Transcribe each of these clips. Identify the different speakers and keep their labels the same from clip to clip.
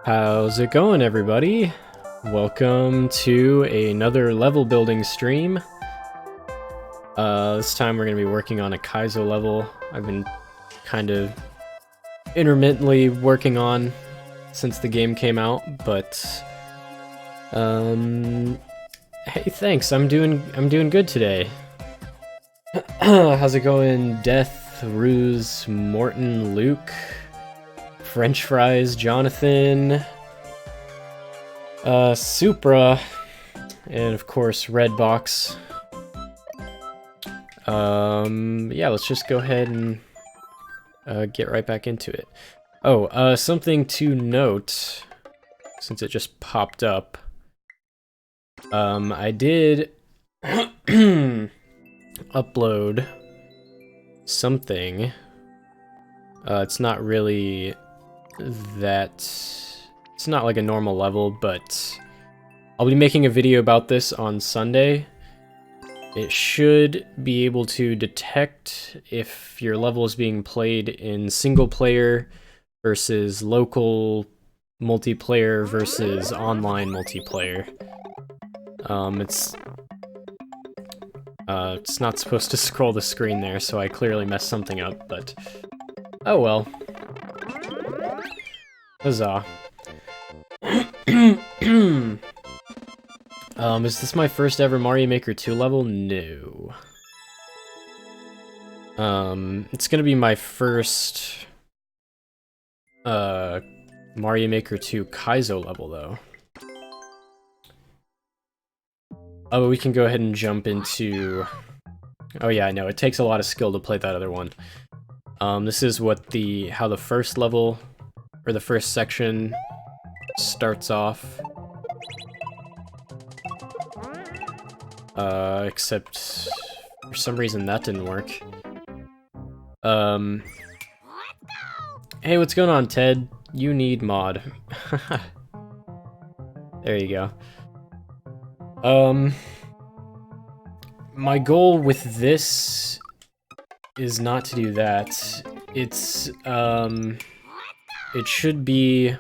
Speaker 1: How's it going, everybody? Welcome to another level building stream. This time we're going to be working on a Kaizo level I've been kind of intermittently working on since the game came out, but hey, thanks. I'm doing good today. How's it going, Death, Ruse, Morton, Luke, French Fries, Jonathan, Supra, and of course Redbox. Yeah, let's just go ahead and get right back into it. Oh, something to note, since it just popped up. I did upload something. It's not really that... It's not like a normal level, but I'll be making a video about this on Sunday. It should be able to detect if your level is being played in single player versus local multiplayer versus online multiplayer. It's not supposed to scroll the screen there, so I clearly messed something up, but oh well. Huzzah. Is this my first ever Mario Maker 2 level? No. It's gonna be my first Mario Maker 2 Kaizo level, though. Oh, we can go ahead and jump into... Oh yeah, I know, it takes a lot of skill to play that other one. This is what how the first level, or the first section, starts off. Except for some reason that didn't work. Hey, what's going on, Ted? You need mod. There you go. My goal with this is not to do that. It's, it should be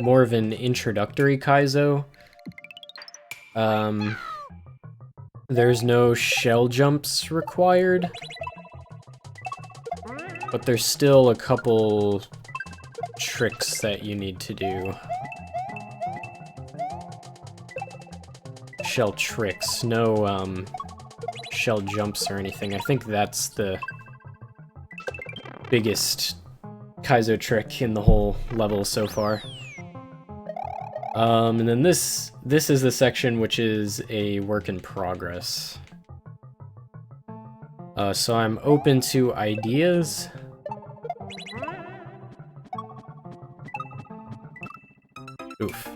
Speaker 1: more of an introductory Kaizo. There's no shell jumps required, but there's still a couple tricks that you need to do. Shell tricks, no shell jumps or anything. I think that's the biggest Kaizo trick in the whole level so far. And then this is the section which is a work in progress. So I'm open to ideas. Oof.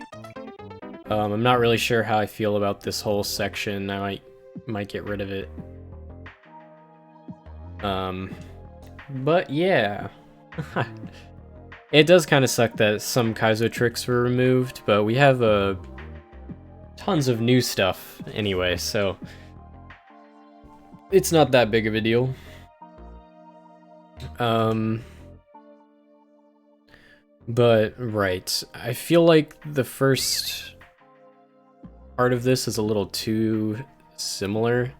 Speaker 1: I'm not really sure how I feel about this whole section. I might get rid of it. But yeah. It does kind of suck that some Kaizo tricks were removed, but we have tons of new stuff anyway, so it's not that big of a deal. But right, I feel like the first part of this is a little too similar.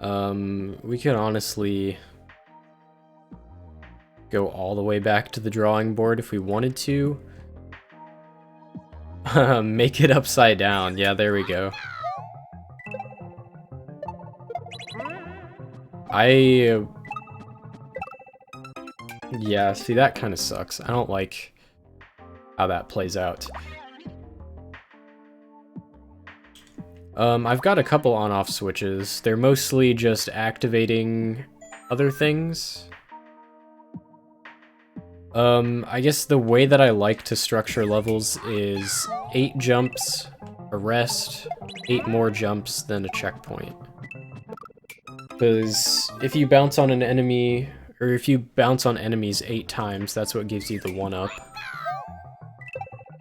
Speaker 1: We could honestly go all the way back to the drawing board if we wanted to. Make it upside down. Yeah, there we go. Yeah, see, that kind of sucks. I don't like how that plays out. I've got a couple on-off switches. They're mostly just activating other things. I guess the way that I like to structure levels is 8 jumps, a rest, 8 more jumps, then a checkpoint. Because if you bounce on an enemy, or if you bounce on enemies 8 times, that's what gives you the 1-up.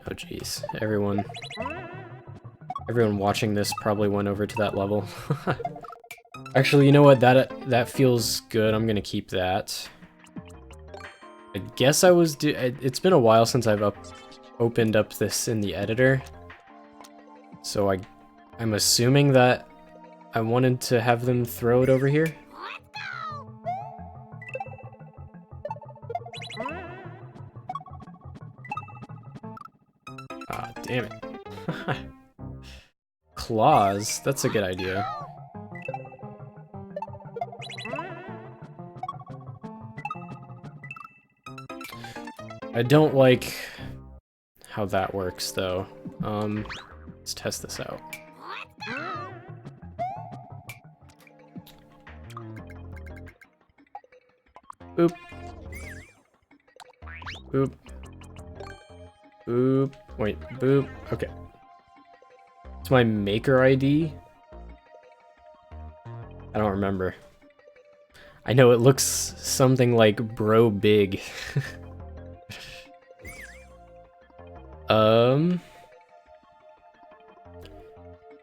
Speaker 1: Oh jeez, everyone watching this probably went over to that level. Actually, you know what, that feels good, I'm gonna keep that. I guess I was it's been a while since I've opened up this in the editor. So I'm assuming that I wanted to have them throw it over here. Ah, damn it. Claws, that's a good idea. I don't like how that works though. Let's test this out. Boop. Boop. Boop. Wait, boop. Okay. It's my maker ID. I don't remember. I know it looks something like bro big.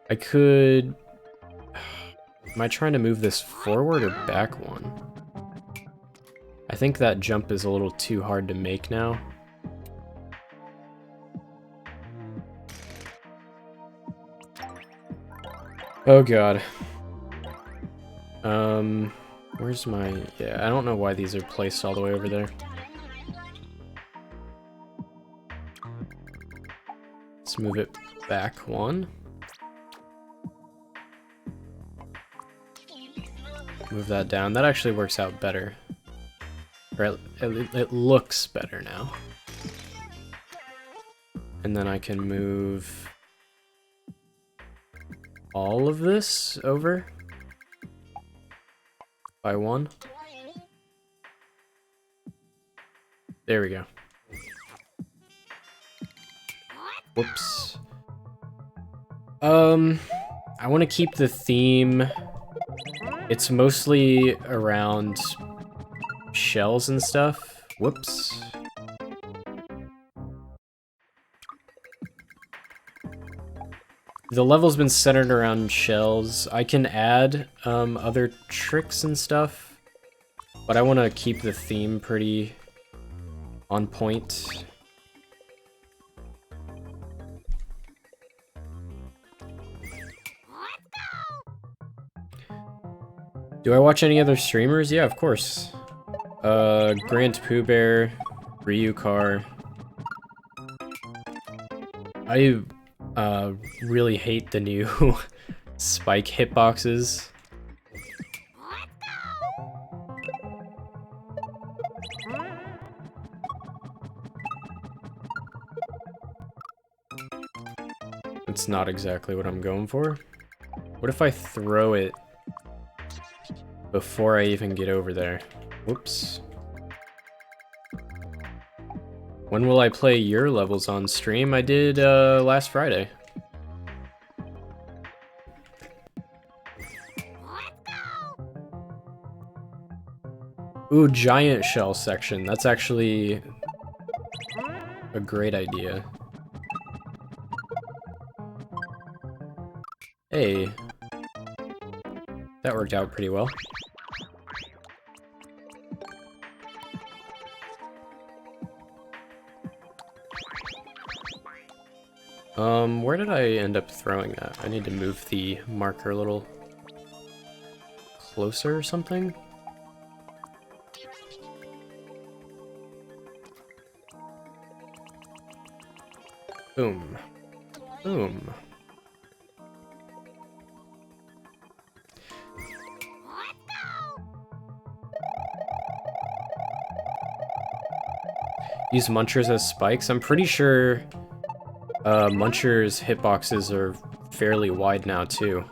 Speaker 1: I could... Am I trying to move this forward or back one? I think that jump is a little too hard to make now. Oh god. Where's my... Yeah, I don't know why these are placed all the way over there. Let's move it back one. Move that down. That actually works out better. Or it looks better now. And then I can move all of this over by one. There we go. Whoops. I want to keep the theme. It's mostly around shells and stuff. Whoops. The level's been centered around shells. I can add other tricks and stuff, but I want to keep the theme pretty on point. Do I watch any other streamers? Yeah, of course. Grand Pooh Bear, Ryu Car. I really hate the new spike hitboxes. It's not exactly what I'm going for. What if I throw it before I even get over there? Whoops. When will I play your levels on stream? I did last Friday. Ooh, giant shell section. That's actually a great idea. Hey. That worked out pretty well. Where did I end up throwing that? I need to move the marker a little closer or something? Boom. Boom. Use munchers as spikes? I'm pretty sure munchers hitboxes are fairly wide now too.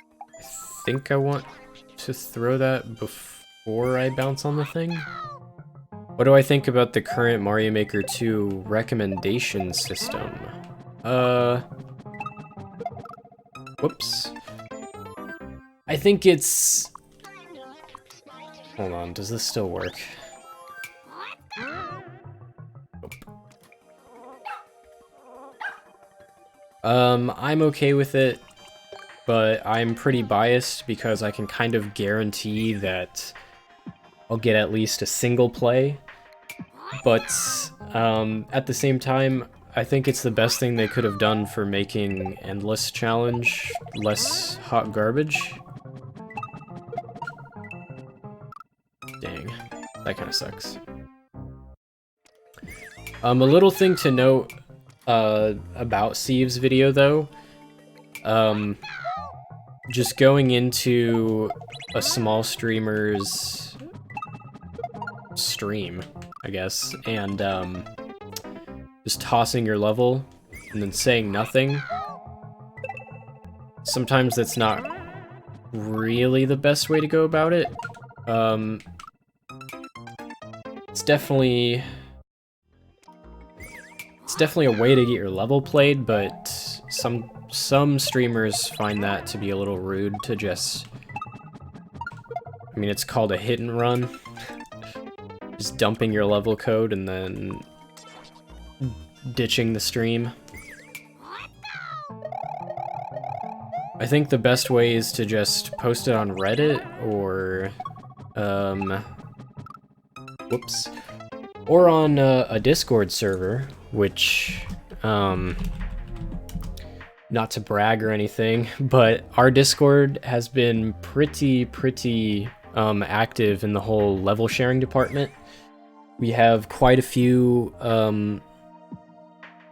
Speaker 1: I think I want to throw that before I bounce on the thing. What do I think about the current Mario Maker 2 recommendation system? Whoops. I think it's... Hold on, does this still work? I'm okay with it. but I'm pretty biased because I can kind of guarantee that I'll get at least a single play. But at the same time, I think it's the best thing they could have done for making Endless Challenge less hot garbage. Dang, that kind of sucks. A little thing to note about Sieve's video, though. Just going into a small streamer's stream, I guess, and just tossing your level and then saying nothing. Sometimes that's not really the best way to go about it. It's definitely a way to get your level played, but some streamers find that to be a little rude to just... I mean, it's called a hit and run. Just dumping your level code and then ditching the stream. I think the best way is to just post it on Reddit or whoops, or on a Discord server, which not to brag or anything, but our Discord has been pretty active in the whole level sharing department. We have quite a few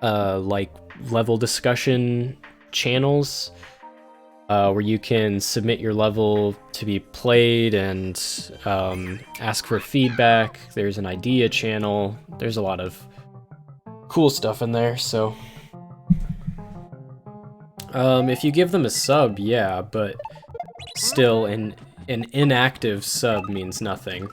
Speaker 1: like level discussion channels where you can submit your level to be played and ask for feedback. There's an idea channel. There's a lot of cool stuff in there, so if you give them a sub, yeah, but still an inactive sub means nothing.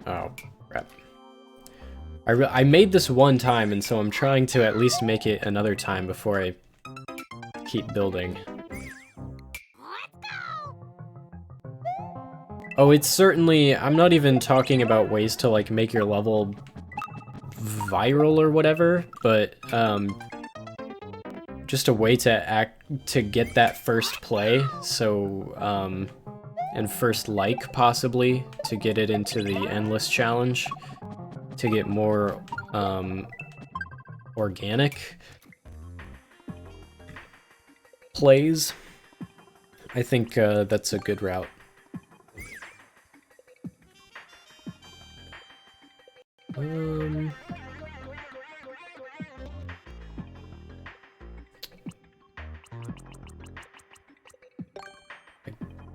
Speaker 1: Oh, crap. I made this one time, and so I'm trying to at least make it another time before I keep building. Oh, it's certainly... I'm not even talking about ways to, like, make your level viral or whatever, but, just a way to get that first play, so, and first like, possibly, to get it into the Endless Challenge, to get more, organic plays. I think, that's a good route. I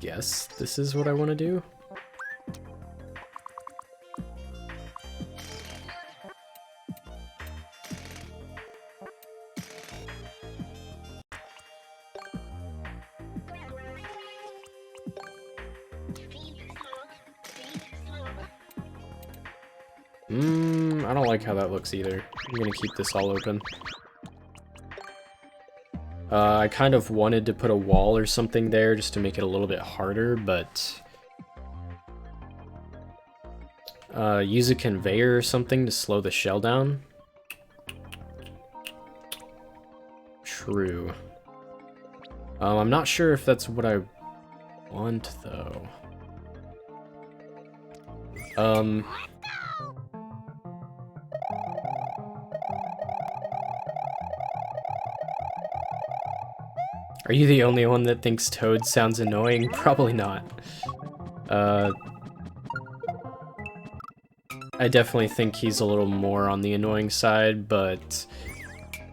Speaker 1: guess this is what I want to do. I don't like how that looks either. I'm gonna keep this all open. I kind of wanted to put a wall or something there just to make it a little bit harder, but... use a conveyor or something to slow the shell down. True. I'm not sure if that's what I want, though. Are you the only one that thinks Toad sounds annoying? Probably not. I definitely think he's a little more on the annoying side, but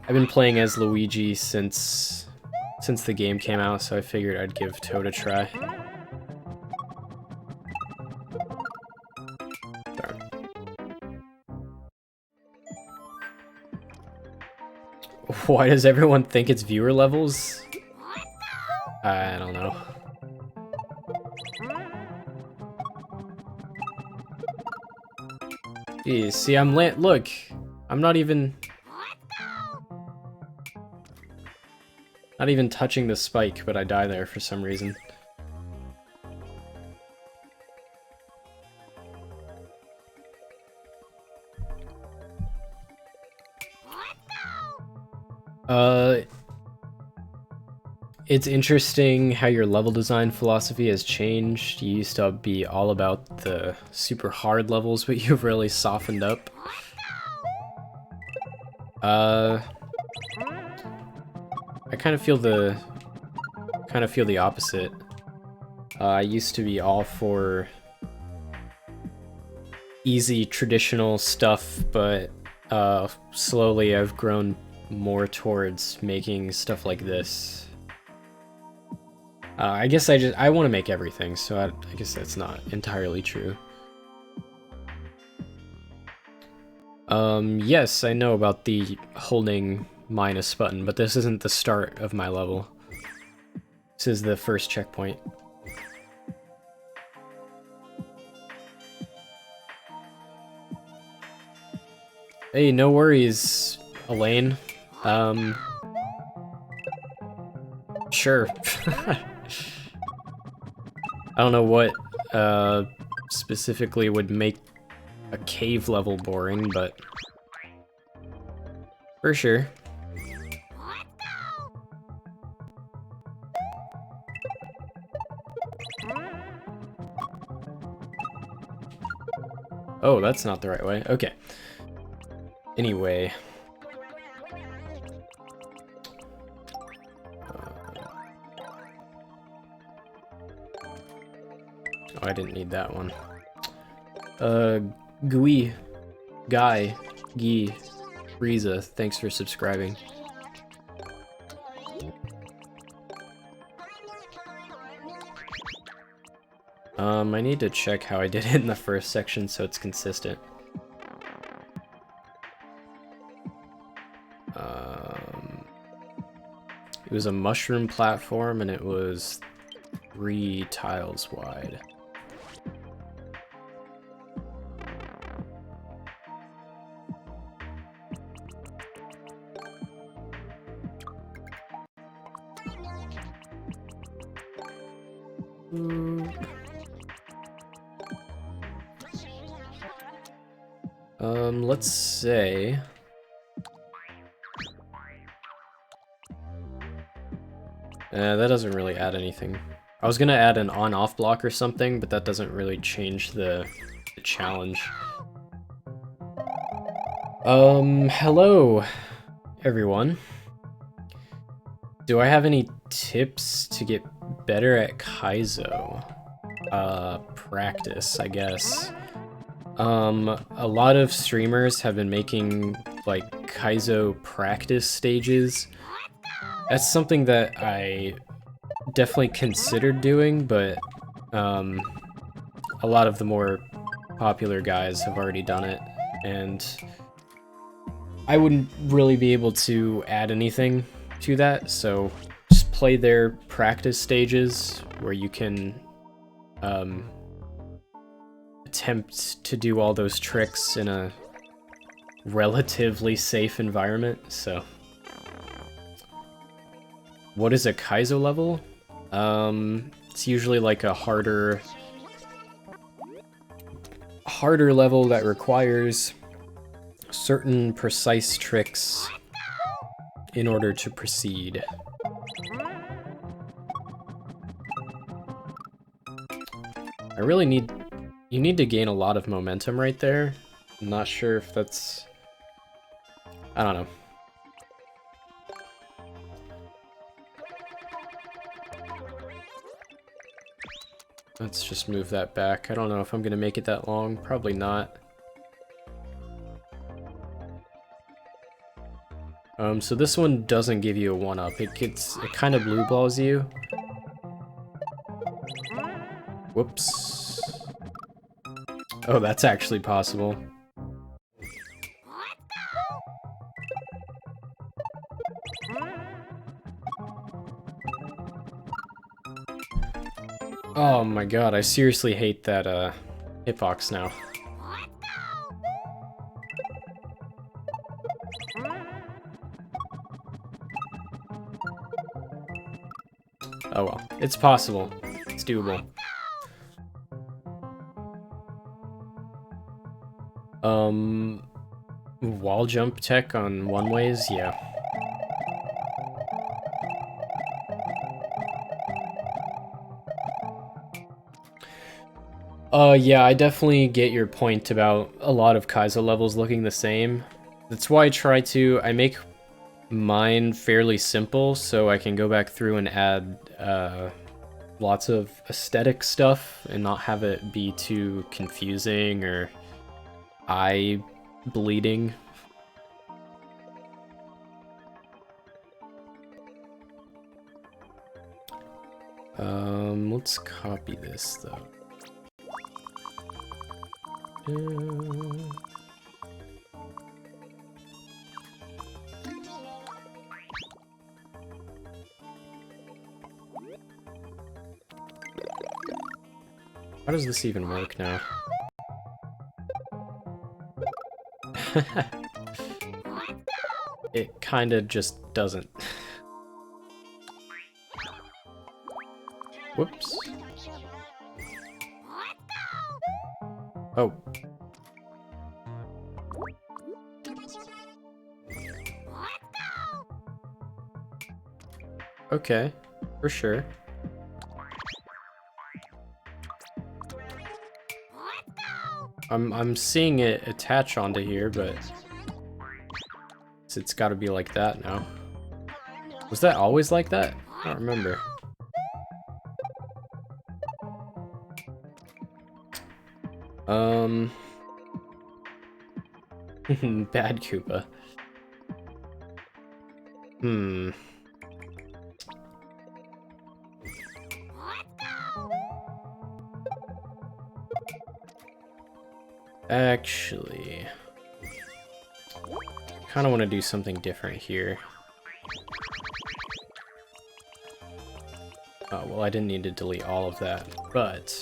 Speaker 1: I've been playing as Luigi since the game came out, so I figured I'd give Toad a try. Darn. Why does everyone think it's viewer levels? I don't know. Jeez, see, look, I'm not even touching the spike, but I die there for some reason. Uh, it's interesting how your level design philosophy has changed. You used to be all about the super hard levels, but you've really softened up. I kind of feel the opposite. I used to be all for easy traditional stuff, but slowly I've grown more towards making stuff like this. I guess I want to make everything, so I guess that's not entirely true. Yes, I know about the holding minus button, but this isn't the start of my level. This is the first checkpoint. Hey, no worries, Elaine. Sure. I don't know what specifically would make a cave level boring, but for sure. Oh, that's not the right way. Okay. Anyway. Oh, I didn't need that one. Gui, Guy, Gee, Riza, thanks for subscribing. I need to check how I did it in the first section so it's consistent. It was a mushroom platform and it was 3 tiles wide. Let's say... that doesn't really add anything. I was gonna add an on-off block or something, but that doesn't really change the challenge. Hello, everyone. Do I have any tips to get better at Kaizo? Practice, I guess. A lot of streamers have been making, like, Kaizo practice stages. That's something that I definitely considered doing, but, a lot of the more popular guys have already done it, and I wouldn't really be able to add anything to that, so just play their practice stages where you can, attempt to do all those tricks in a relatively safe environment, so. What is a Kaizo level? It's usually like a harder level that requires certain precise tricks in order to proceed. You need to gain a lot of momentum right there. I'm not sure if that's... I don't know. Let's just move that back. I don't know if I'm gonna make it that long. Probably not. So this one doesn't give you a 1-up. It kind of blue balls you. Whoops. Oh, that's actually possible. Oh my god, I seriously hate that, hitbox now. Oh well, it's possible. It's doable. Wall jump tech on one ways, yeah. Yeah, I definitely get your point about a lot of Kaizo levels looking the same. That's why I make mine fairly simple so I can go back through and add lots of aesthetic stuff and not have it be too confusing or eye bleeding. Let's copy this though. How does this even work now? It kinda just doesn't. Whoops. Oh. Okay, for sure. I'm seeing it attach onto here, but it's gotta be like that now. Was that always like that? I don't remember. Bad Koopa. Actually, kind of want to do something different here. Oh, well, I didn't need to delete all of that, but...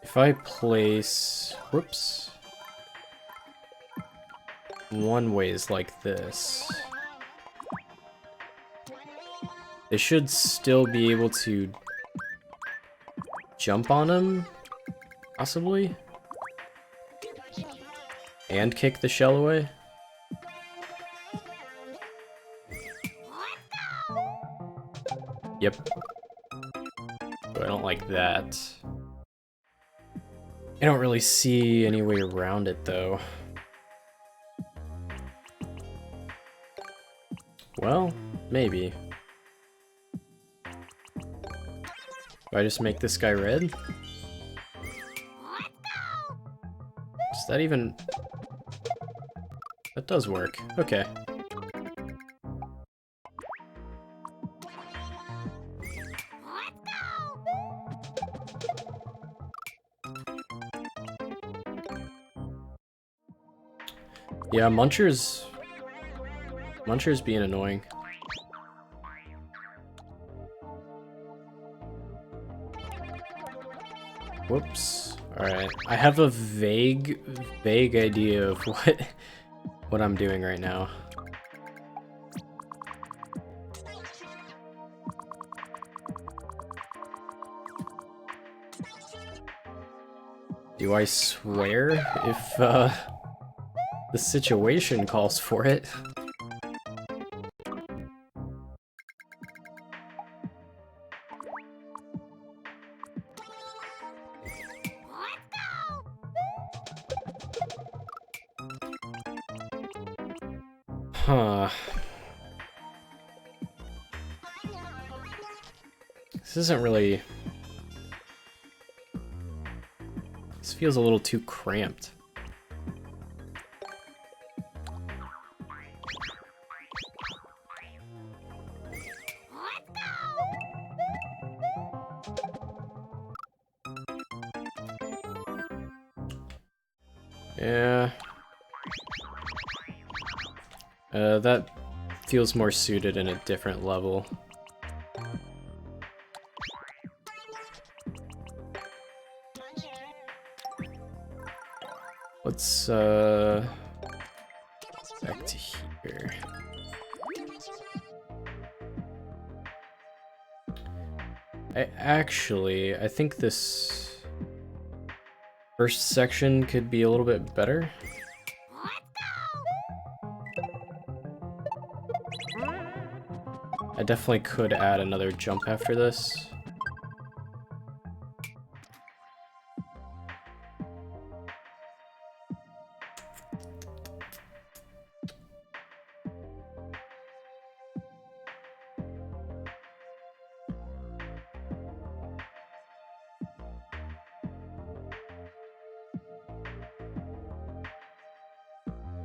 Speaker 1: if I place... whoops. One ways like this... they should still be able to jump on him, possibly? And kick the shell away? Yep. But I don't like that. I don't really see any way around it, though. Well, maybe. Do I just make this guy red? Does that even... that does work. Okay. Yeah, Muncher's being annoying. Whoops. Alright. I have a vague idea of what I'm doing right now. Do I swear if the situation calls for it? Huh. This isn't really... this feels a little too cramped. Yeah. That feels more suited in a different level. Let's, back to here. I think this first section could be a little bit better. definitely could add another jump after this.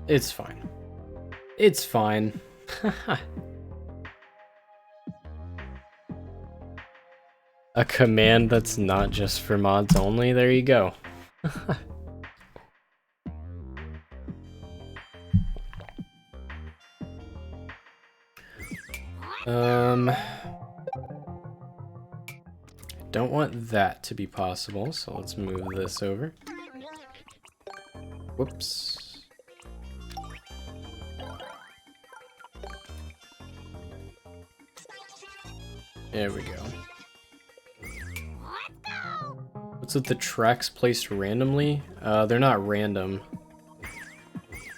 Speaker 1: It's fine. It's fine. A command that's not just for mods only? There you go. Don't want that to be possible, so let's move this over. Whoops. There we go. What's with the tracks placed randomly? They're not random.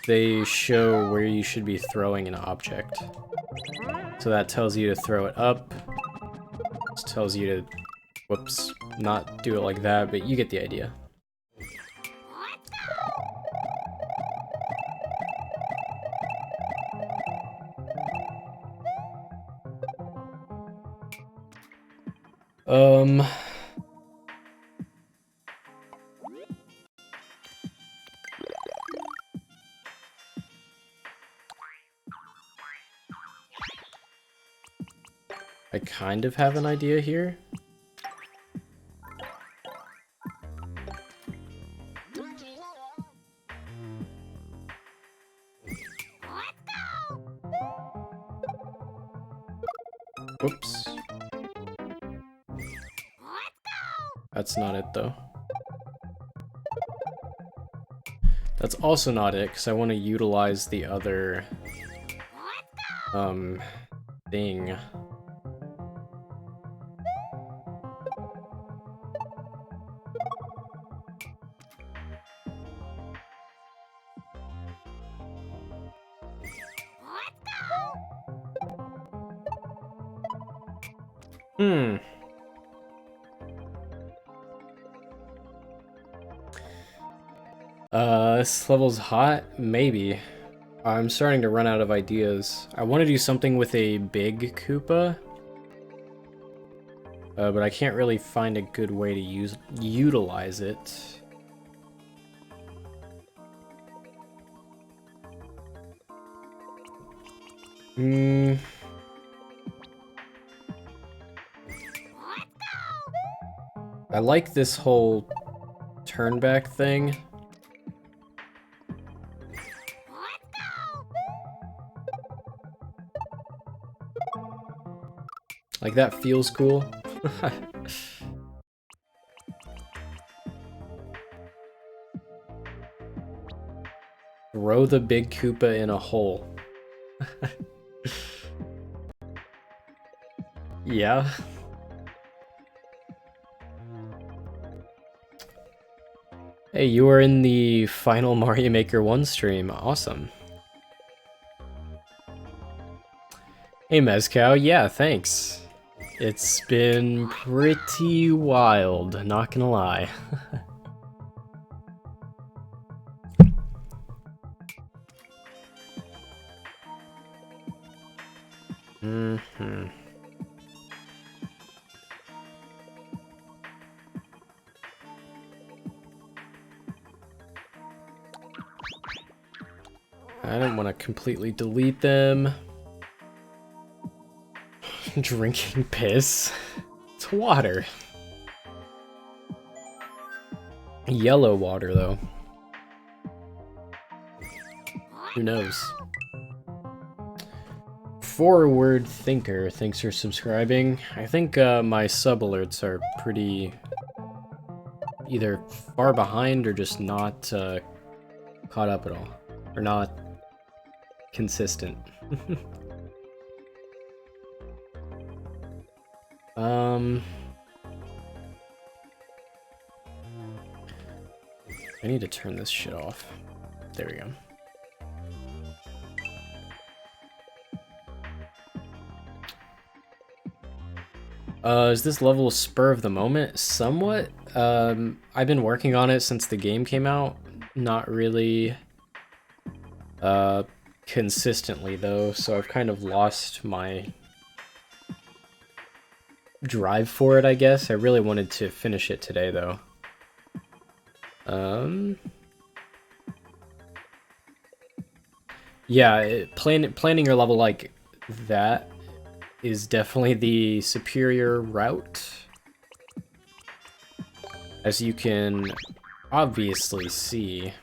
Speaker 1: They show where you should be throwing an object. So that tells you to throw it up. This tells you to, whoops, not do it like that, but you get the idea. I kind of have an idea here. Whoops. That's not it, though. That's also not it, because I want to utilize the other, thing. This level's hot? Maybe. I'm starting to run out of ideas. I want to do something with a big Koopa. But I can't really find a good way to utilize it. I like this whole turn back thing. Like, that feels cool. Throw the big Koopa in a hole. Yeah. Hey, you were in the final Mario Maker 1 stream. Awesome. Hey, Mezcow. Yeah, thanks. It's been pretty wild, not gonna lie. I don't want to completely delete them. Drinking piss? It's water. Yellow water, though. Who knows? Forward Thinker, thanks for subscribing. I think my sub alerts are pretty either far behind or just not caught up at all. Or not consistent. I need to turn this shit off. There we go. Is this level spur of the moment? Somewhat. I've been working on it since the game came out. Not really consistently though, so I've kind of lost my drive for it, I guess. I really wanted to finish it today though. Yeah, planning your level like that is definitely the superior route. As you can obviously see.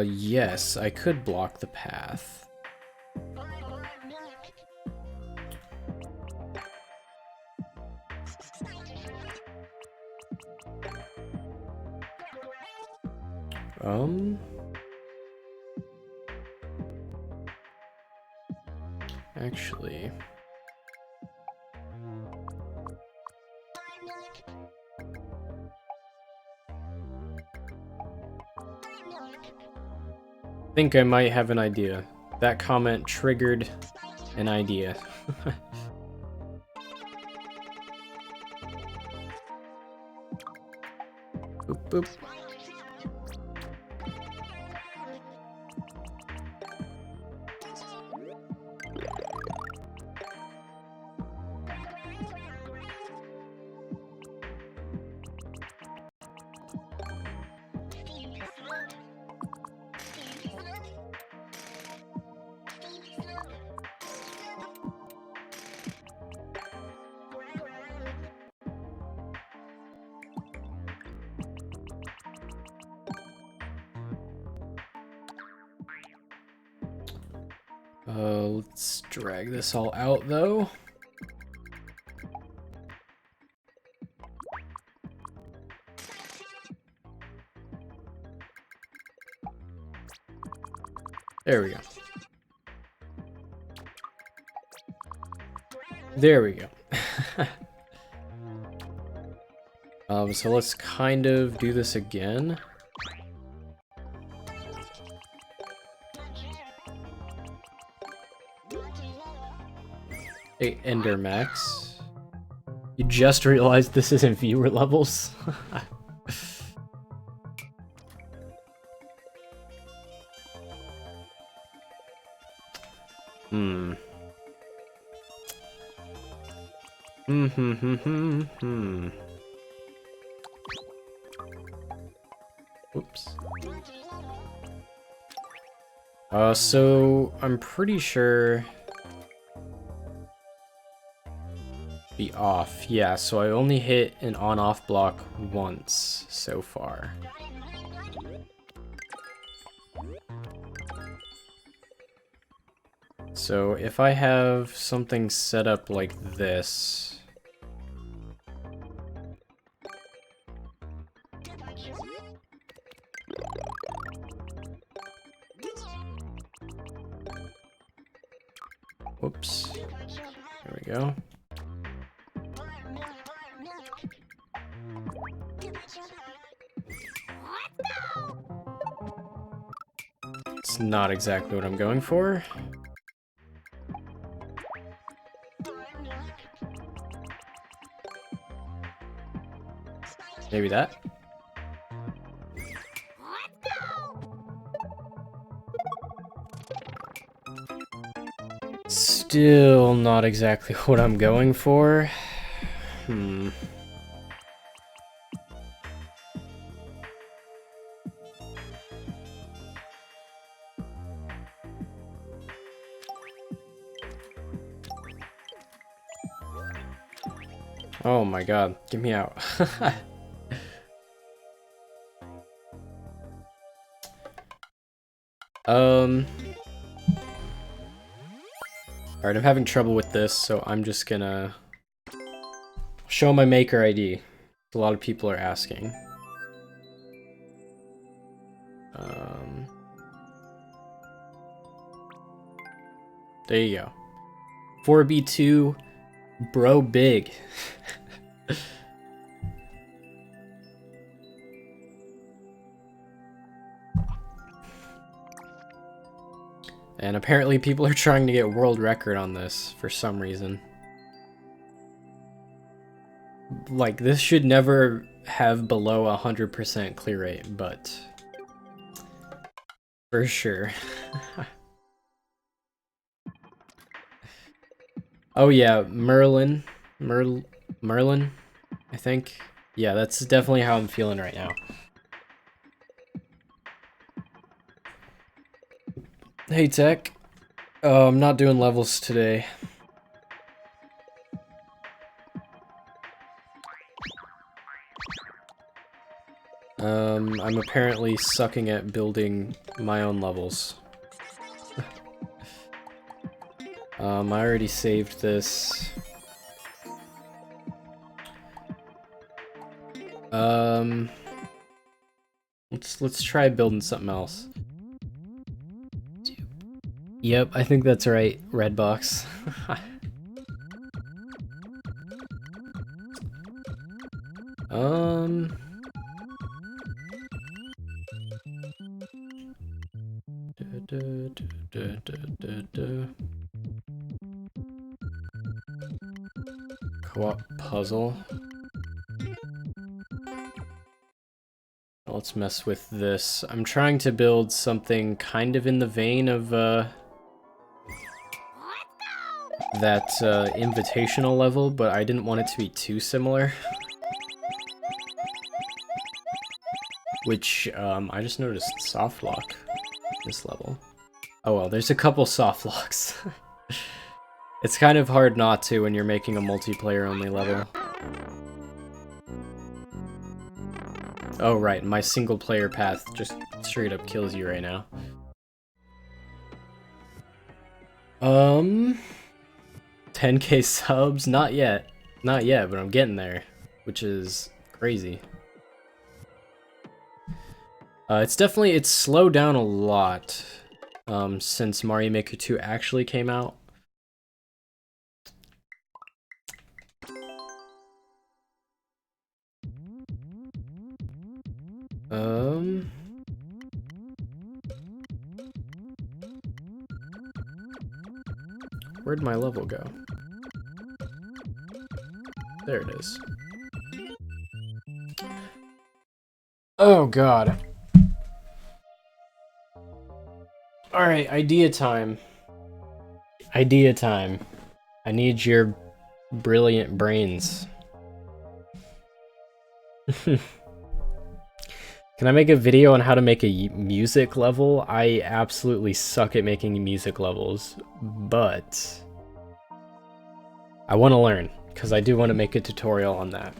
Speaker 1: Yes, I could block the path. Actually... I think I might have an idea. That comment triggered an idea. Boop, boop. Let's drag this all out, though. There we go. There we go. So let's kind of do this again. Hey, Ender Max. You just realized this isn't viewer levels? Oops. So I'm pretty sure be off. Yeah, so I only hit an on-off block once so far. So if I have something set up like this, whoops, there we go. It's not exactly what I'm going for. Maybe that. Still not exactly what I'm going for. Oh my god, get me out. Alright, I'm having trouble with this, so I'm just gonna show my maker ID. A lot of people are asking. There you go. 4B2, bro big. And apparently people are trying to get world record on this for some reason. Like, this should never have below 100% clear rate, but for sure. Oh yeah, Merlin, I think. Yeah, that's definitely how I'm feeling right now. Hey Tech, I'm not doing levels today. I'm apparently sucking at building my own levels. I already saved this. Let's try building something else. Yep, I think that's right, Redbox. Co-op puzzle. Let's mess with this. I'm trying to build something kind of in the vein of that invitational level, but I didn't want it to be too similar. Which, I just noticed soft lock this level. Oh well, there's a couple soft locks. It's kind of hard not to when you're making a multiplayer only level. Oh right, my single player path just straight up kills you right now. 10k subs? Not yet. Not yet, but I'm getting there, which is crazy. It's slowed down a lot since Mario Maker 2 actually came out. Where'd my level go? There it is. Oh god. Alright, idea time. Idea time. I need your brilliant brains. Can I make a video on how to make a music level? I absolutely suck at making music levels, but I want to learn, because I do want to make a tutorial on that.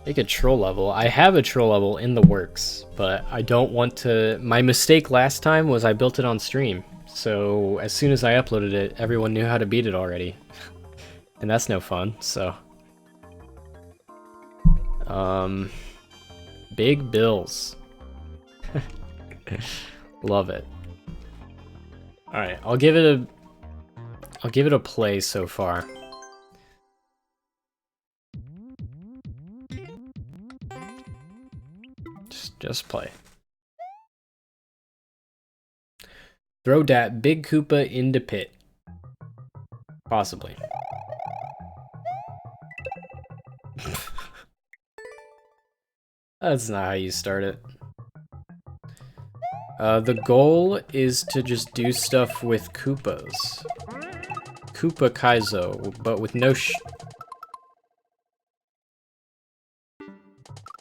Speaker 1: Make a troll level. I have a troll level in the works, but I don't want to... My mistake last time was I built it on stream, so as soon as I uploaded it, everyone knew how to beat it already. And that's no fun, so... Big bills. Love it. Alright, I'll give it a play so far. Just play. Throw dat big Koopa into pit. Possibly. That's not how you start it. The goal is to just do stuff with Koopas. Koopa Kaizo, but with no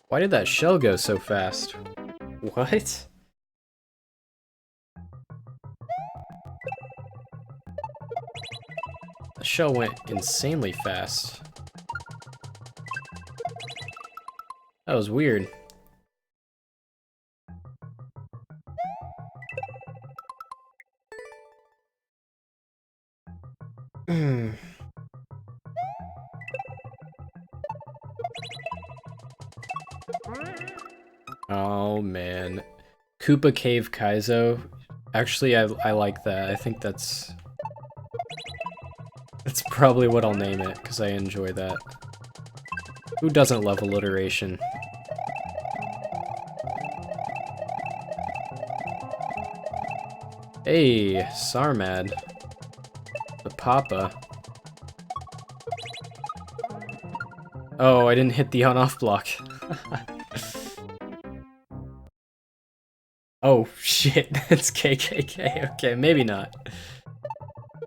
Speaker 1: Why did that shell go so fast? What? The shell went insanely fast. That was weird. Oh man. Koopa Cave Kaizo. Actually, I like that. I think that's probably what I'll name it, because I enjoy that. Who doesn't love alliteration? Hey, Sarmad. The Papa. Oh, I didn't hit the on-off block. Oh, shit, that's KKK. Okay, maybe not.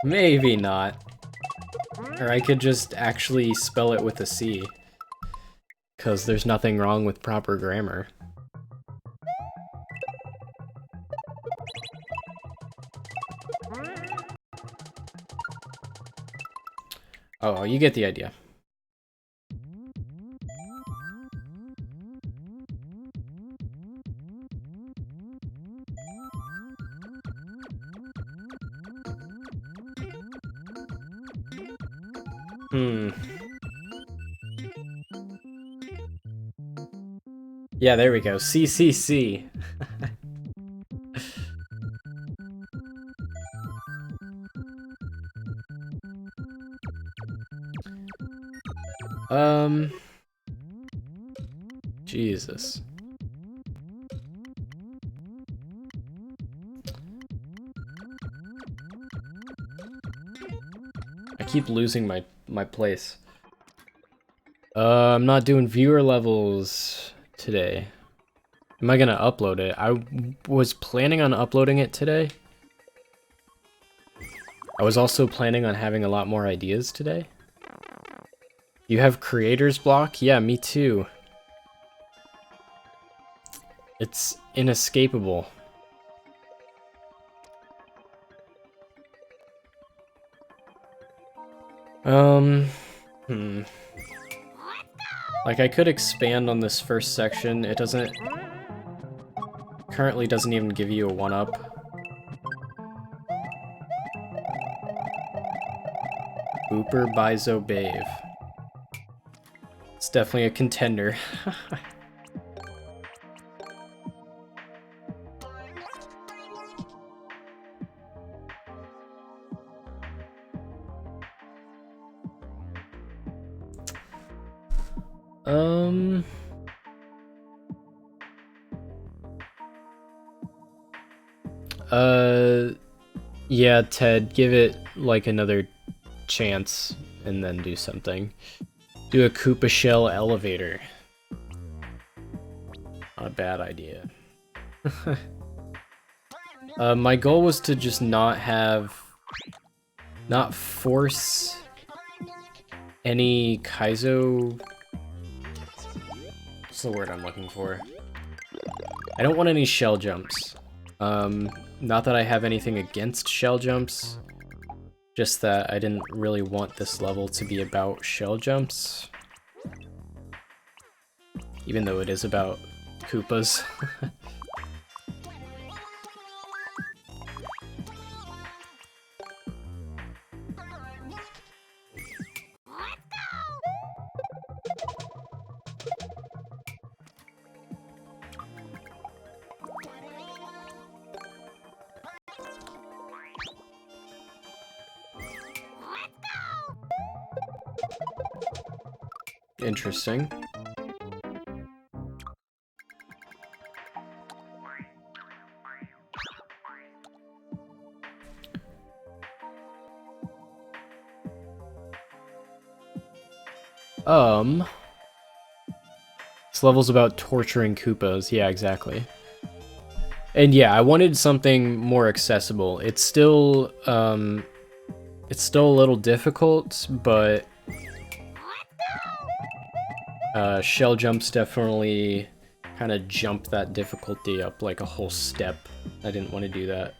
Speaker 1: Maybe not. Or I could just actually spell it with a C. Because there's nothing wrong with proper grammar. Oh, you get the idea. Yeah, there we go. CCC. Jesus. I keep losing my place. I'm not doing viewer levels today. Am I gonna upload it? I was planning on uploading it today. I was also planning on having a lot more ideas today. You have creator's block? Yeah, me too. It's inescapable. Like, I could expand on this first section. It currently doesn't even give you a 1-up. Booper Bizo Bave. It's definitely a contender. Yeah, Ted, give it, like, another chance, and then do something. Do a Koopa Shell elevator. Not a bad idea. My goal was to just not force any Kaizo... What's the word I'm looking for? I don't want any shell jumps. Not that I have anything against shell jumps, just that I didn't really want this level to be about shell jumps. Even though it is about Koopas. Interesting. This level's about torturing Koopas. Yeah, exactly. And yeah, I wanted something more accessible. It's still a little difficult, but shell jumps definitely kind of jump that difficulty up like a whole step. I didn't want to do that.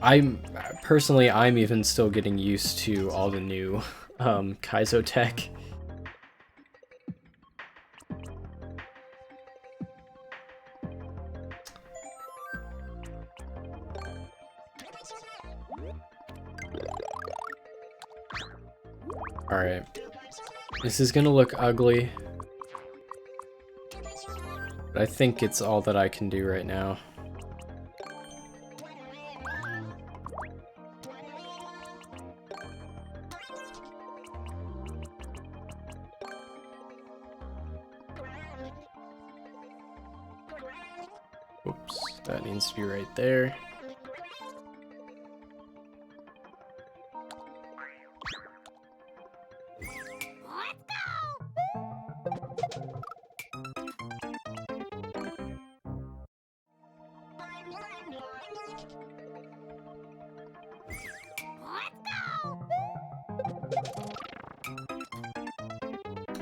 Speaker 1: I'm even still getting used to all the new Kaizo tech. Alright. This is gonna look ugly, but I think it's all that I can do right now. That needs to be right there.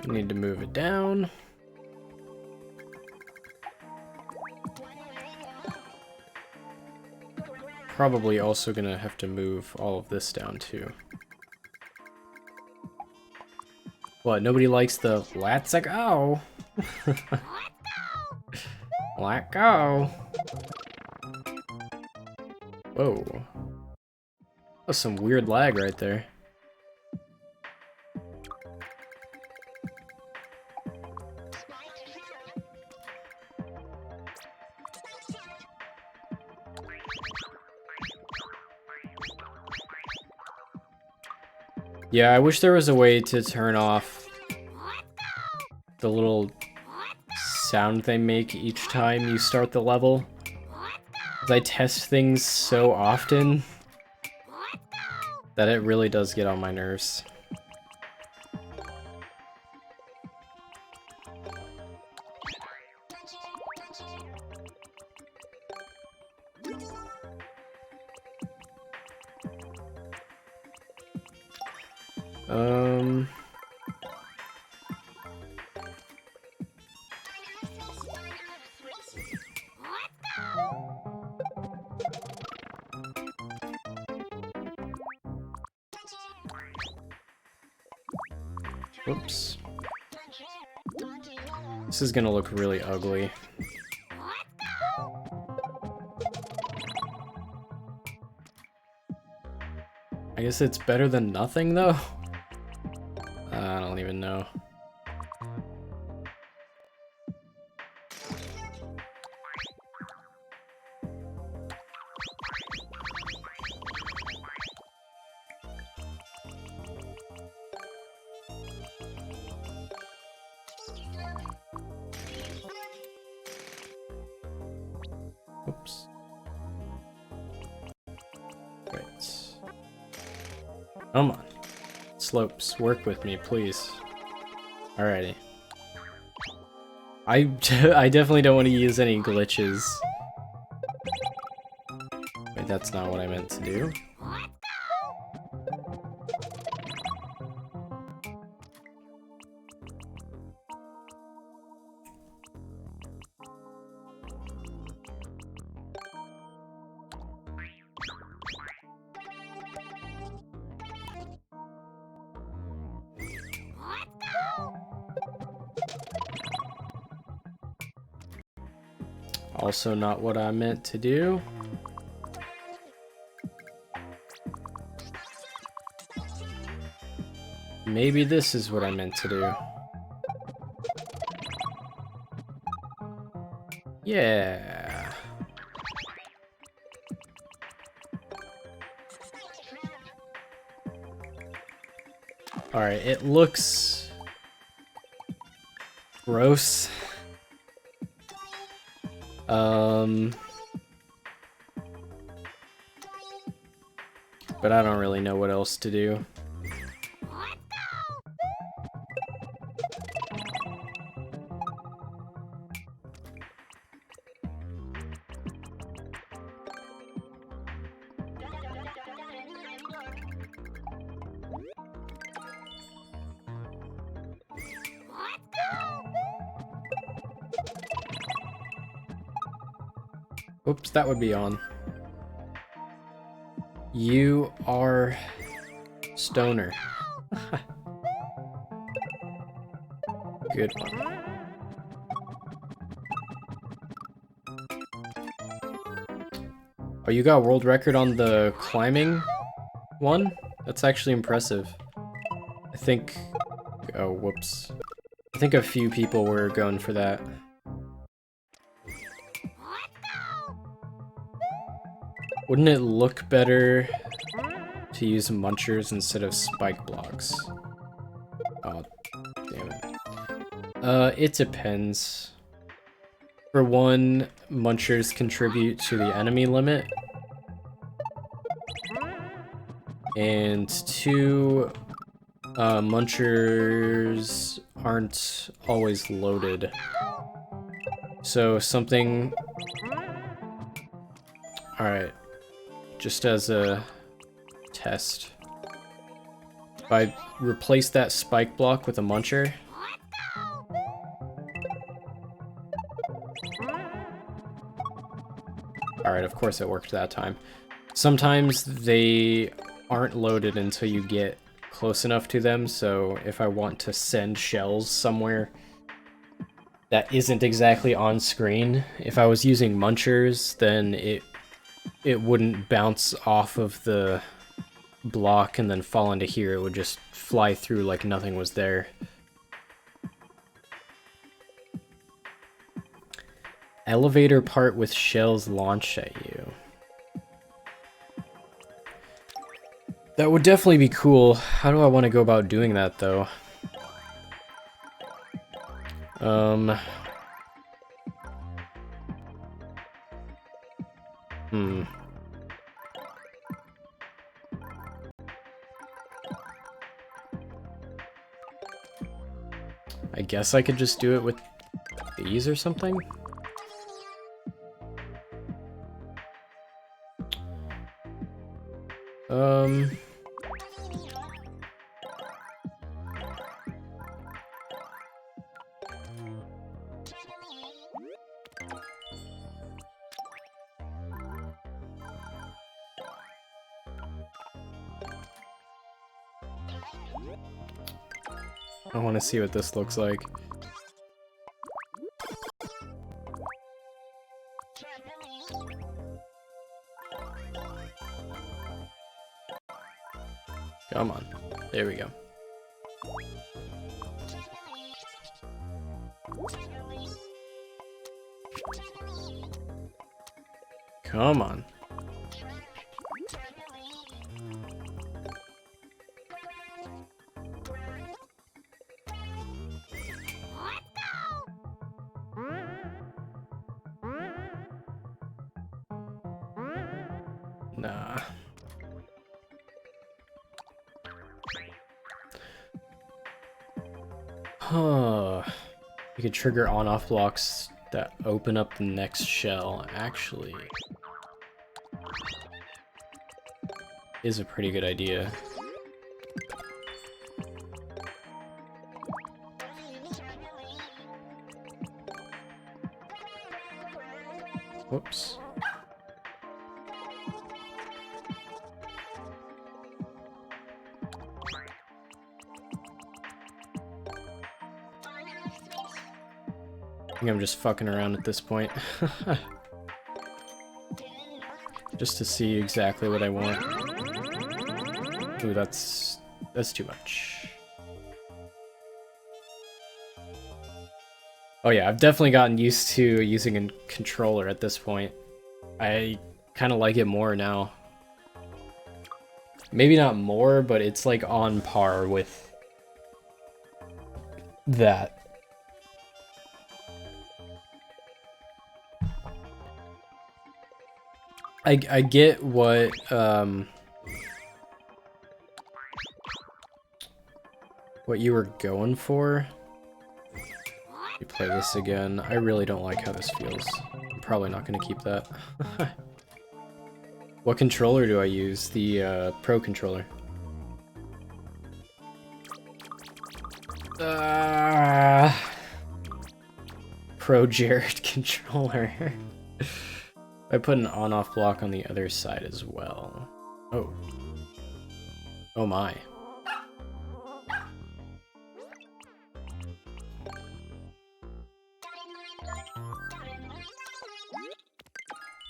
Speaker 1: Need to move it down. Probably also gonna have to move all of this down too. What, nobody likes the let's go? Let go. Whoa. That's some weird lag right there. Yeah, I wish there was a way to turn off the little sound they make each time you start the level. 'Cause I test things so often that it really does get on my nerves. Whoops. This is gonna look really ugly. I guess it's better than nothing, though? I don't even know. Oops. Right. Come on. Slopes, work with me, please. Alrighty. I definitely don't want to use any glitches. Wait, that's not what I meant to do. Also not what I meant to do. Maybe this is what I meant to do. Yeah. Alright, it looks gross. But I don't really know what else to do. Oops, that would be on. You are stoner. Good one. Oh, you got world record on the climbing one? That's actually impressive. I think... Oh, whoops. I think a few people were going for that. Wouldn't it look better to use munchers instead of spike blocks? Oh, damn it. It depends. For one, munchers contribute to the enemy limit. And two, munchers aren't always loaded. So something... Alright, just as a test. If I replace that spike block with a muncher... Alright, of course it worked that time. Sometimes they aren't loaded until you get close enough to them, so if I want to send shells somewhere that isn't exactly on screen, if I was using munchers, then it wouldn't bounce off of the block and then fall into here. It would just fly through like nothing was there. Elevator part with shells launched at you. That would definitely be cool. How do I want to go about doing that, though? I guess I could just do it with these or something? I want to see what this looks like. Come on. There we go. Come on. Nah. Huh. You could trigger on-off blocks that open up the next shell. Actually, is a pretty good idea. Whoops. I think I'm just fucking around at this point. Just to see exactly what I want. Ooh, that's too much. Oh yeah, I've definitely gotten used to using a controller at this point. I kind of like it more now. Maybe not more, but it's like on par with that. I get what you were going for. You play this again. I really don't like how this feels. I'm probably not going to keep that. What controller do I use? The Pro controller. Pro Jared controller. I put an on-off block on the other side as well. Oh. Oh my.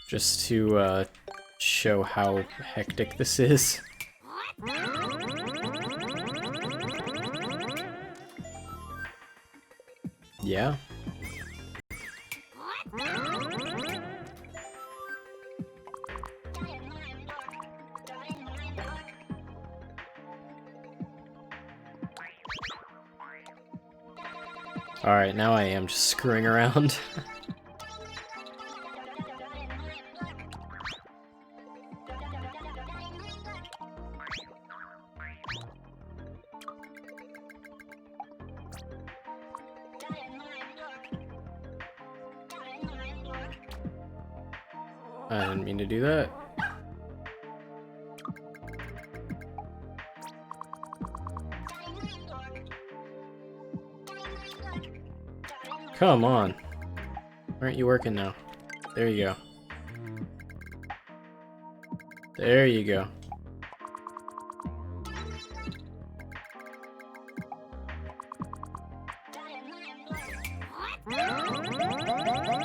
Speaker 1: Just to show how hectic this is. Yeah. Alright, now I am just screwing around. I didn't mean to do that. Come on. Why aren't you working now? There you go. There you go.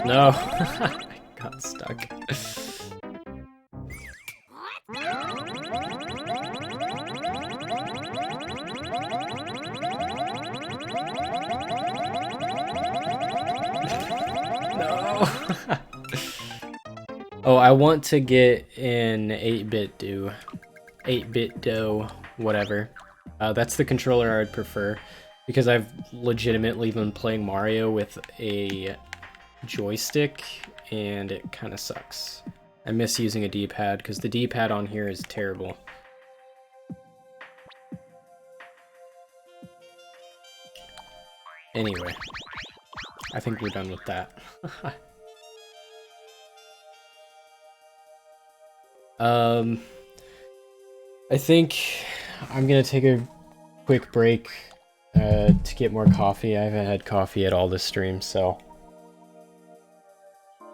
Speaker 1: No. I got stuck. No. Oh, I want to get in 8-bit do. 8-bit do, whatever. That's the controller I'd prefer, because I've legitimately been playing Mario with a joystick, and it kind of sucks. I miss using a D-pad, because the D-pad on here is terrible. Anyway, I think we're done with that. I think I'm gonna take a quick break to get more coffee. I haven't had coffee at all this stream, so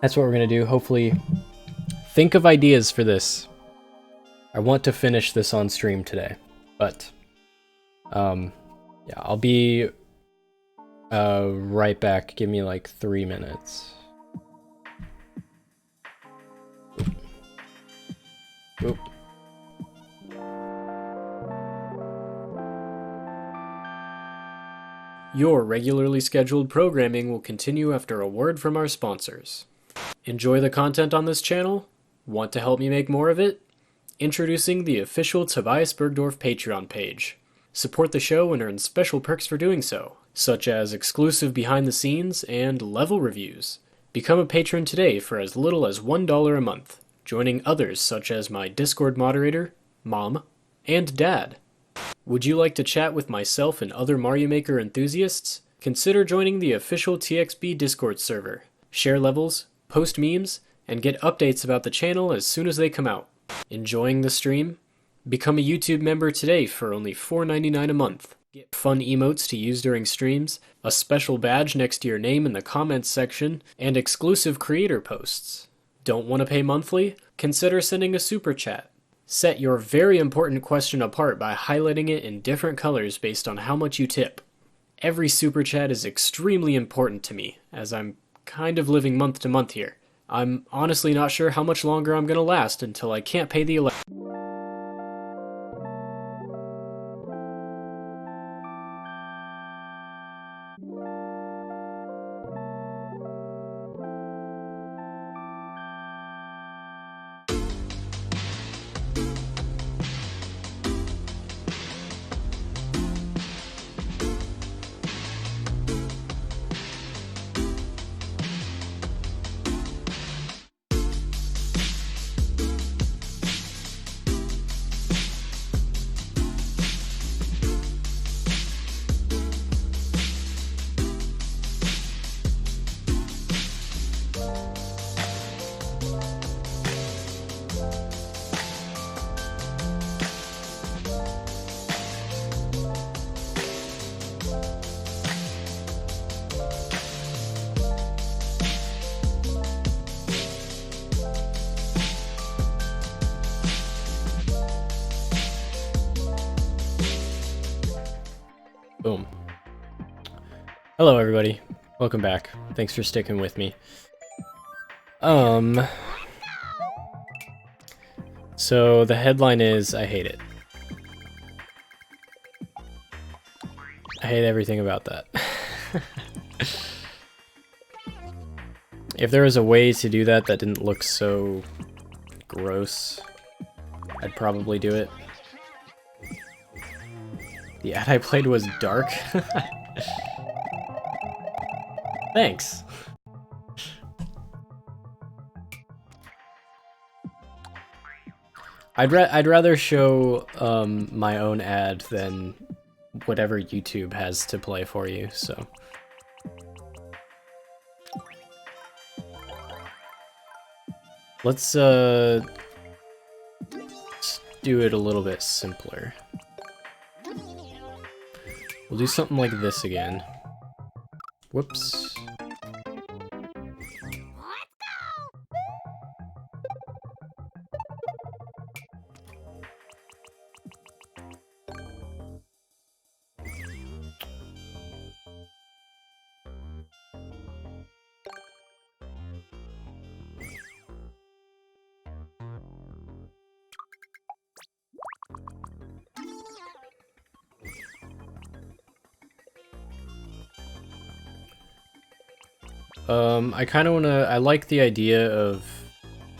Speaker 1: that's what we're gonna do. Hopefully, think of ideas for this. I want to finish this on stream today, but yeah, I'll be right back. Give me like 3 minutes. Oop. Your regularly scheduled programming will continue after a word from our sponsors. Enjoy the content on this channel? Want to help me make more of it? Introducing the official Tobias Bergdorf Patreon page. Support the show and earn special perks for doing so, such as exclusive behind the scenes and level reviews. Become a patron today for as little as $1 a month, joining others such as my Discord moderator, Mom, and Dad. Would you like to chat with myself and other Mario Maker enthusiasts? Consider joining the official TXB Discord server. Share levels, post memes, and get updates about the channel as soon as they come out. Enjoying the stream? Become a YouTube member today for only $4.99 a month. Get fun emotes to use during streams, a special badge next to your name in the comments section, and exclusive creator posts. Don't want to pay monthly? Consider sending a super chat. Set your very important question apart by highlighting it in different colors based on how much you tip. Every super chat is extremely important to me, as I'm kind of living month to month here. I'm honestly not sure how much longer I'm gonna last until I can't pay the Boom. Hello everybody, welcome back. Thanks for sticking with me. So the headline is, I hate it. I hate everything about that. If there was a way to do that that didn't look so gross, I'd probably do it. The ad I played was dark. Thanks. I'd rather show my own ad than whatever YouTube has to play for you, so. Let's do it a little bit simpler. We'll do something like this again. Whoops. I kind of want to... I like the idea of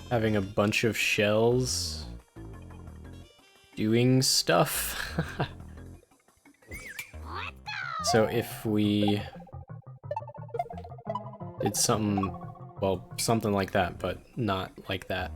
Speaker 1: having a bunch of shells doing stuff. So if we did something, well, something like that, but not like that.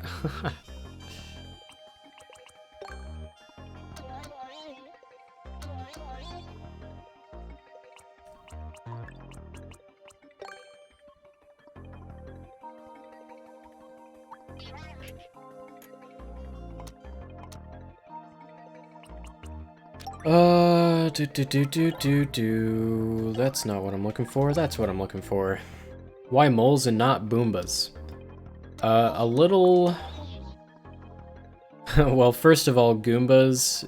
Speaker 1: That's not what I'm looking for. That's what I'm looking for. Why moles and not Boombas? A little... Well, first of all, Goombas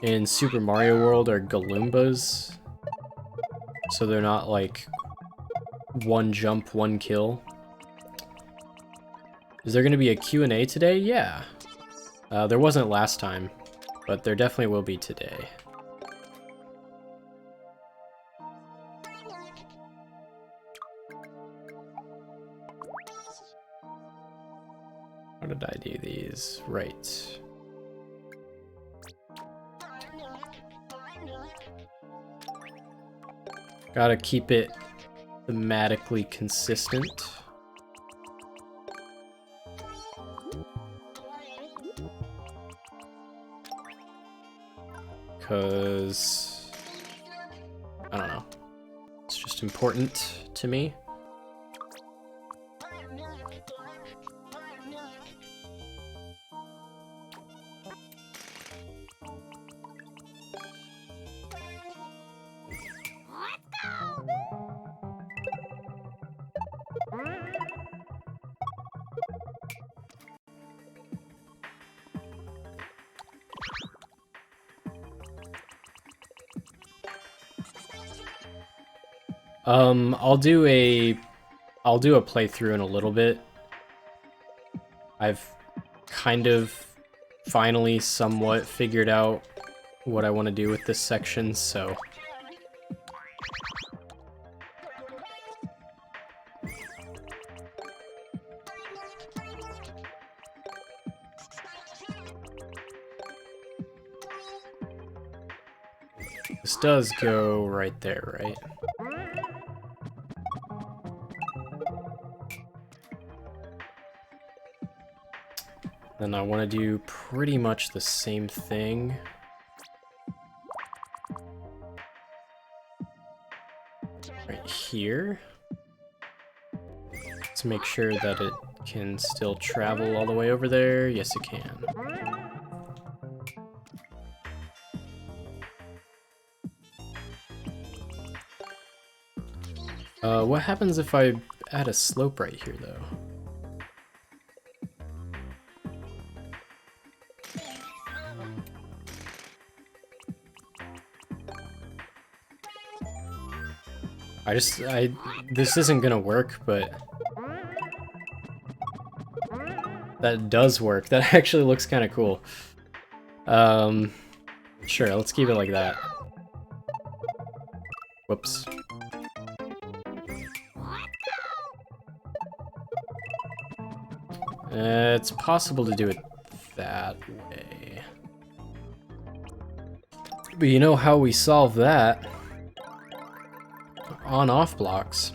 Speaker 1: in Super Mario World are Galoombas. So they're not like one jump, one kill. Is there gonna be a Q&A today? Yeah. There wasn't last time, but there definitely will be today. How did I do these? Right. Gotta keep it thematically consistent. Because, I don't know, it's just important to me. I'll do a playthrough in a little bit. I've kind of finally somewhat figured out what I want to do with this section, so... This does go right there, right? Then I want to do pretty much the same thing. Right here. Let's make sure that it can still travel all the way over there. Yes, it can. What happens if I add a slope right here, though? This isn't gonna work, but that does work. That actually looks kind of cool. Sure, let's keep it like that. Whoops. It's possible to do it that way. But you know how we solve that? On-off blocks.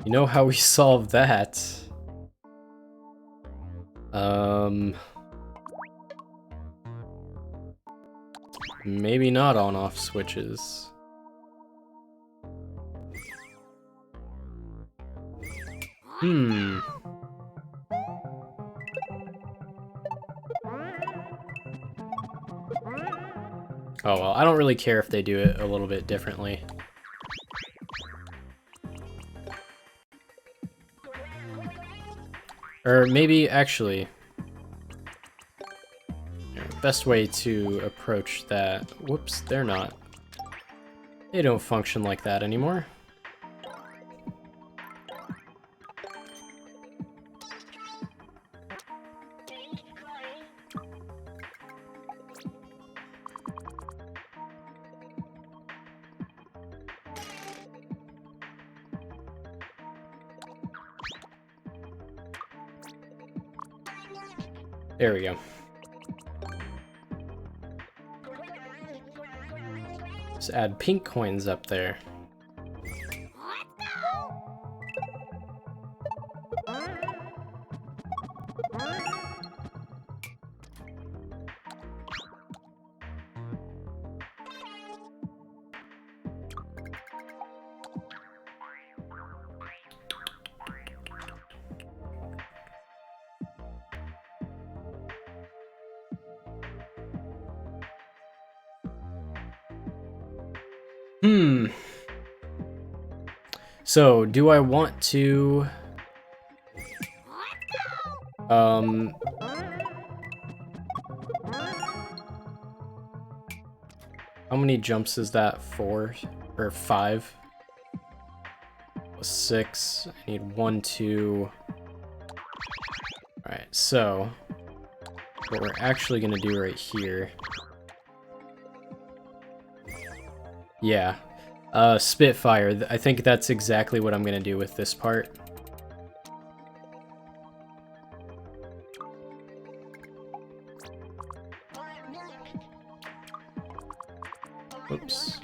Speaker 1: You know how we solve that? Maybe not on-off switches. Oh well, I don't really care if they do it a little bit differently. Or maybe, actually, best way to approach that... Whoops, they're not. They don't function like that anymore. There we go. Just add pink coins up there. So, do I want to... How many jumps is that? 4? Or 5? 6. I need 1, 2... Alright, so... what we're actually gonna do right here... Yeah. Spitfire. I think that's exactly what I'm gonna do with this part. Oops.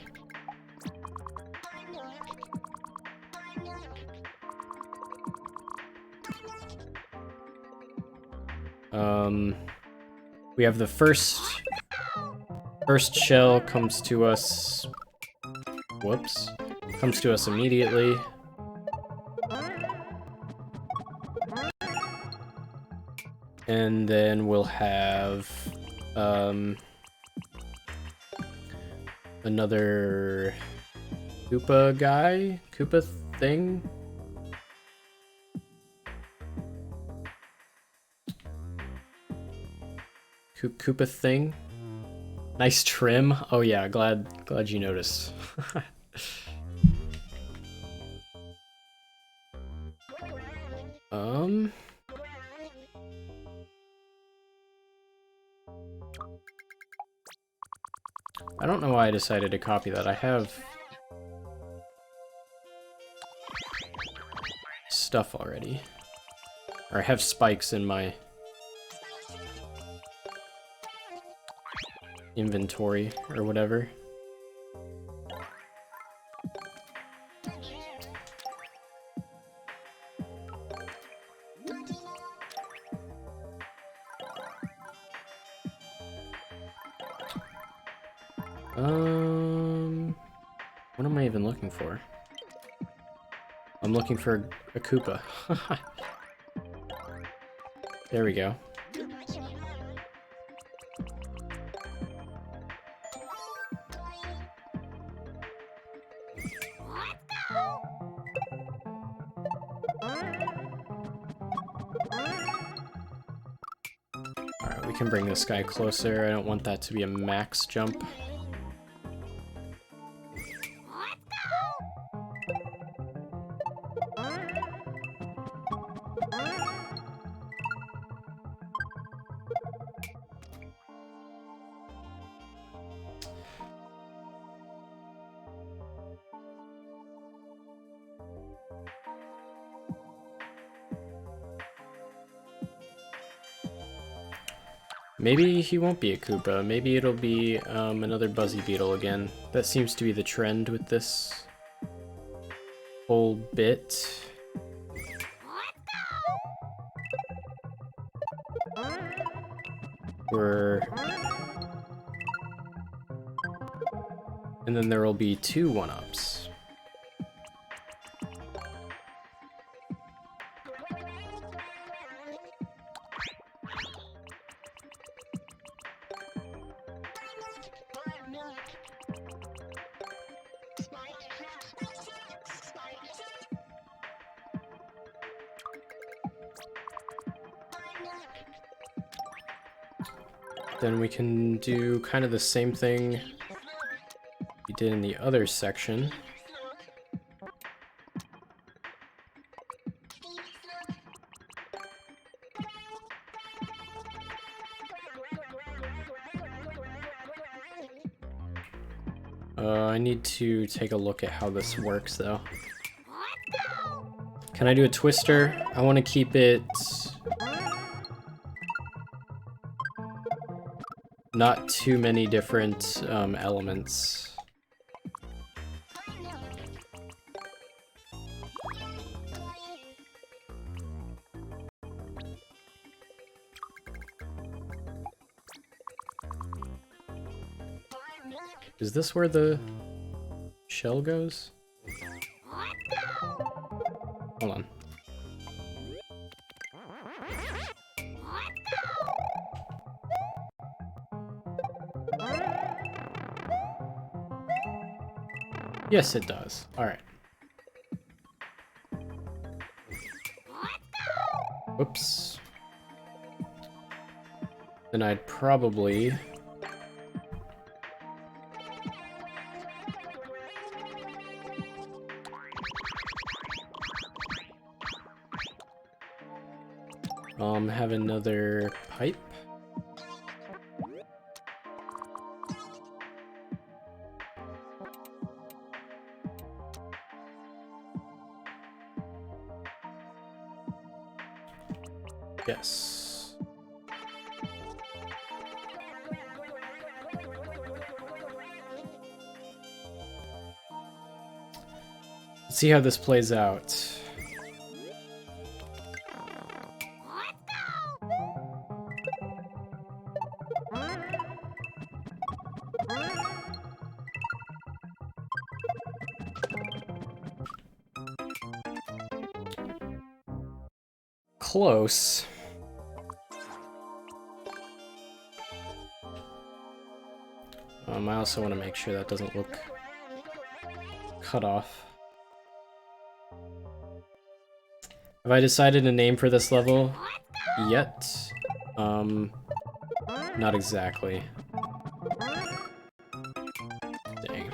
Speaker 1: We have the first shell comes to us. Whoops. Comes to us immediately. And then we'll have another Koopa guy? Koopa thing? Koopa thing? Nice trim. Oh yeah, glad you noticed. I don't know why I decided to copy that. I have stuff already. Or I have spikes in my inventory or whatever. What am I even looking for? I'm looking for a Koopa. There we go. Alright, we can bring this guy closer. I don't want that to be a max jump. Maybe he won't be a Koopa. Maybe it'll be another Buzzy Beetle again. That seems to be the trend with this whole bit. we're... And then there will be 2 1-ups. Then we can do kind of the same thing we did in the other section. I need to take a look at how this works though. Can I do a twister? I want to keep it not too many different elements. Is this where the shell goes? Hold on. Yes, it does. All right. Whoops. Then I'd probably... have another pipe. Yes. Let's see how this plays out. Close. I also want to make sure that doesn't look cut off. Have I decided a name for this level yet? Not exactly. Dang.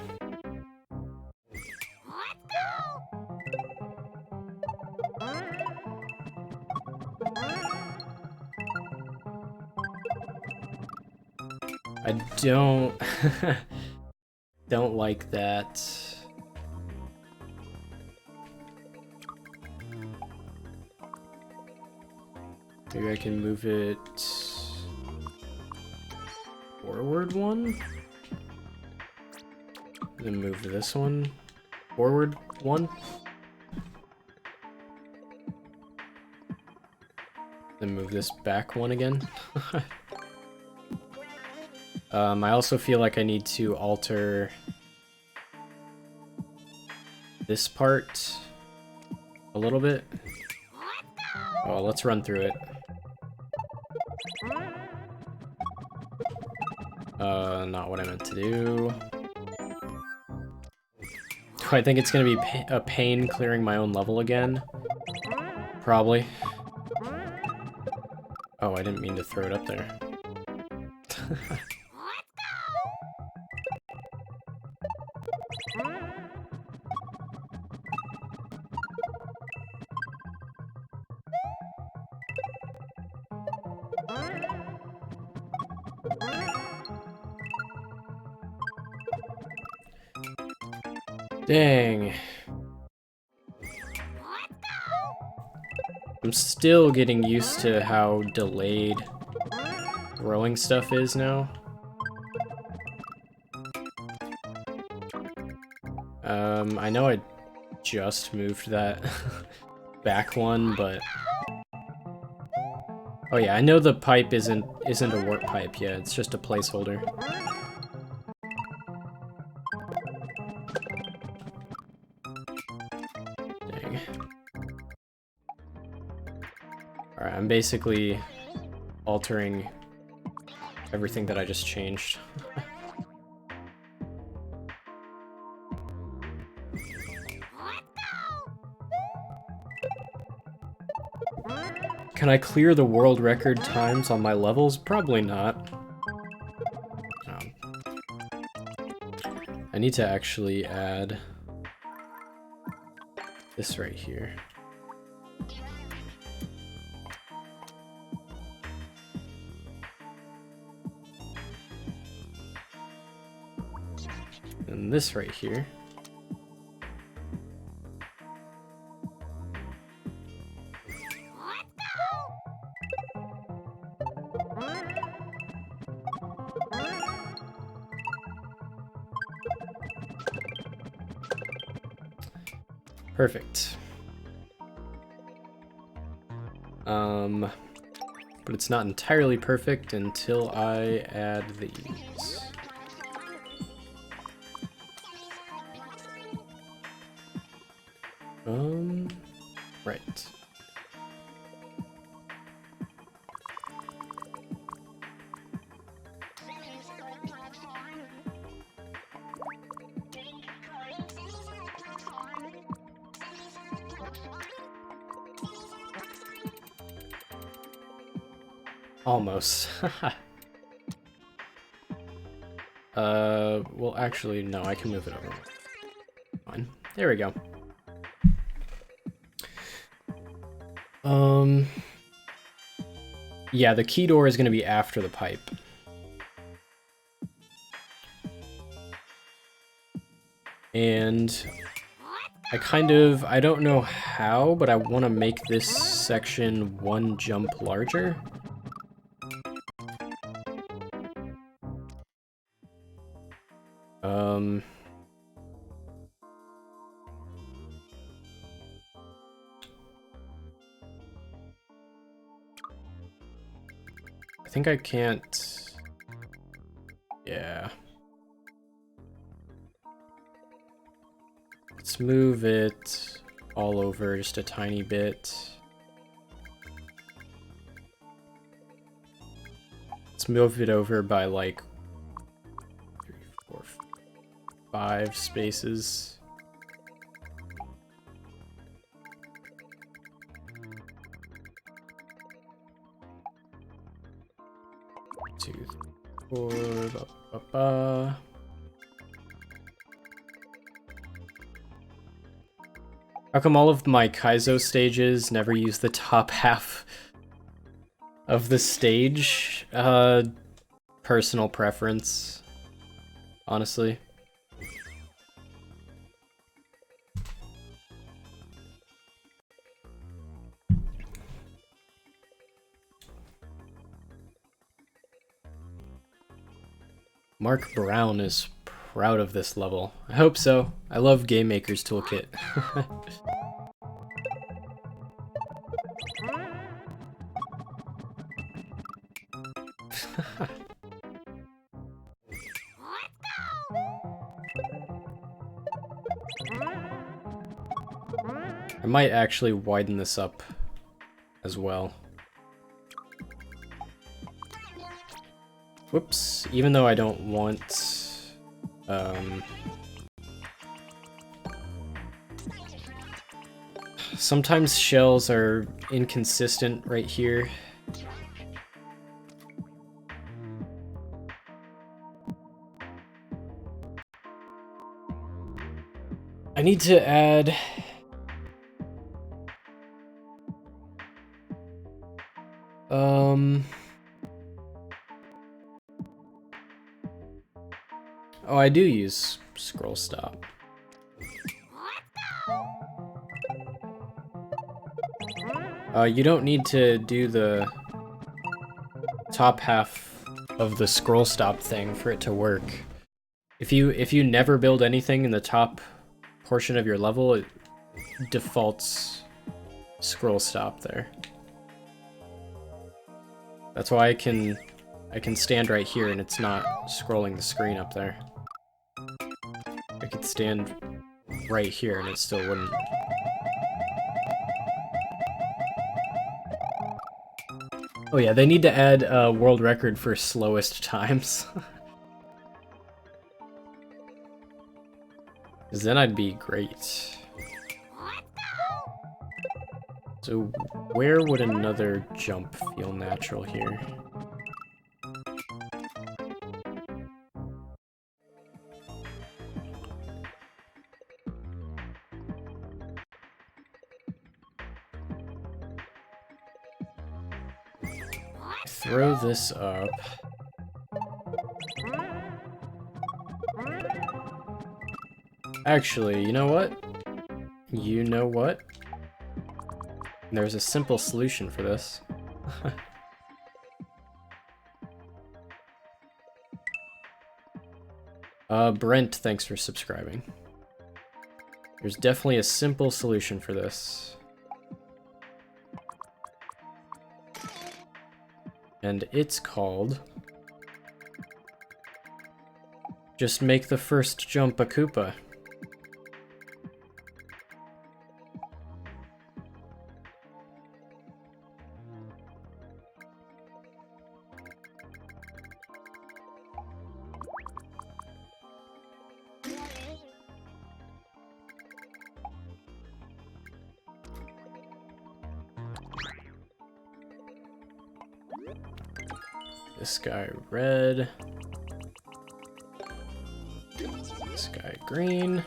Speaker 1: I don't like that. Maybe I can move it forward one, then move this one forward one, then move this back one again. I also feel like I need to alter this part a little bit. Oh, let's run through it. Not what I meant to do. Do I think it's gonna be a pain clearing my own level again? Probably. Oh, I didn't mean to throw it up there. Dang. I'm still getting used to how delayed throwing stuff is now. I know I just moved that back one, but Oh yeah, I know the pipe isn't a warp pipe yet, it's just a placeholder. Dang. Alright, I'm basically altering everything that I just changed. Can I clear the world record times on my levels? Probably not. I need to actually add this right here. And this right here. Perfect. But it's not entirely perfect until I add these. Right. Almost. Well, actually, no, I can move it over. Fine. There we go. Yeah, the key door is going to be after the pipe. And I don't know how, but I want to make this section one jump larger. I think I can't... Yeah. Let's move it all over just a tiny bit. Let's move it over by like 3, 4, 5 spaces. Two, 4, How come all of my Kaizo stages never use the top half of the stage? Personal preference, honestly. Mark Brown is proud of this level. I hope so. I love Game Maker's Toolkit. I might actually widen this up as well. Whoops, even though I don't want... sometimes shells are inconsistent right here. I need to add... Oh, I do use scroll stop. You don't need to do the top half of the scroll stop thing for it to work. If you never build anything in the top portion of your level, it defaults scroll stop there. That's why I can stand right here and it's not scrolling the screen up there. I could stand right here and it still wouldn't. Oh yeah, they need to add a world record for slowest times. Because then I'd be great. So where would another jump feel natural here? Throw this up. Actually, you know what? You know what? There's a simple solution for this. Brent, thanks for subscribing. There's definitely a simple solution for this. And it's called... just make the first jump a Koopa. This guy red. This guy green.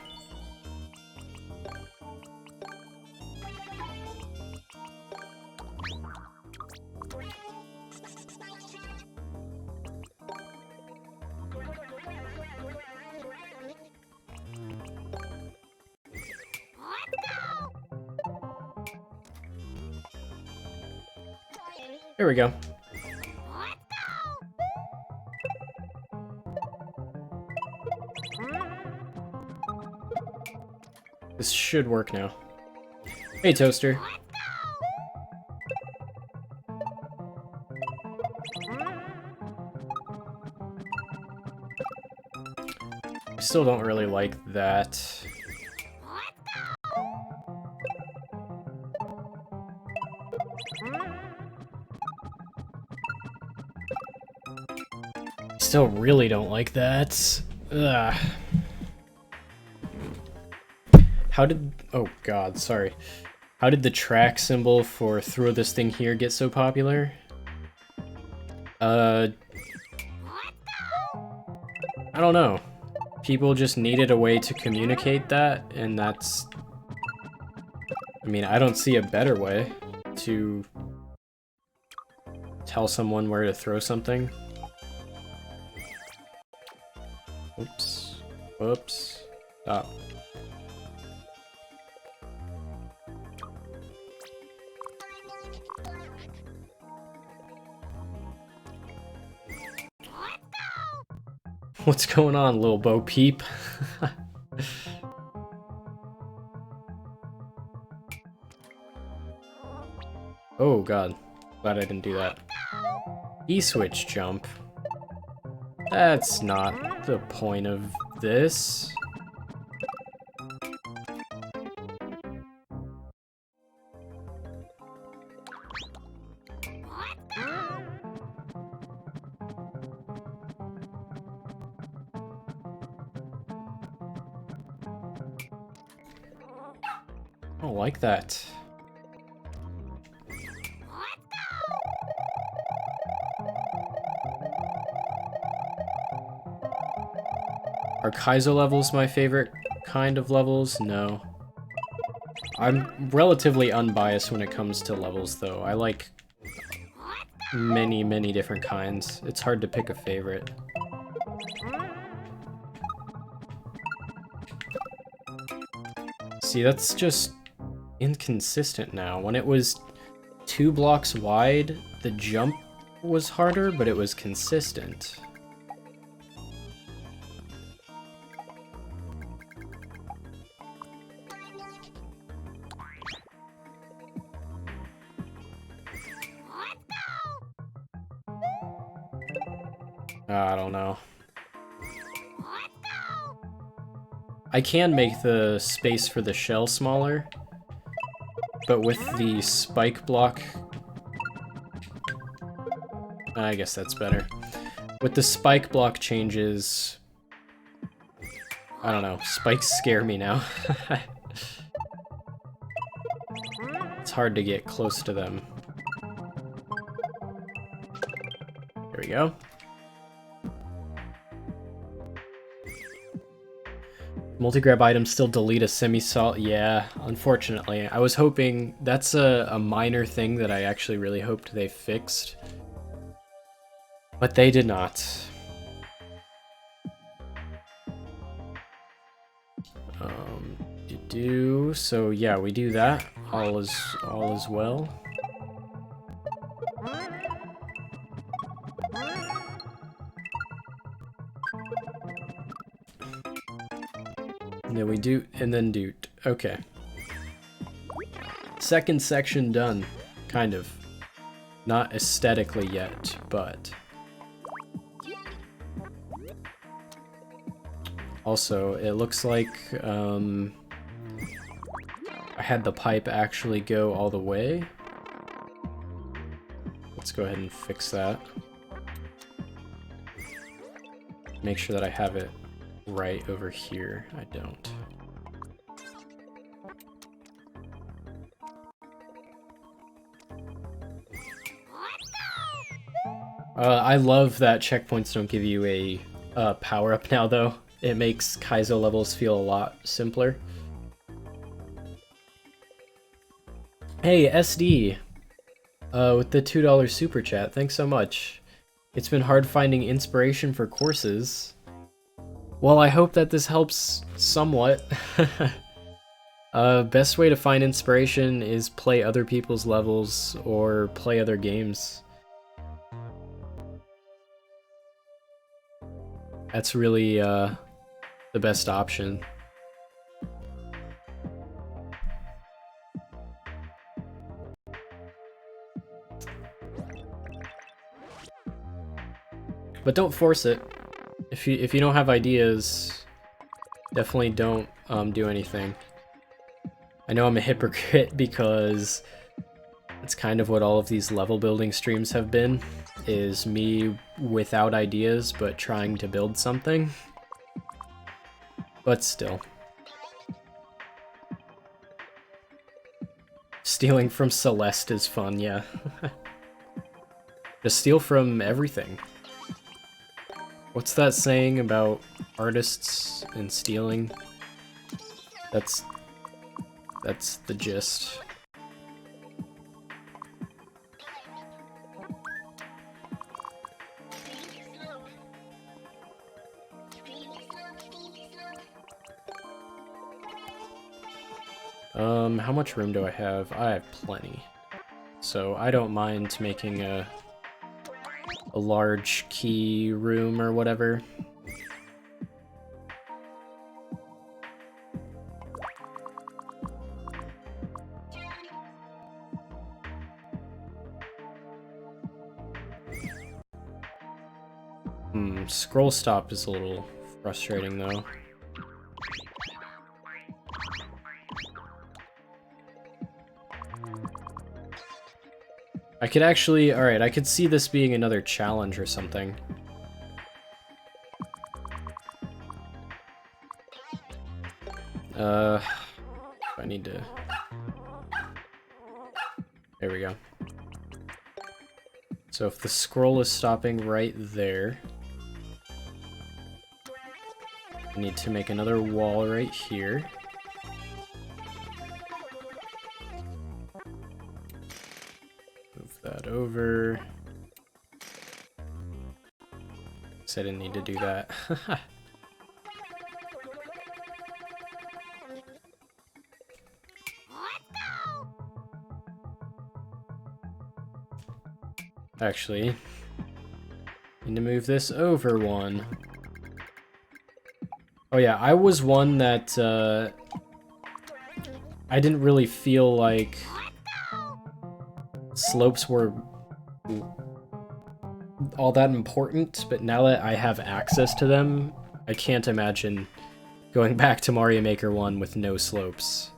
Speaker 1: There we go. This should work now. Hey, Toaster. I still don't really like that. Still really don't like that. Ugh. How did... oh god, sorry. How did the track symbol for throw this thing here get so popular? I don't know. People just needed a way to communicate that, and that's... I mean, I don't see a better way to tell someone where to throw something. Oops. Whoops. Stop. What's going on, little Bo Peep? Oh god. Glad I didn't do that. E-switch jump. That's not the point of this. I don't like that. Are Kaizo levels my favorite kind of levels? No. I'm relatively unbiased when it comes to levels, though. I like many, many different kinds. It's hard to pick a favorite. See, that's just inconsistent now. When it was 2 blocks wide, the jump was harder, but it was consistent. I don't know. I can make the space for the shell smaller, but with the spike block... I guess that's better. With the spike block changes... I don't know, spikes scare me now. It's hard to get close to them. There we go. Multi-grab items still delete a semi-solid. Yeah, unfortunately. I was hoping that's a minor thing that I actually really hoped they fixed. But they did not. So yeah, we do that. All is well. And then we do, and then do. Okay. Second section done. Kind of. Not aesthetically yet, but... Also, it looks like, I had the pipe actually go all the way. Let's go ahead and fix that. Make sure that I have it right over here. I don't. I love that checkpoints don't give you a power-up now, though. It makes Kaizo levels feel a lot simpler. Hey, SD! With the $2 super chat, thanks so much. It's been hard finding inspiration for courses. Well, I hope that this helps somewhat. Best way to find inspiration is play other people's levels or play other games. That's really, the best option. But don't force it. If you don't have ideas, definitely don't do anything. I know I'm a hypocrite because it's kind of what all of these level building streams have been, is me without ideas but trying to build something. But still. Stealing from Celeste is fun, yeah. Just steal from everything. What's that saying about artists and stealing? That's the gist. How much room do I have? I have plenty. So I don't mind making a large key room or whatever. Scroll stop is a little frustrating though. I could actually, alright, I could see this being another challenge or something. I need to... There we go. So if the scroll is stopping right there, I need to make another wall right here. Move that over. Guess I didn't need to do that. Actually, need to move this over one. Oh yeah, I was one that I didn't really feel like slopes were all that important, but now that I have access to them, I can't imagine going back to Mario Maker 1 with no slopes.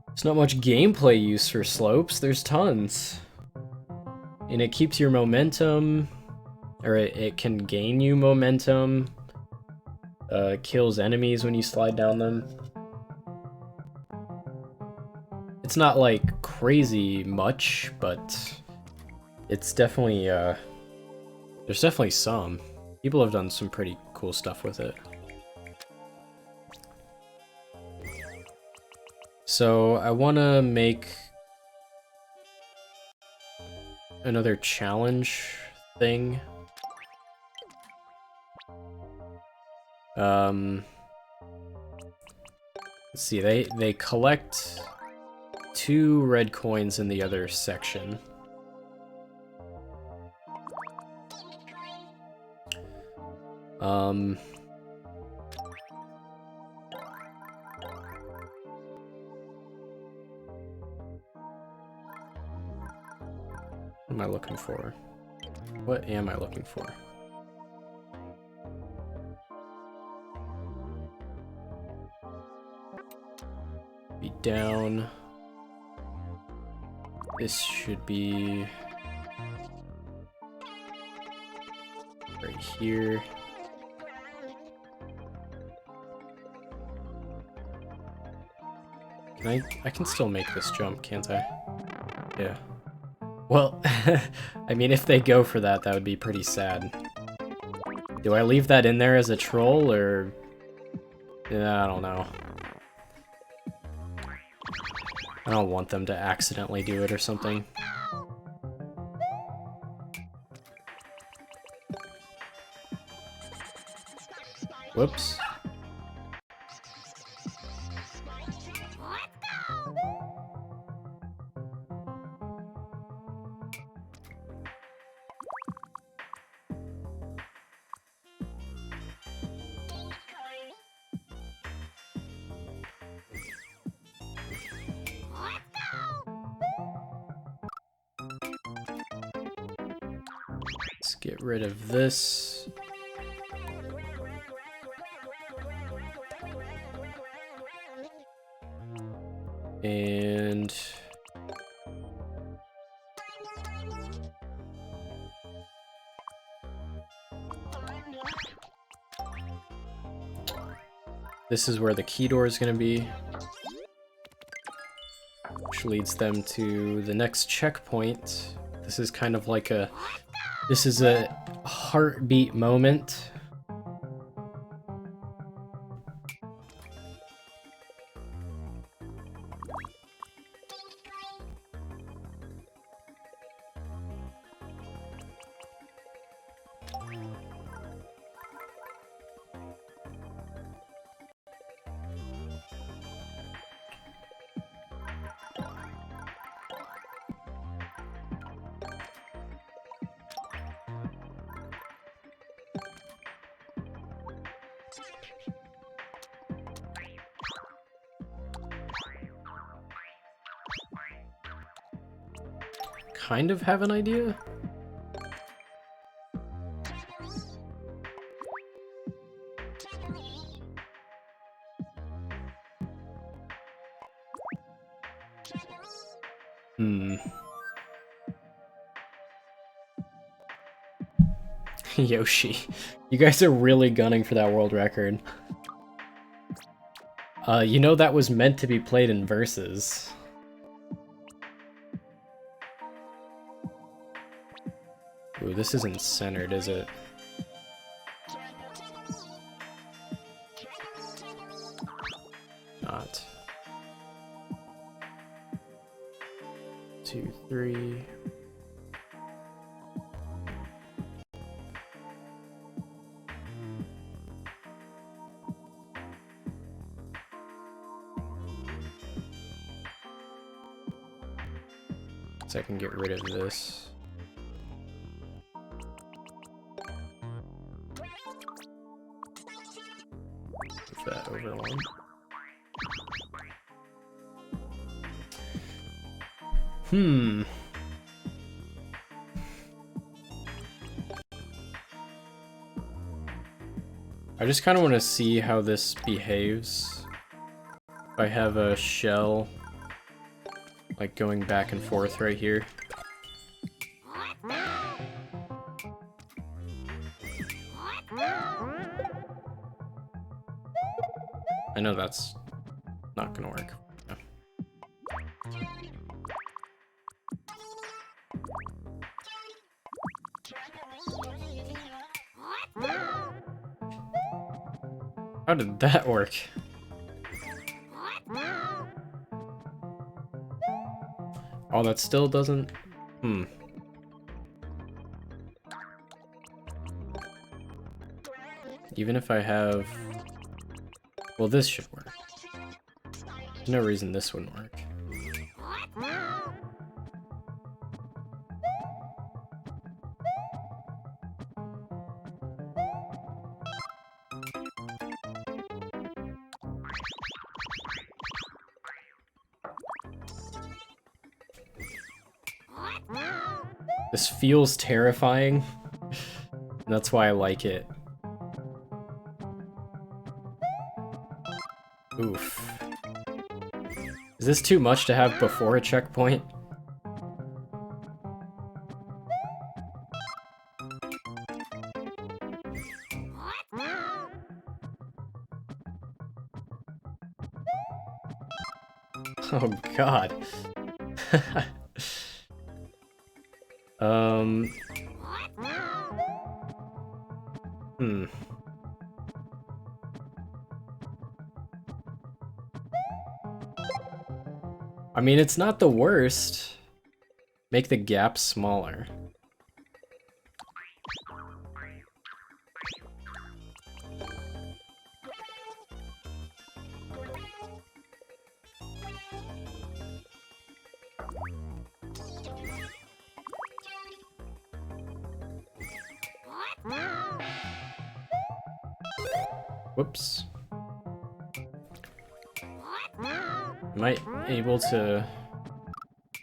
Speaker 1: There's not much gameplay use for slopes, there's tons. And it keeps your momentum, or it can gain you momentum. Kills enemies when you slide down them. It's not like crazy much, but it's definitely, there's definitely some. People have done some pretty cool stuff with it. So I want to make another challenge thing. Let's see, they collect 2 red coins in the other section. What am I looking for? What am I looking for? Be down. This should be right here. I can still make this jump, can't I? Yeah. Well, I mean, if they go for that, that would be pretty sad. Do I leave that in there as a troll, or... Yeah, I don't know. I don't want them to accidentally do it or something. Whoops. Let's get rid of this. And this is where the key door is going to be, which leads them to the next checkpoint. This is kind of like this is a heartbeat moment. Kind of have an idea. Yoshi, you guys are really gunning for that world record. You know that was meant to be played in verses. Ooh, this isn't centered, is it? Not. 2, 3. So I can get rid of this. Hmm. I just kind of want to see how this behaves. If I have a shell, like, going back and forth right here. I know that's not gonna work. No. How did that work? Oh, that still doesn't... Hmm. Even if I have... Well, this should work. There's no reason this wouldn't work. This feels terrifying. That's why I like it. Oof. Is this too much to have before a checkpoint? Oh god. Hmm. I mean, it's not the worst. Make the gap smaller. Whoops. Am I able to...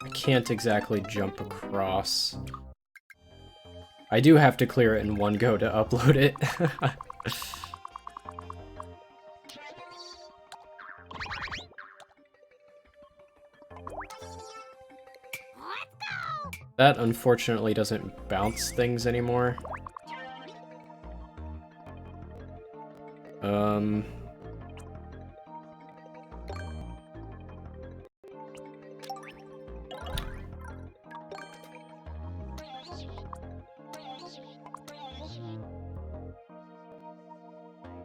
Speaker 1: I can't exactly jump across. I do have to clear it in one go to upload it. That unfortunately doesn't bounce things anymore.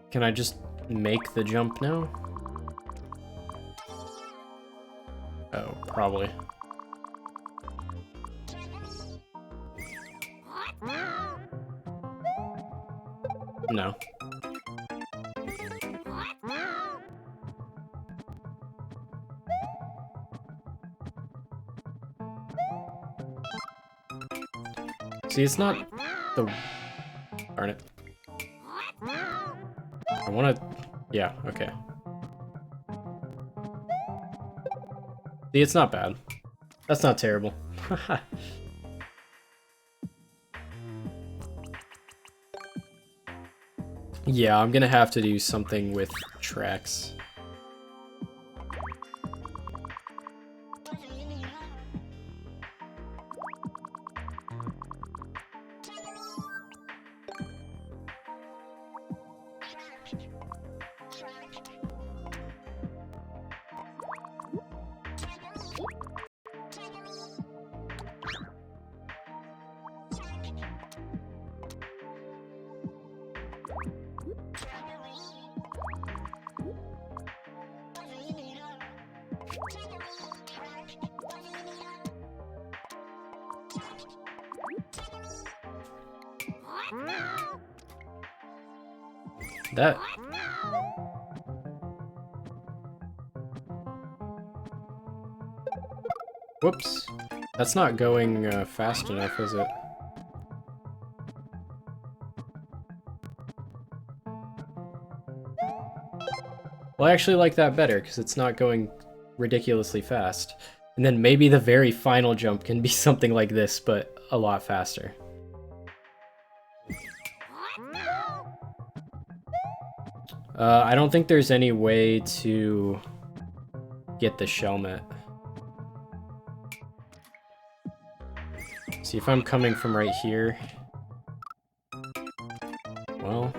Speaker 1: Can I just make the jump now? Oh, probably. No. See, it's not the... Darn it. I wanna... Yeah, okay. See, it's not bad. That's not terrible. Yeah, I'm gonna have to do something with tracks. That... Whoops. That's not going fast enough, is it? Well, I actually like that better, because it's not going ridiculously fast. And then maybe the very final jump can be something like this, but a lot faster. I don't think there's any way to get the Shelmet. See, if I'm coming from right here... Well...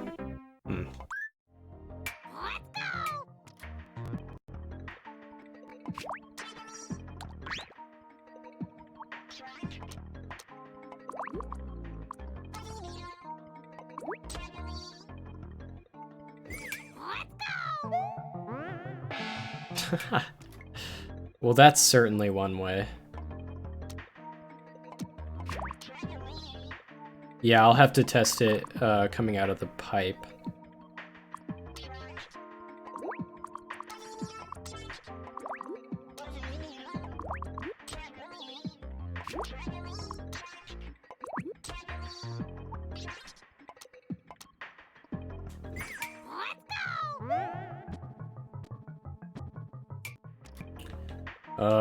Speaker 1: Well, that's certainly one way. Yeah, I'll have to test it coming out of the pipe.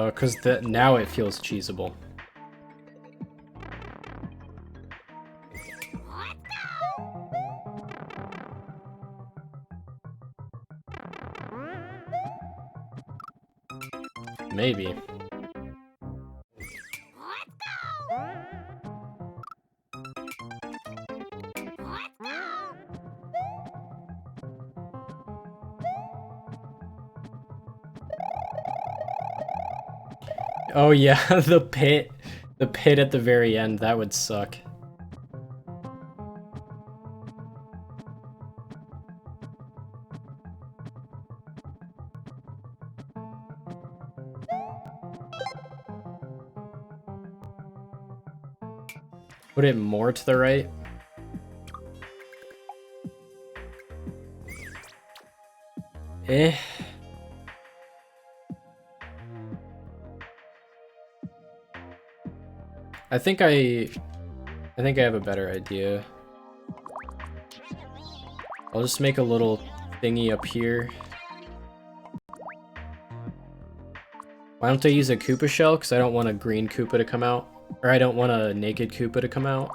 Speaker 1: Because now it feels cheesable. Maybe. Oh yeah, the pit at the very end, that would suck. Put it more to the right. Eh. I think I have a better idea. I'll just make a little thingy up here. Why don't I use a Koopa shell? Because I don't want a green Koopa to come out. Or I don't want a naked Koopa to come out.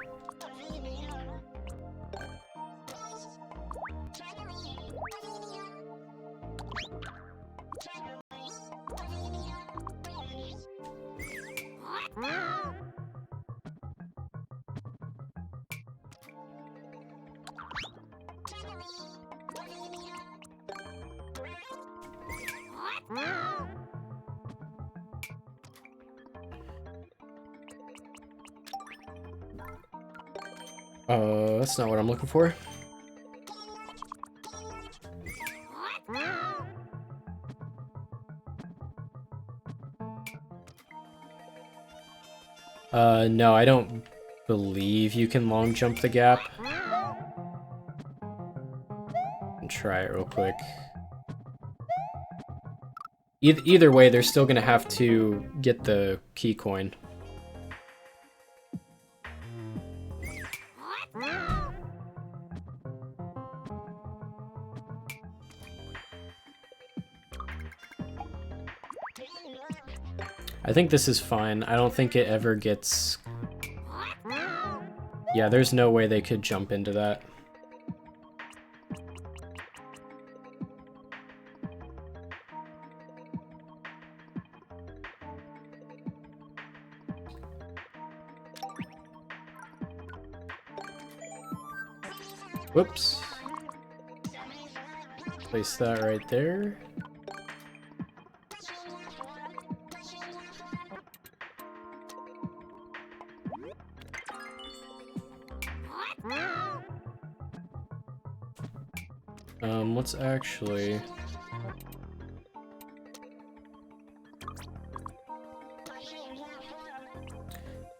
Speaker 1: That's not what I'm looking for. No, I don't believe you can long jump the gap. And try it real quick. Either way, they're still gonna have to get the key coin. I think this is fine. I don't think it ever gets... Yeah, there's no way they could jump into that. Whoops. Place that right there. Let's actually...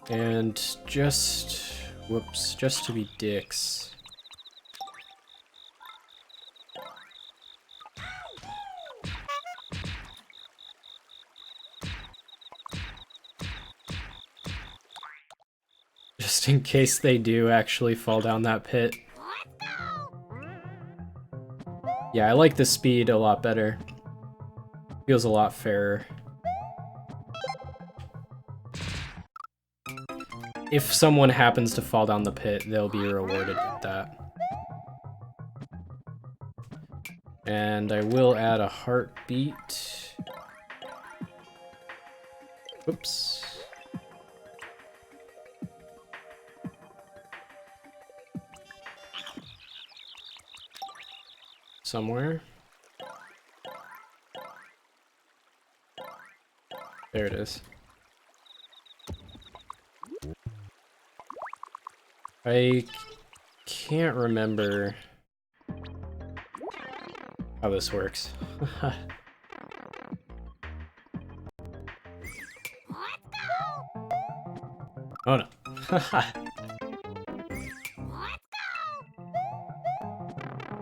Speaker 1: And just... Whoops, just to be dicks. Just in case they do actually fall down that pit. Yeah, I like the speed a lot better. Feels a lot fairer. if someone happens to fall down the pit, they'll be rewarded with that. And I will add a heartbeat. Oops. Somewhere. There it is. I can't remember how this works. Oh no.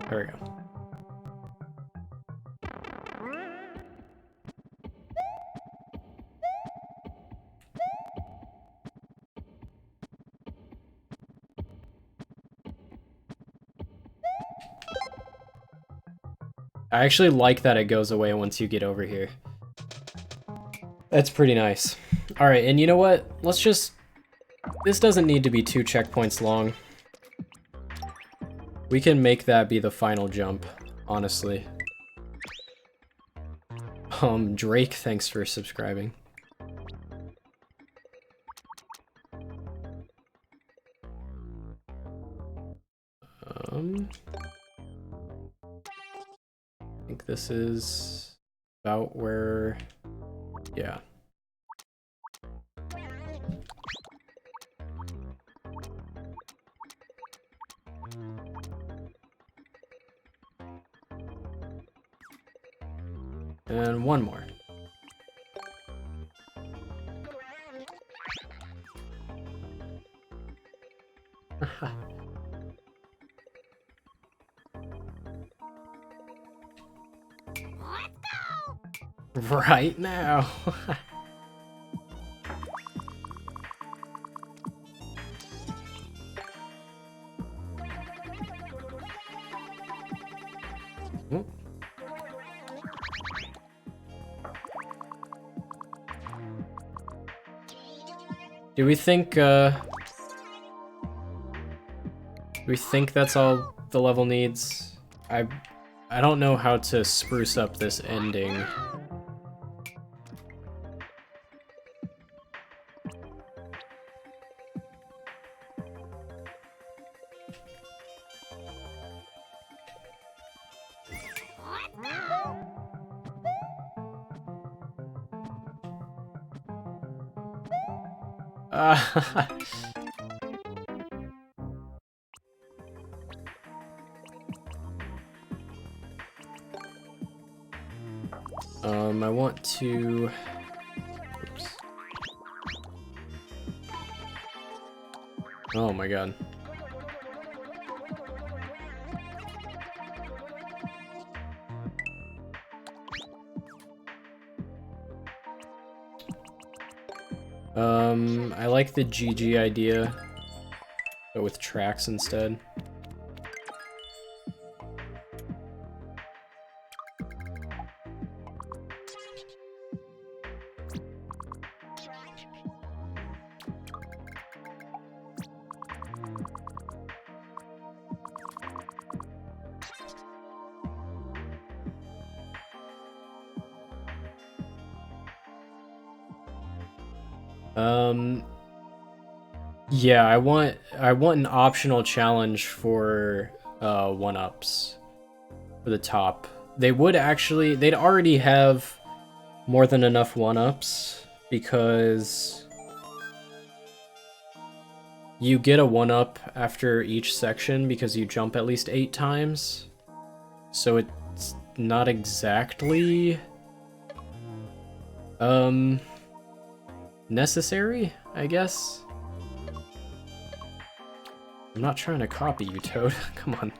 Speaker 1: There we go. I actually like that it goes away once you get over here. That's pretty nice. Alright, and you know what? Let's just... This doesn't need to be 2 checkpoints long. We can make that be the final jump, honestly. Drake, thanks for subscribing. I think this is about where... Yeah. And one more. Right now. Do we think that's all the level needs? I don't know how to spruce up this ending. I want to... Oops. Oh my god. I like the GG idea, but with tracks instead. Yeah, I want an optional challenge for 1-ups for the top. They'd already have more than enough 1-ups because you get a 1-up after each section because you jump at least 8 times. So it's not exactly necessary, I guess. I'm not trying to copy you, Toad. Come on.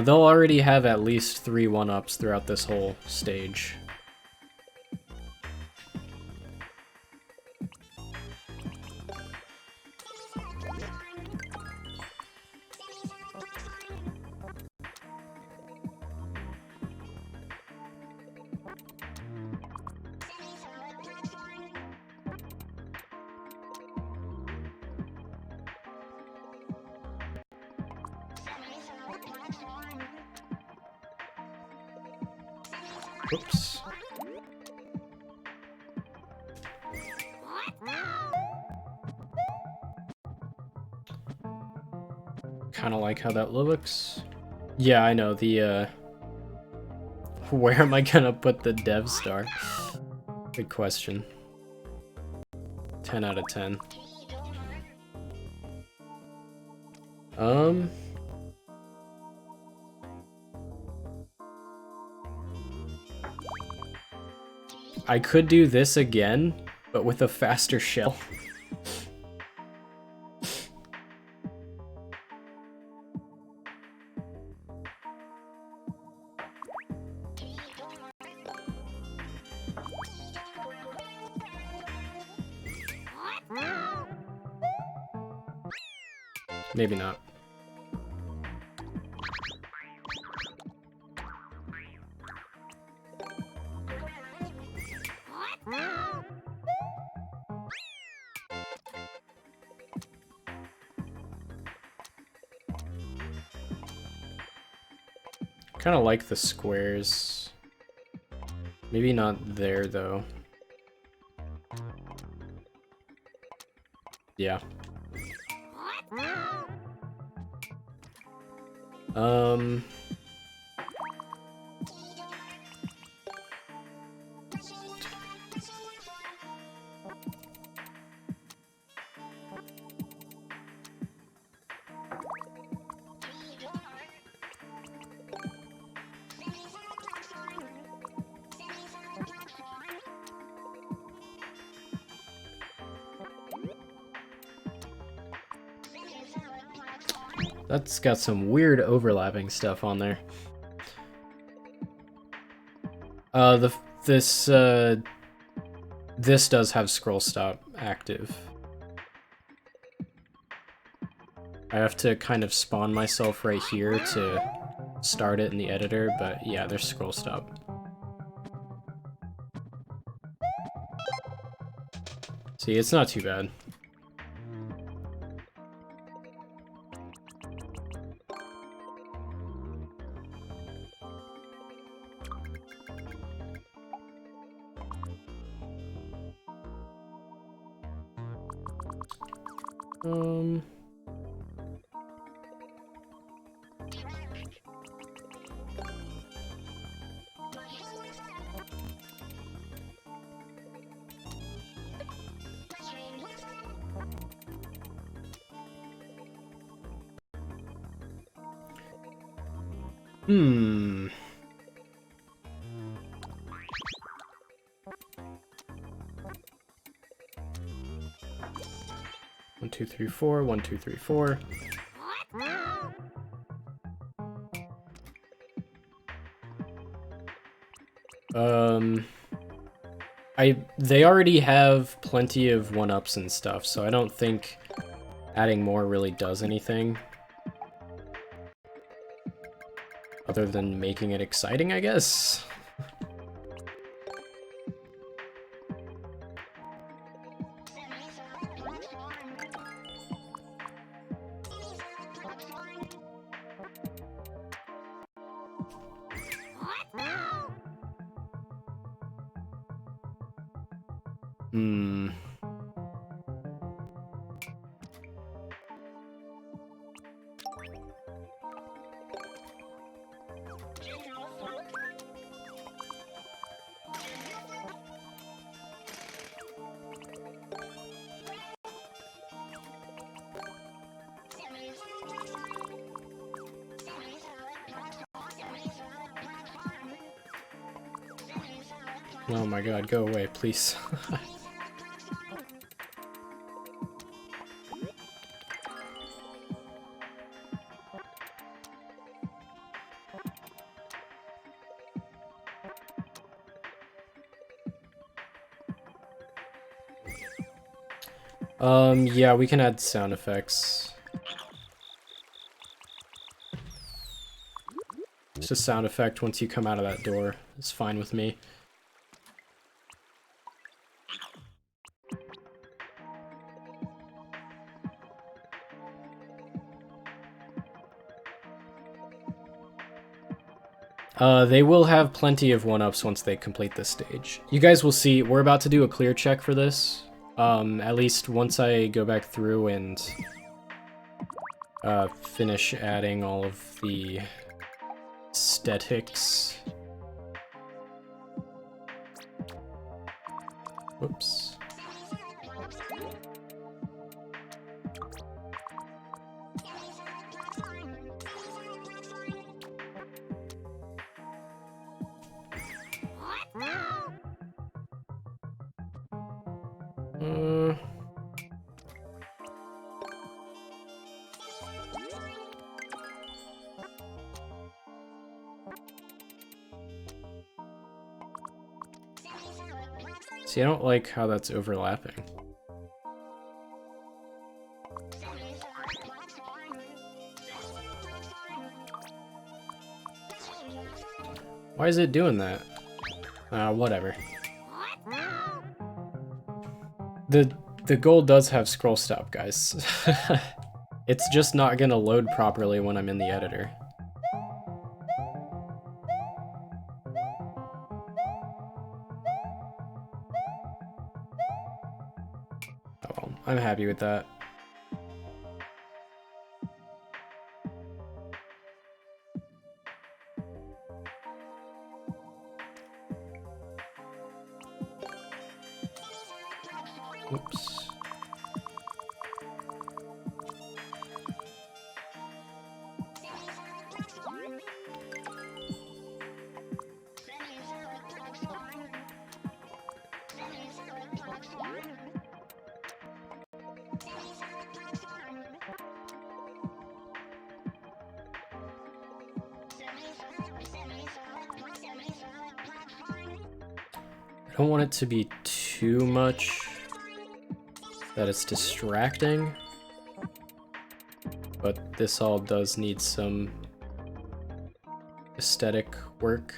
Speaker 1: They'll already have at least 3 1-ups throughout this whole stage. Oops. Kind of like how that looks. Yeah, I know, the, where am I gonna put the dev star? Good question. 10 out of 10. I could do this again, but with a faster shell. Maybe not. Kind of like the squares. Maybe not there, though. Yeah. That's got some weird overlapping stuff on there. This does have scroll stop active. I have to kind of spawn myself right here to start it in the editor, but yeah, there's scroll stop. See, it's not too bad. Hmm. 1, 2, 3, 4. 1, 2, 3, 4. They already have plenty of 1-ups and stuff, so I don't think adding more really does anything. Other than making it exciting, I guess? Hmm. Oh my god, go away, please. Yeah, we can add sound effects. It's a sound effect once you come out of that door. It's fine with me. They will have plenty of 1-ups once they complete this stage. You guys will see, we're about to do a clear check for this. At least once I go back through and finish adding all of the aesthetics. Whoops. See, I don't like how that's overlapping. Why is it doing that? Whatever. The goal does have scroll stop, guys. It's just not gonna load properly when I'm in the editor. Oh well, I'm happy with that. Oops. I don't want it to be too much that it's distracting, but this all does need some aesthetic work.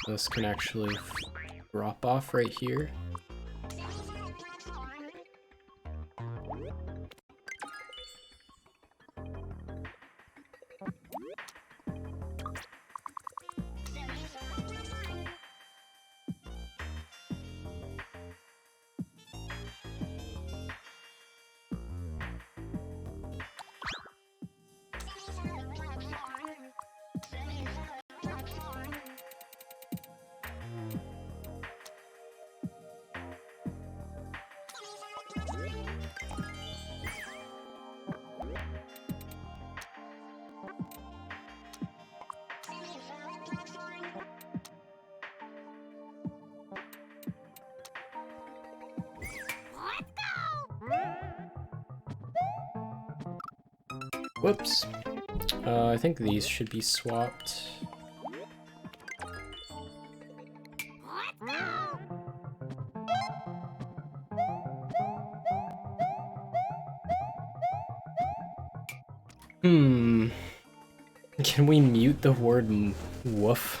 Speaker 1: This can actually drop off right here. Whoops. I think these should be swapped. Can we mute the word woof?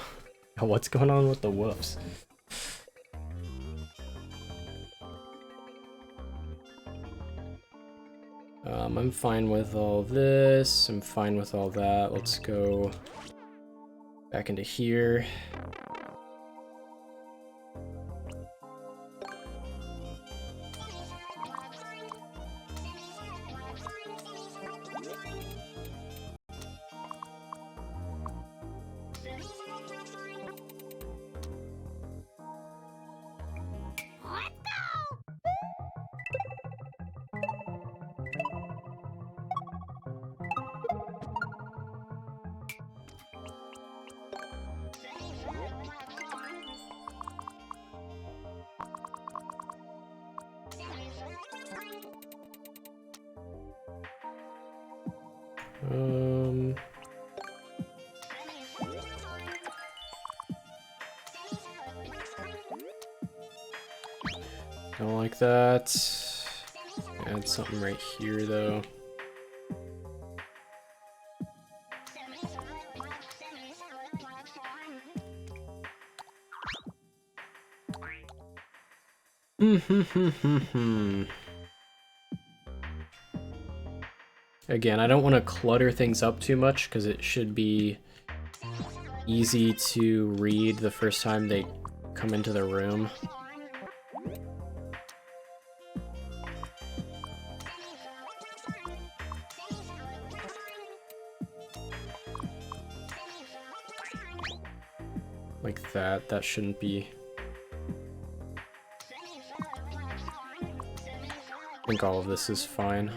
Speaker 1: What's going on with the woofs? I'm fine with all this. I'm fine with all that. Let's go back into here. Don't like that. Add something right here though. Again, I don't want to clutter things up too much because it should be easy to read the first time they come into the room. Like that. That shouldn't be... I think all of this is fine.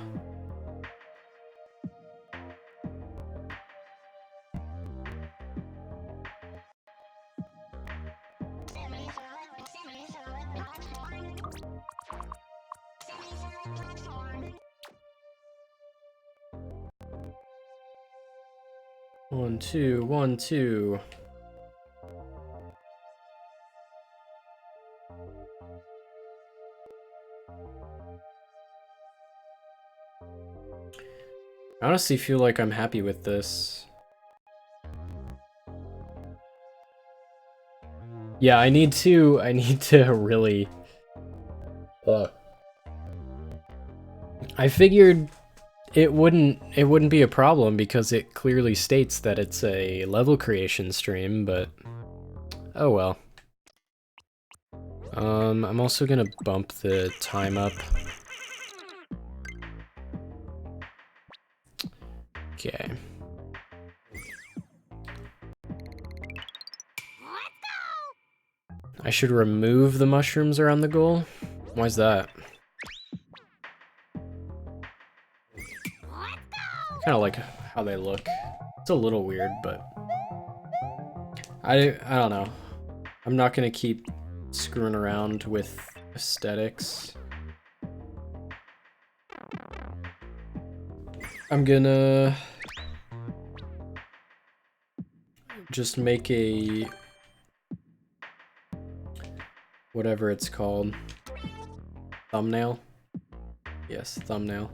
Speaker 1: One, two, 1, 2. I honestly feel like I'm happy with this. Yeah, I need to really... I figured it wouldn't be a problem because it clearly states that it's a level creation stream, but oh well. I'm also gonna bump the time up. Okay. I should remove the mushrooms around the goal? Why's that? I kinda like how they look. It's a little weird, but... I don't know. I'm not gonna keep screwing around with aesthetics. I'm gonna... just make a... whatever it's called. Thumbnail? Yes, thumbnail.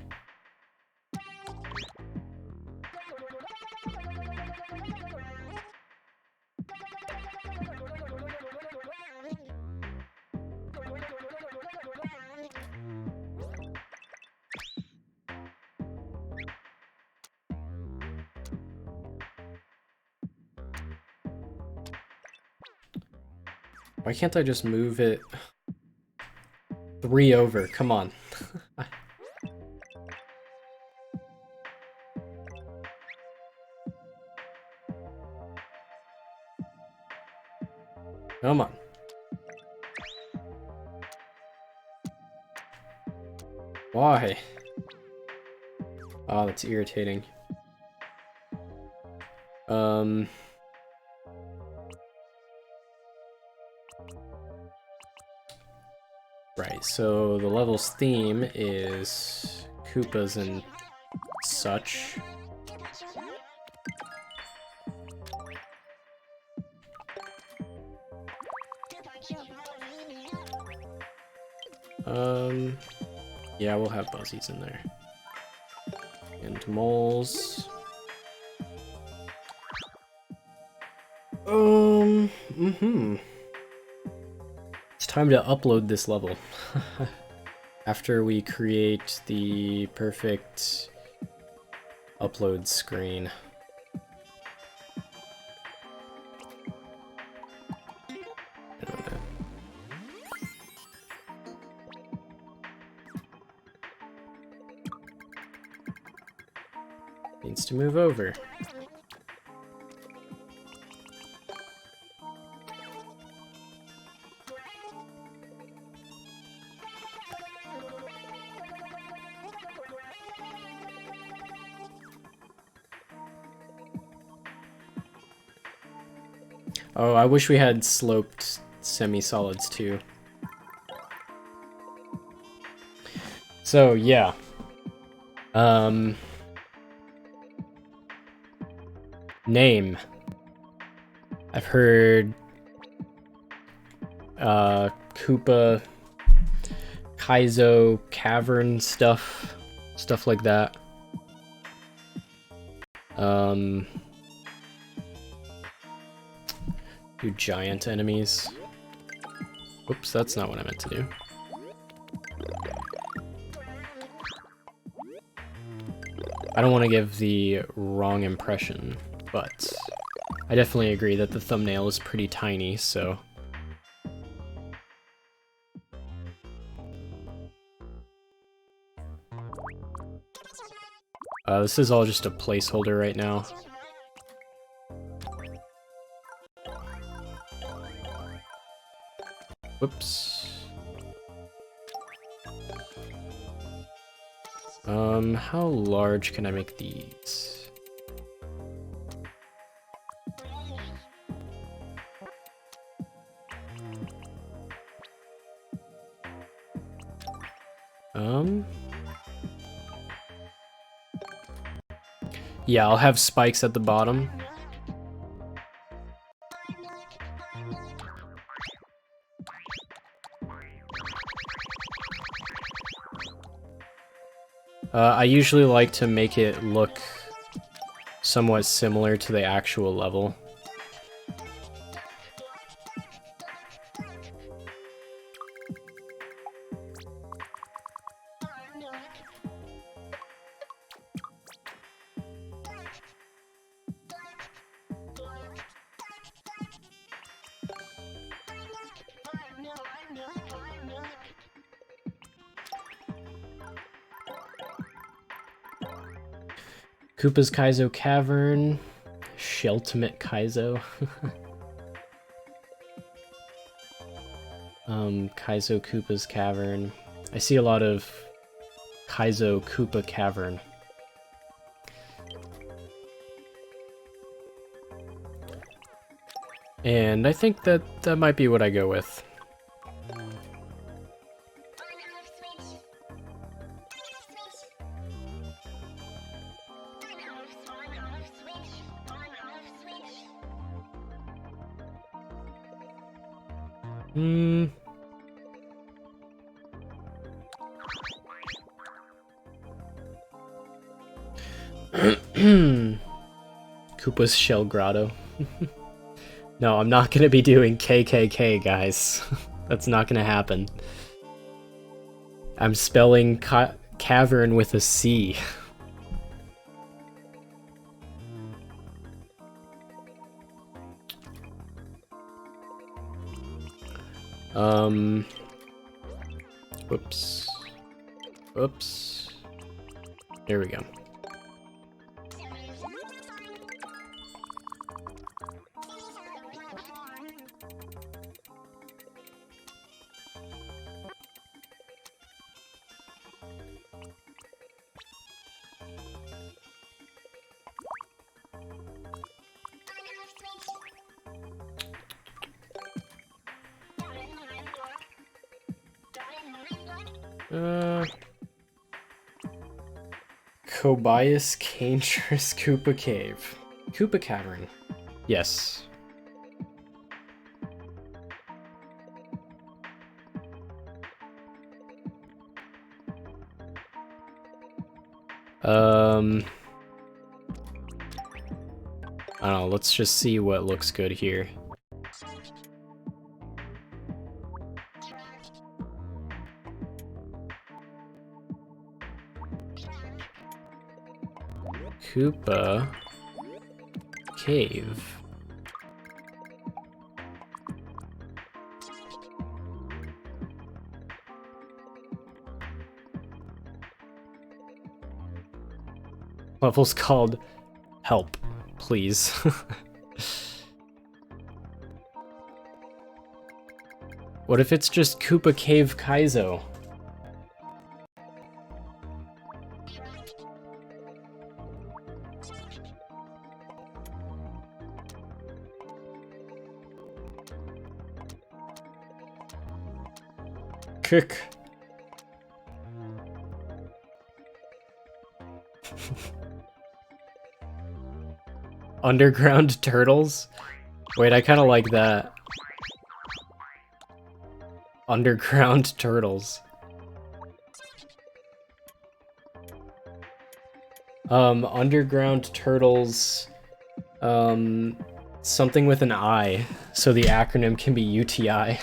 Speaker 1: Why can't I just move it 3 over? Come on. Come on. Why? Oh, that's irritating. Right, so the level's theme is Koopas and such. Yeah, we'll have Buzzies in there. And moles. It's time to upload this level. After we create the perfect upload screen. Needs to move over. Oh, I wish we had sloped semi-solids too. So, yeah. Name. I've heard Koopa, Kaizo, Cavern stuff like that. Do giant enemies. Oops, that's not what I meant to do. I don't want to give the wrong impression, but I definitely agree that the thumbnail is pretty tiny, so... this is all just a placeholder right now. Whoops. How large can I make these? Yeah, I'll have spikes at the bottom. I usually like to make it look somewhat similar to the actual level. Koopa's Kaizo Cavern, Sheltimate Kaizo. Kaizo Koopa's Cavern. I see a lot of Kaizo Koopa Cavern. And I think that might be what I go with. Koopa's Shell Grotto. No, I'm not gonna be doing KKK, guys. That's not gonna happen. I'm spelling cavern with a C. Whoops. Whoops. There we go. Kobayas Cantress Koopa Cave. Koopa Cavern. Yes. I don't know, let's just see what looks good here. Koopa Cave. Level's called Help, please. What if it's just Koopa Cave Kaizo? Kick. Underground turtles? Wait, I kind of like that. Underground turtles. Underground turtles, something with an I, so the acronym can be UTI.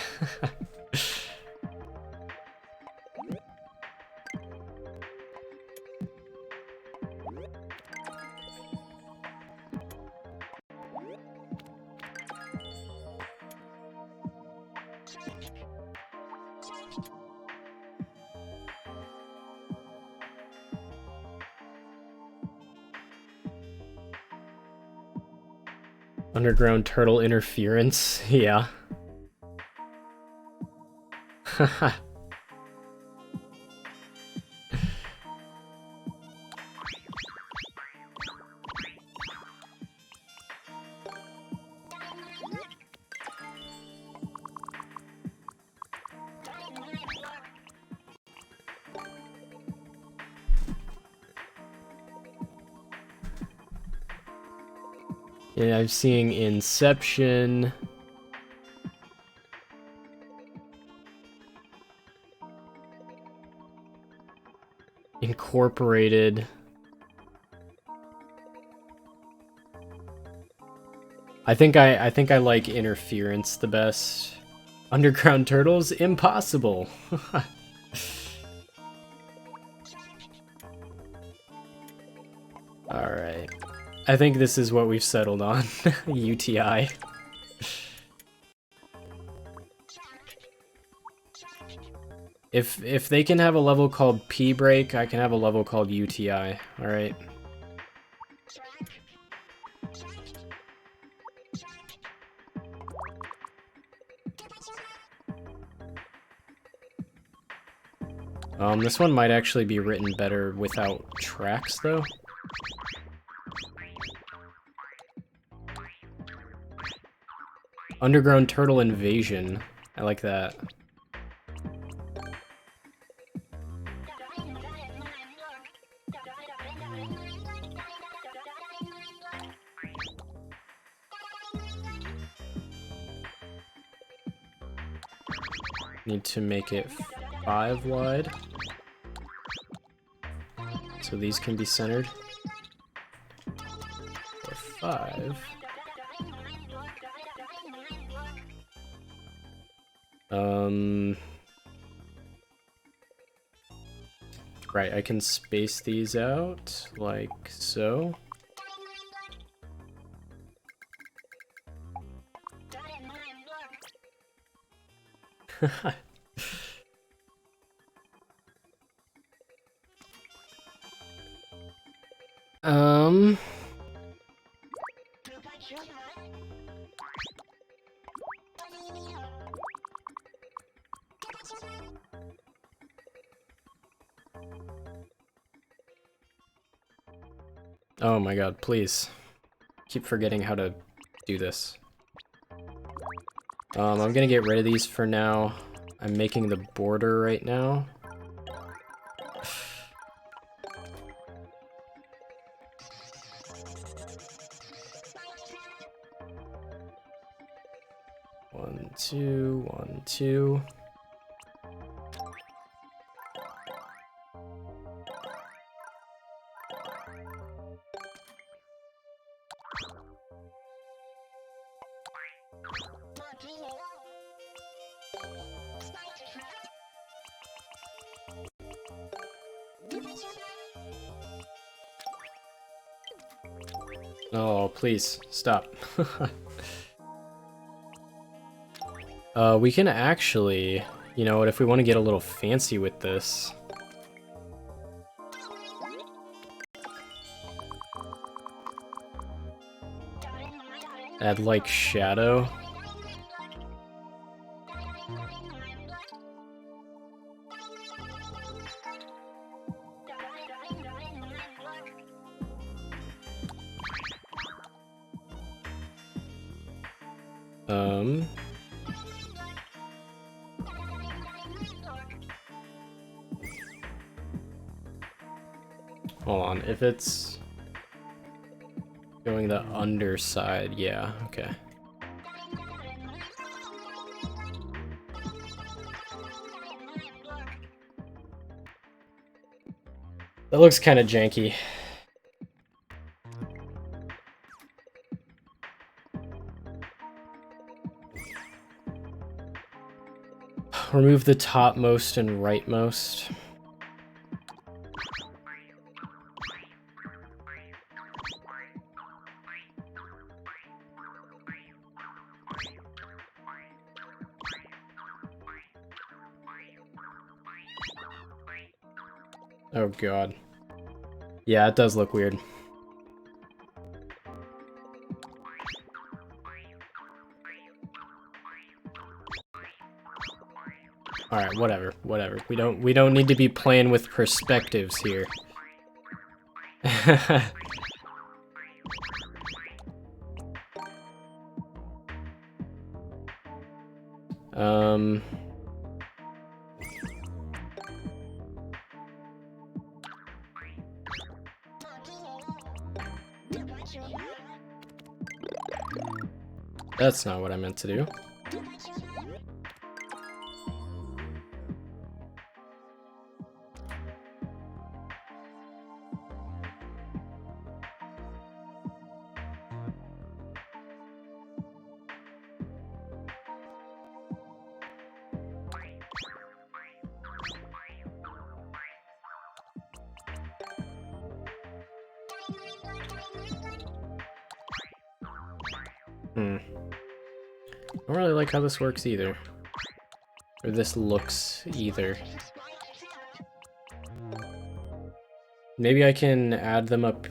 Speaker 1: Underground turtle interference, yeah. Haha. Yeah, I'm seeing Inception. Incorporated. I think I like Interference the best. Underground Turtles? Impossible. Alright. I think this is what we've settled on. UTI. If they can have a level called P-Break, I can have a level called UTI. Alright. This one might actually be written better without tracks, though. Underground Turtle Invasion. I like that. Need to make it 5 wide. So these can be centered. Or 5. Right, I can space these out like so. Oh my god, please. Keep forgetting how to do this. I'm gonna get rid of these for now. I'm making the border right now. One, two, 1, 2. Oh, please, stop. We can actually, you know what, if we want to get a little fancy with this. Add like shadow. Hold on, if it's going the underside, yeah, okay. That looks kind of janky. Remove the topmost and rightmost. Oh god. Yeah, it does look weird. Alright, whatever, whatever. We don't need to be playing with perspectives here. That's not what I meant to do. I don't really like how this works either. Or this looks either. Maybe I can add them up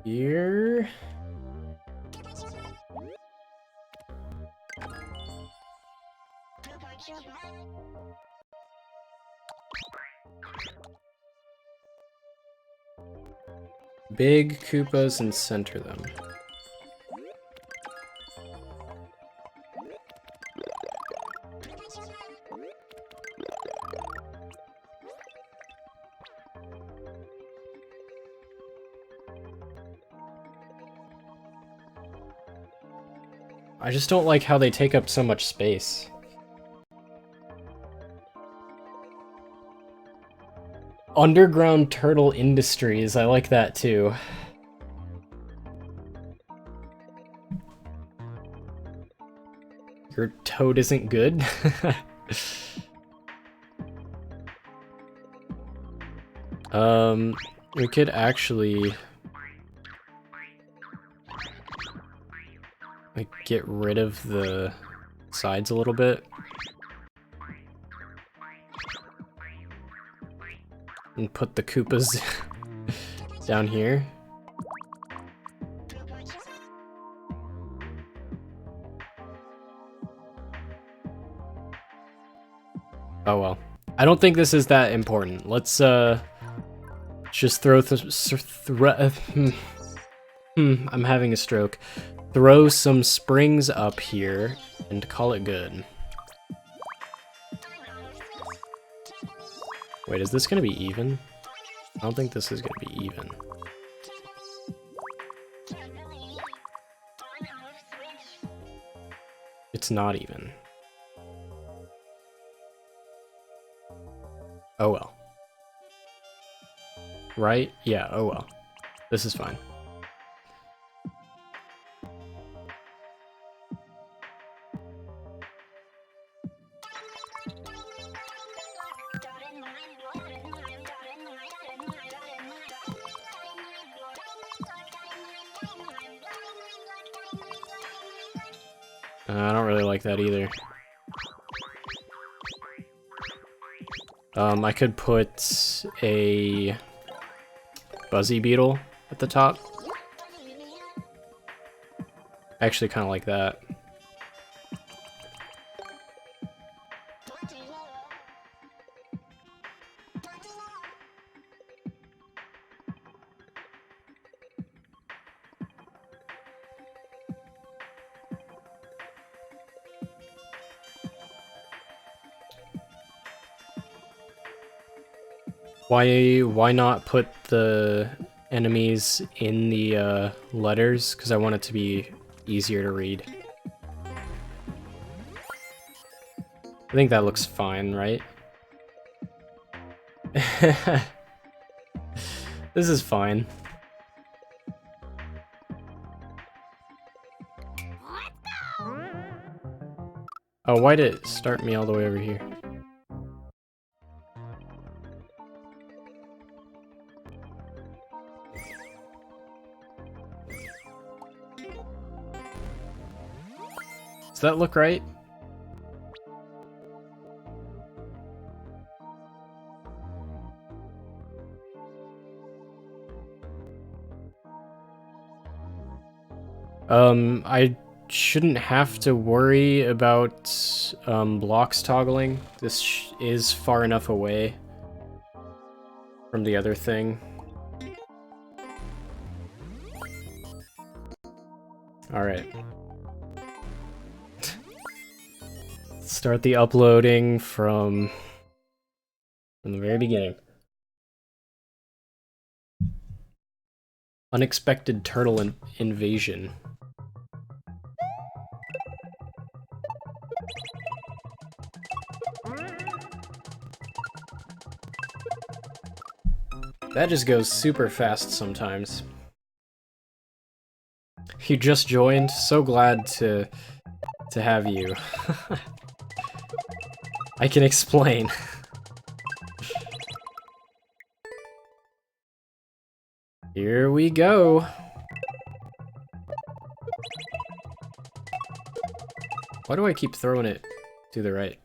Speaker 1: here? Big Koopas and center them. I just don't like how they take up so much space. Underground Turtle Industries, I like that too. Your toad isn't good? We could actually like get rid of the sides a little bit. And put the Koopas down here. Oh well. I don't think this is that important. Let's just throw I'm having a stroke. Throw some springs up here and call it good. Wait, is this gonna be even? I don't think this is gonna be even. It's not even. Oh well. Right? Yeah, oh well. This is fine. I don't really like that either. I could put a Buzzy Beetle at the top. I actually kind of like that. Why not put the enemies in the letters? Because I want it to be easier to read. I think that looks fine, right? This is fine. Oh, why did it start me all the way over here? Does that look right? I shouldn't have to worry about blocks toggling. This is far enough away from the other thing. Alright. Start the uploading from the very beginning. Unexpected turtle invasion. That just goes super fast sometimes. You just joined? So glad to have you. I can explain. Here we go. Why do I keep throwing it to the right?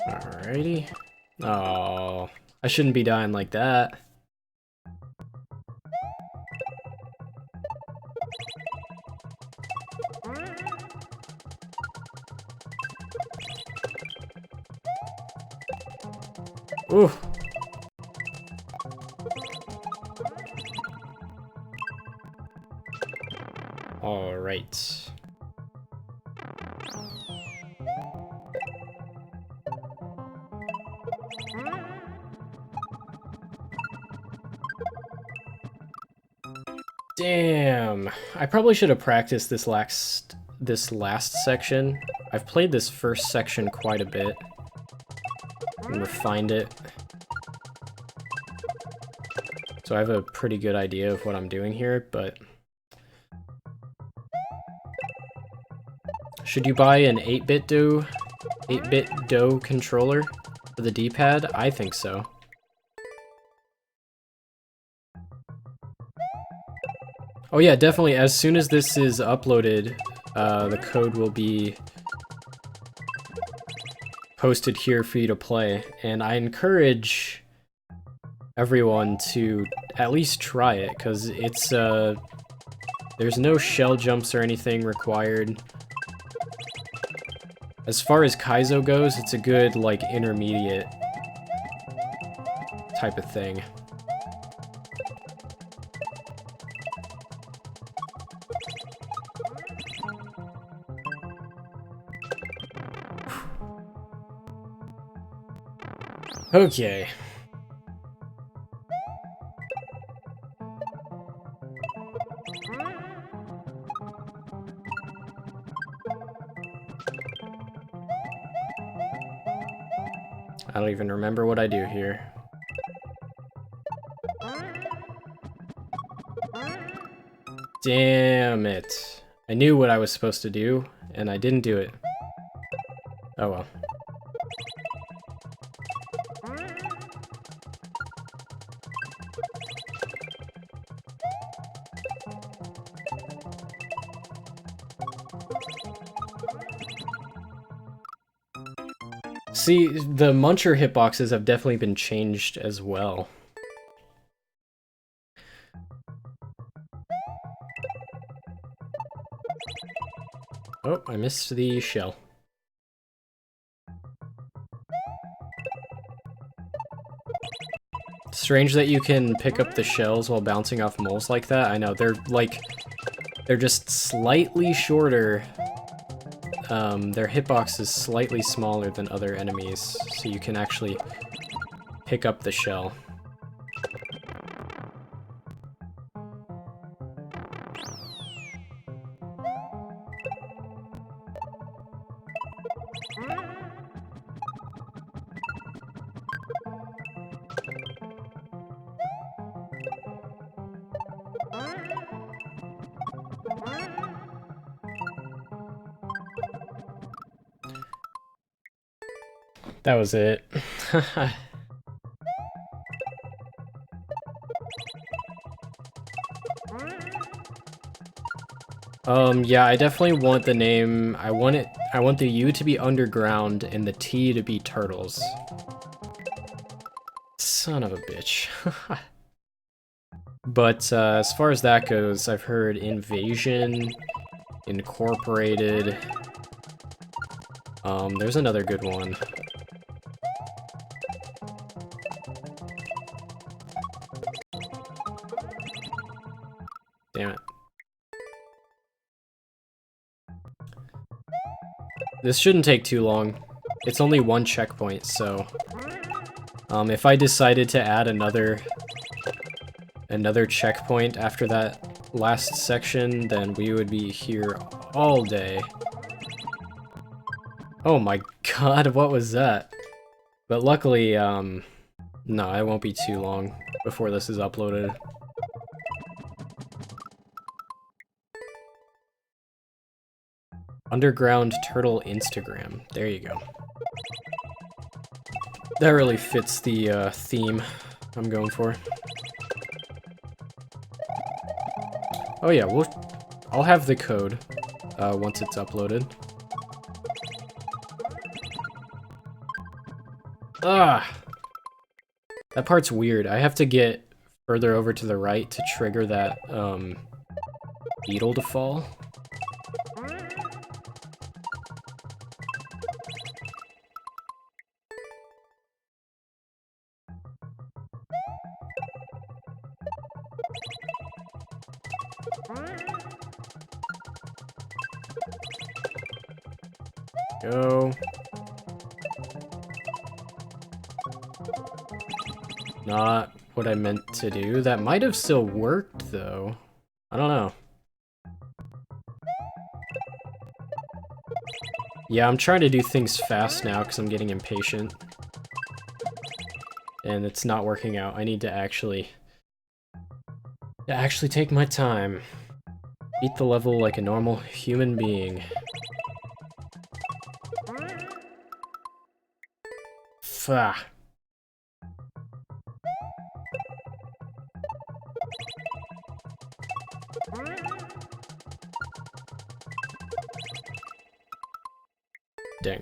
Speaker 1: Alrighty. Oh, I shouldn't be dying like that. Ooh. All right. Damn. I probably should have practiced this last section. I've played this first section quite a bit and refined it. So I have a pretty good idea of what I'm doing here, but should you buy an 8-bit Do controller for the D-pad? I think so. Oh yeah, definitely. As soon as this is uploaded, the code will be posted here for you to play. And I encourage everyone to at least try it, because it's, there's no shell jumps or anything required. As far as Kaizo goes, it's a good, like, intermediate type of thing. Okay. I don't even remember what I do here. Damn it. I knew what I was supposed to do, and I didn't do it. Oh well. See, the Muncher hitboxes have definitely been changed as well. Oh, I missed the shell. Strange that you can pick up the shells while bouncing off moles like that. I know, they're just slightly shorter. Their hitbox is slightly smaller than other enemies, so you can actually pick up the shell. That was it. Yeah, I definitely want the name. I want it I want the U to be underground and the T to be turtles. Son of a bitch. But as far as that goes, I've heard Invasion, Incorporated. There's another good one. Damn it. This shouldn't take too long. It's only one checkpoint, so... if I decided to add another checkpoint after that last section, then we would be here all day. Oh my god, what was that? But luckily, no, it won't be too long before this is uploaded. Underground Turtle Instagram. There you go. That really fits the theme I'm going for. Oh yeah, I'll have the code once it's uploaded. Ah! That part's weird. I have to get further over to the right to trigger that beetle to fall. Go. Not what I meant to do. That might have still worked, though. I don't know. Yeah, I'm trying to do things fast now because I'm getting impatient. And it's not working out. I need to actually take my time. Beat the level like a normal human being. Fah. Dang.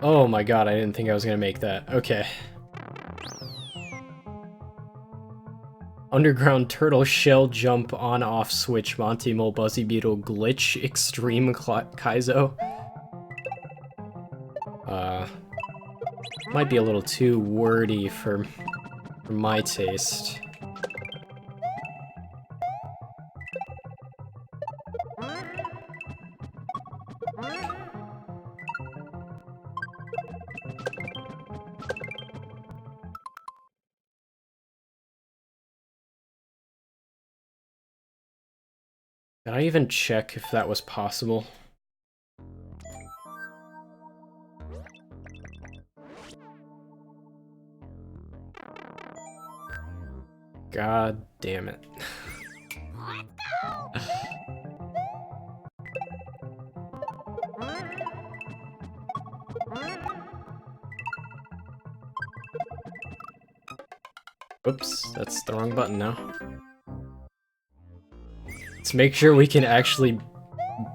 Speaker 1: Oh my god, I didn't think I was gonna make that. Okay. Underground Turtle Shell Jump On-Off Switch Monty Mole Buzzy Beetle Glitch Extreme Kaizo. Might be a little too wordy for my taste. Did I even check if that was possible? God damn it. Oops, that's the wrong button now. Let's make sure we can actually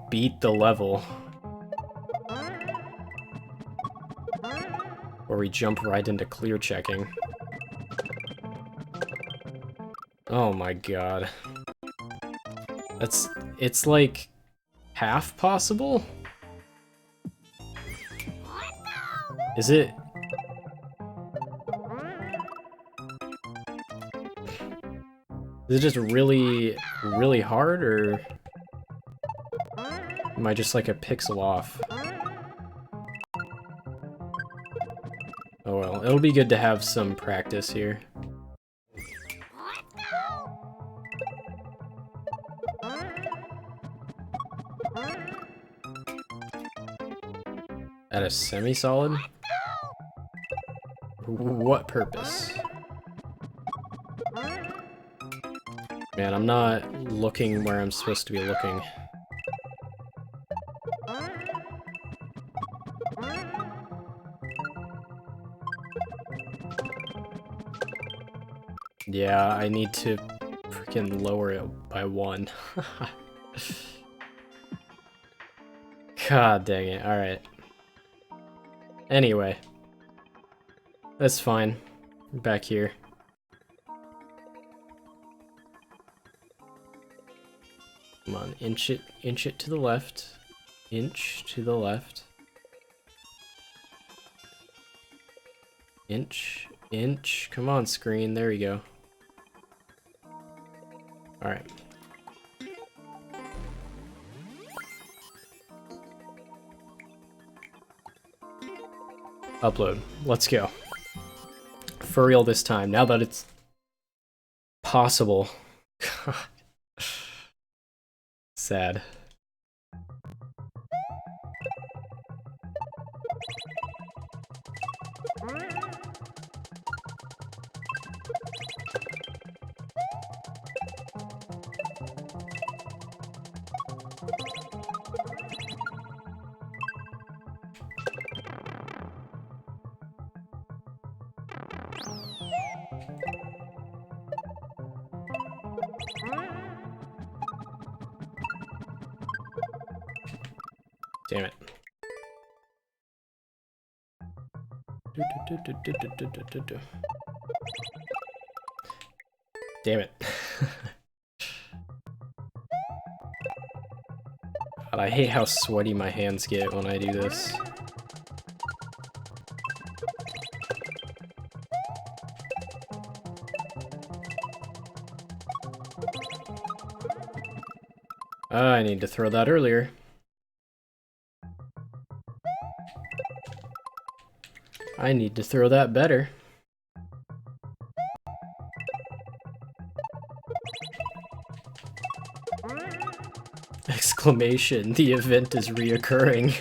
Speaker 1: beat the level. Or we jump right into clear checking. Oh my god. It's like half possible? Is it? Is it just really, really hard, or am I just like a pixel off? Oh well, it'll be good to have some practice here. At a semi-solid? What purpose? Man, I'm not looking where I'm supposed to be looking. Yeah, I need to freaking lower it by 1. God dang it, alright. Anyway. That's fine. We're back here. Come on, inch it to the left. Inch to the left. Inch. Come on, screen. There we go. Alright. Upload. Let's go. For real this time, now that it's possible. God. Sad. Damn it. Damn it. God, I hate how sweaty my hands get when I do this. I need to throw that earlier. I need to throw that better. Exclamation, the event is reoccurring.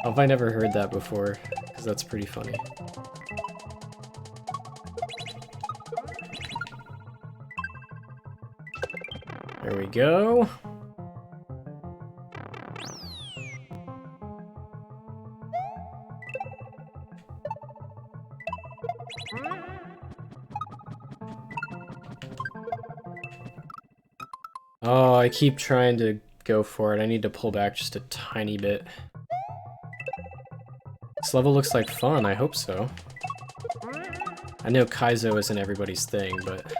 Speaker 1: Have I never heard that before? Because that's pretty funny. There we go. Oh, I keep trying to go for it. I need to pull back just a tiny bit. This level looks like fun. I hope so. I know Kaizo isn't everybody's thing, but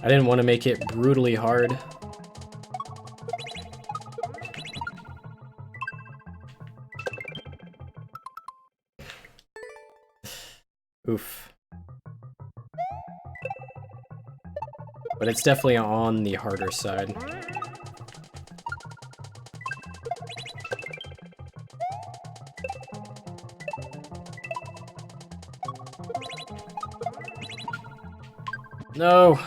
Speaker 1: I didn't want to make it brutally hard. Oof. But it's definitely on the harder side. No!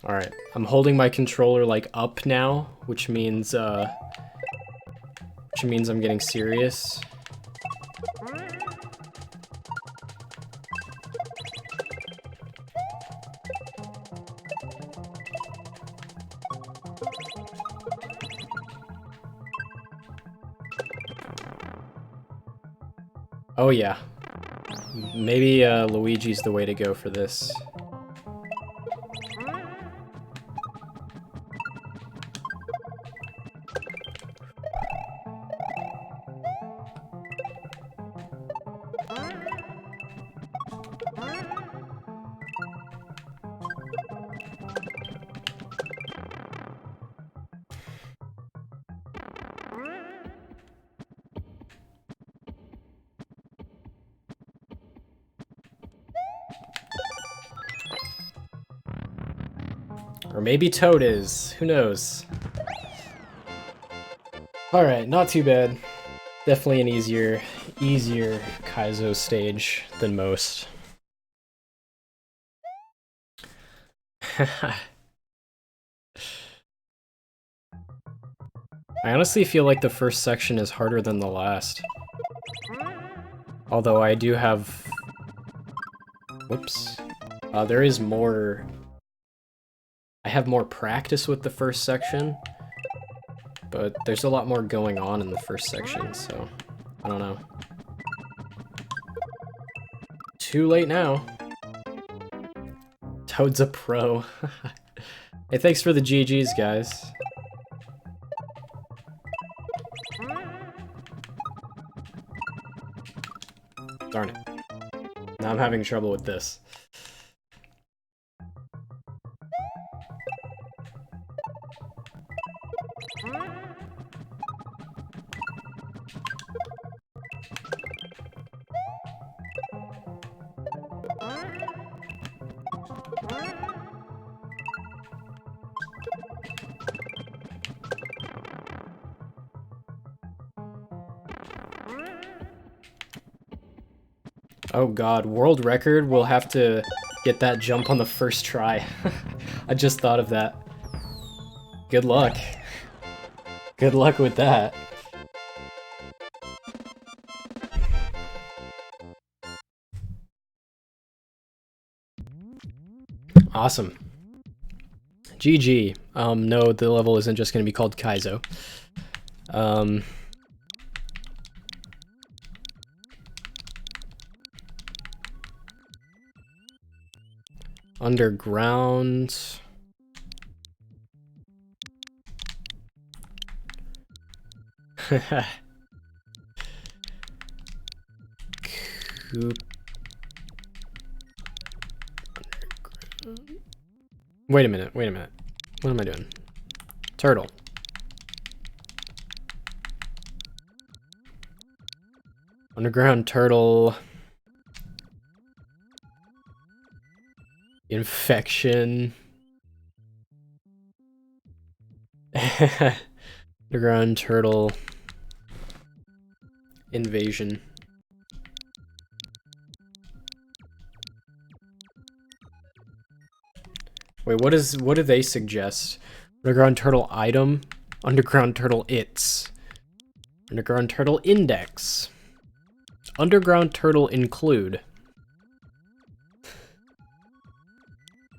Speaker 1: Alright, I'm holding my controller like up now, which means I'm getting serious. Oh yeah. Maybe Luigi's the way to go for this. Or maybe Toad is. Who knows? Alright, not too bad. Definitely an easier Kaizo stage than most. I honestly feel like the first section is harder than the last. Although I do have... Whoops. There is more... I have more practice with the first section, but there's a lot more going on in the first section, so I don't know. Too late now. Toad's a pro. Hey, thanks for the GGs, guys. Darn it. Now I'm having trouble with this. Oh god, world record? We'll have to get that jump on the first try. I just thought of that. Good luck. Good luck with that. Awesome. GG. No, the level isn't just gonna be called Kaizo. Underground. Coop. Wait a minute, wait a minute. What am I doing? Turtle. Underground turtle. Infection. Underground turtle. Invasion. Wait, what do they suggest? Underground turtle item, underground turtle its, underground turtle index, underground turtle include,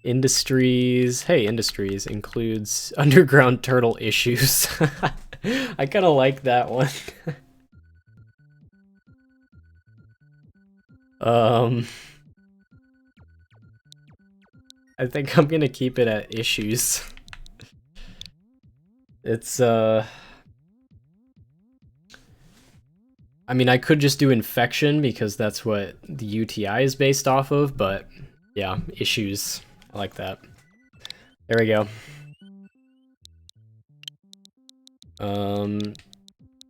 Speaker 1: industries. Hey, industries includes underground turtle issues. I kind of like that one. I think I'm gonna keep it at issues. It's, I mean, I could just do infection because that's what the UTI is based off of, but yeah, issues. I like that. There we go.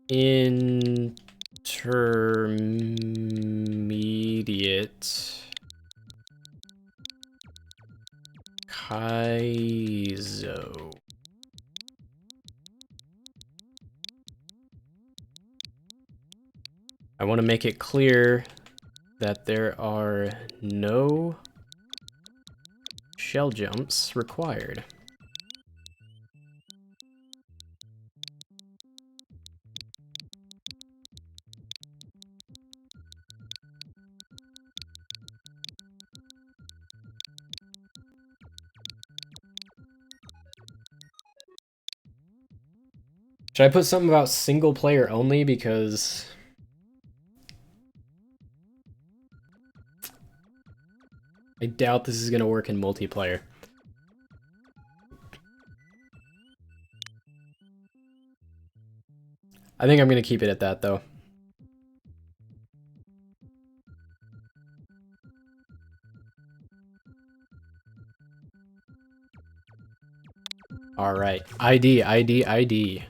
Speaker 1: Intermediate Kaizo. I want to make it clear that there are no shell jumps required. Should I put something about single player only? Because I doubt this is going to work in multiplayer. I think I'm going to keep it at that, though. Alright. ID.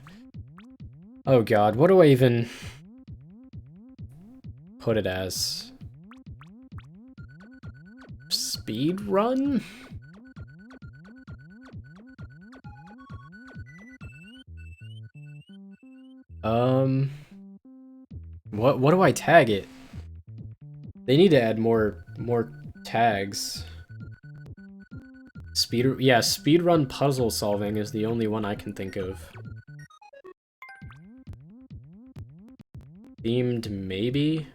Speaker 1: Oh god, what do I even put it as? Speed run? What do I tag it? They need to add more tags. Speedrun puzzle solving is the only one I can think of. Themed, maybe?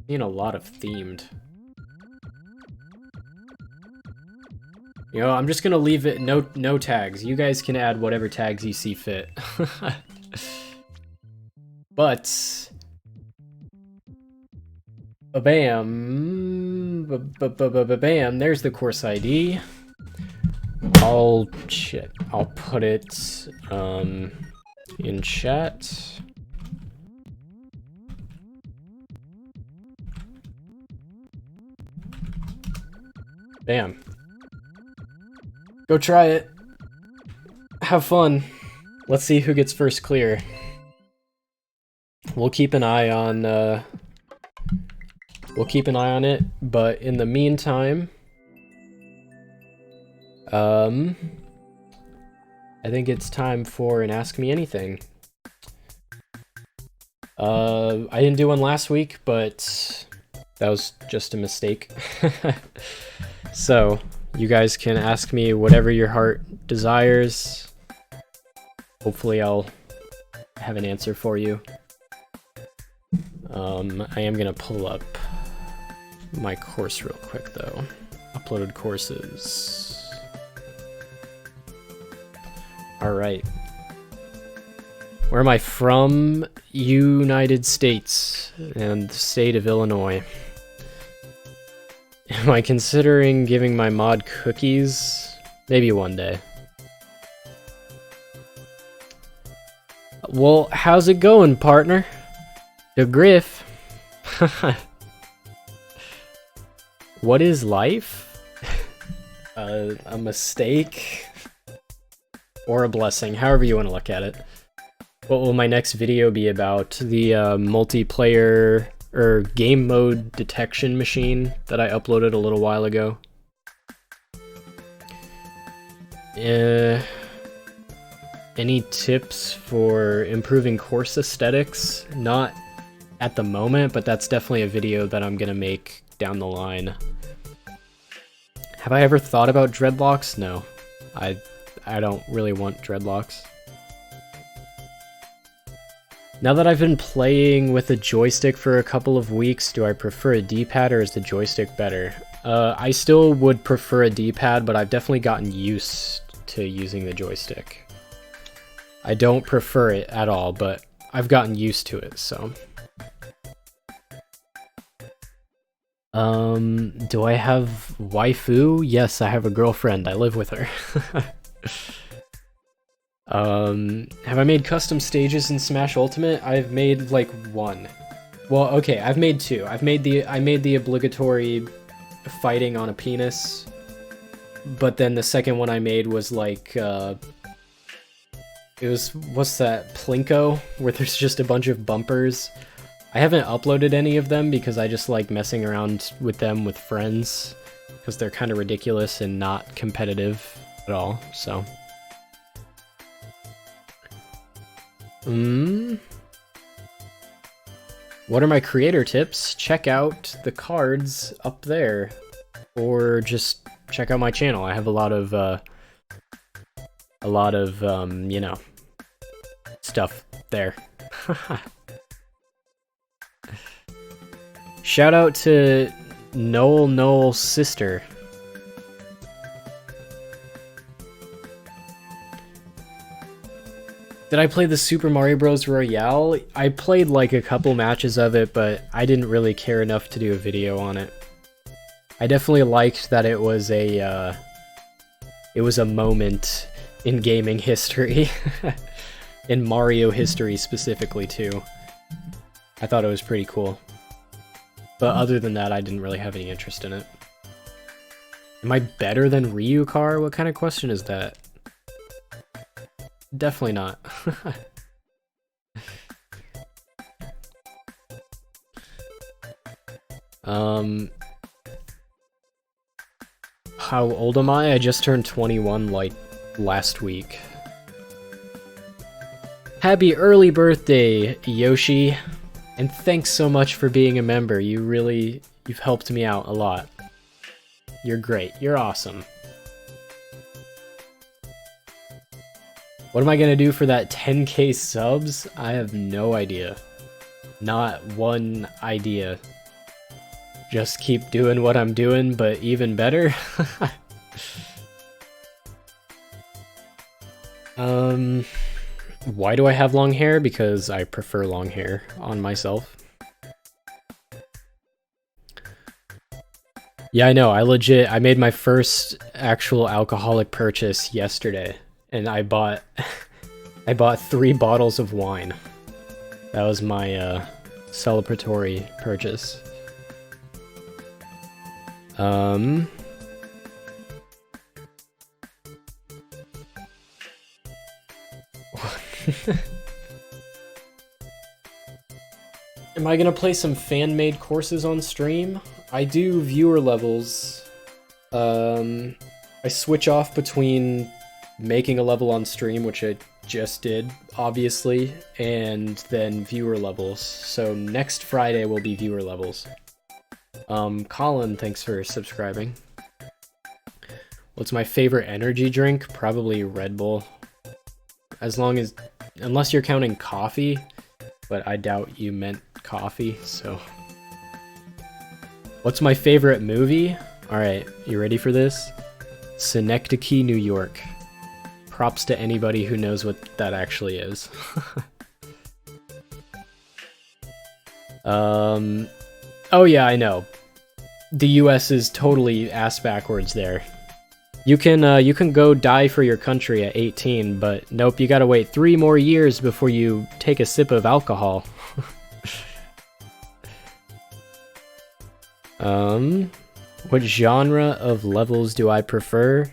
Speaker 1: Seen a lot of themed. You know, I'm just gonna leave it no tags. You guys can add whatever tags you see fit. But bam, bam. There's the course ID. I'll put it in chat. Bam. Go try it. Have fun. Let's see who gets first clear. We'll keep an eye on it, but in the meantime, I think it's time for an Ask Me Anything. I didn't do one last week, but that was just a mistake. So, you guys can ask me whatever your heart desires. Hopefully I'll have an answer for you. I am gonna pull up my course real quick though. Uploaded courses. Alright. Where am I from? United States and the state of Illinois. Am I considering giving my mod cookies? Maybe one day. Well, how's it going, partner? The Griff. What is life? A mistake? Or a blessing, however you want to look at it. What will my next video be about? The multiplayer or game mode detection machine that I uploaded a little while ago. Any tips for improving course aesthetics? Not at the moment, but that's definitely a video that I'm gonna make down the line. Have I ever thought about dreadlocks? No. I don't really want dreadlocks. Now that I've been playing with a joystick for a couple of weeks, do I prefer a D-pad or is the joystick better? I still would prefer a D-pad, but I've definitely gotten used to using the joystick. I don't prefer it at all, but I've gotten used to it, so. Do I have waifu? Yes, I have a girlfriend. I live with her. Have I made custom stages in Smash Ultimate? I've made like one. Well, okay, I've made two. I made the obligatory fighting on a penis, but then the second one I made was like it was, what's that, Plinko, where there's just a bunch of bumpers. I haven't uploaded any of them because I just like messing around with them with friends because they're kind of ridiculous and not competitive at all, so. What are my creator tips? Check out the cards up there, or just check out my channel. I have a lot of you know, stuff there. Shout out to Noel's sister. Did I play the Super Mario Bros. Royale? I played like a couple matches of it, but I didn't really care enough to do a video on it. I definitely liked that it was a moment in gaming history. In Mario history specifically, too. I thought it was pretty cool. But other than that, I didn't really have any interest in it. Am I better than Ryukar? What kind of question is that? Definitely not. How old am I? I just turned 21 like last week. Happy early birthday, Yoshi. And thanks so much for being a member. You've helped me out a lot. You're great. You're awesome. What am I gonna do for that 10k subs? I have no idea. Not one idea. Just keep doing what I'm doing, but even better. Why do I have long hair? Because I prefer long hair on myself. Yeah, I know. I made my first actual alcoholic purchase yesterday, and I bought I bought 3 bottles of wine. That was my celebratory purchase. Am I gonna play some fan-made courses on stream? I do viewer levels. I switch off between making a level on stream, which I just did, obviously, and then viewer levels. So next Friday will be viewer levels. Colin, thanks for subscribing. What's my favorite energy drink? Probably Red Bull. Unless you're counting coffee, but I doubt you meant coffee, so. What's my favorite movie? Alright, you ready for this? Synecdoche, New York. Props to anybody who knows what that actually is. Oh yeah, I know. The US is totally ass backwards there. You can go die for your country at 18, but nope, you gotta wait 3 more years before you take a sip of alcohol. What genre of levels do I prefer?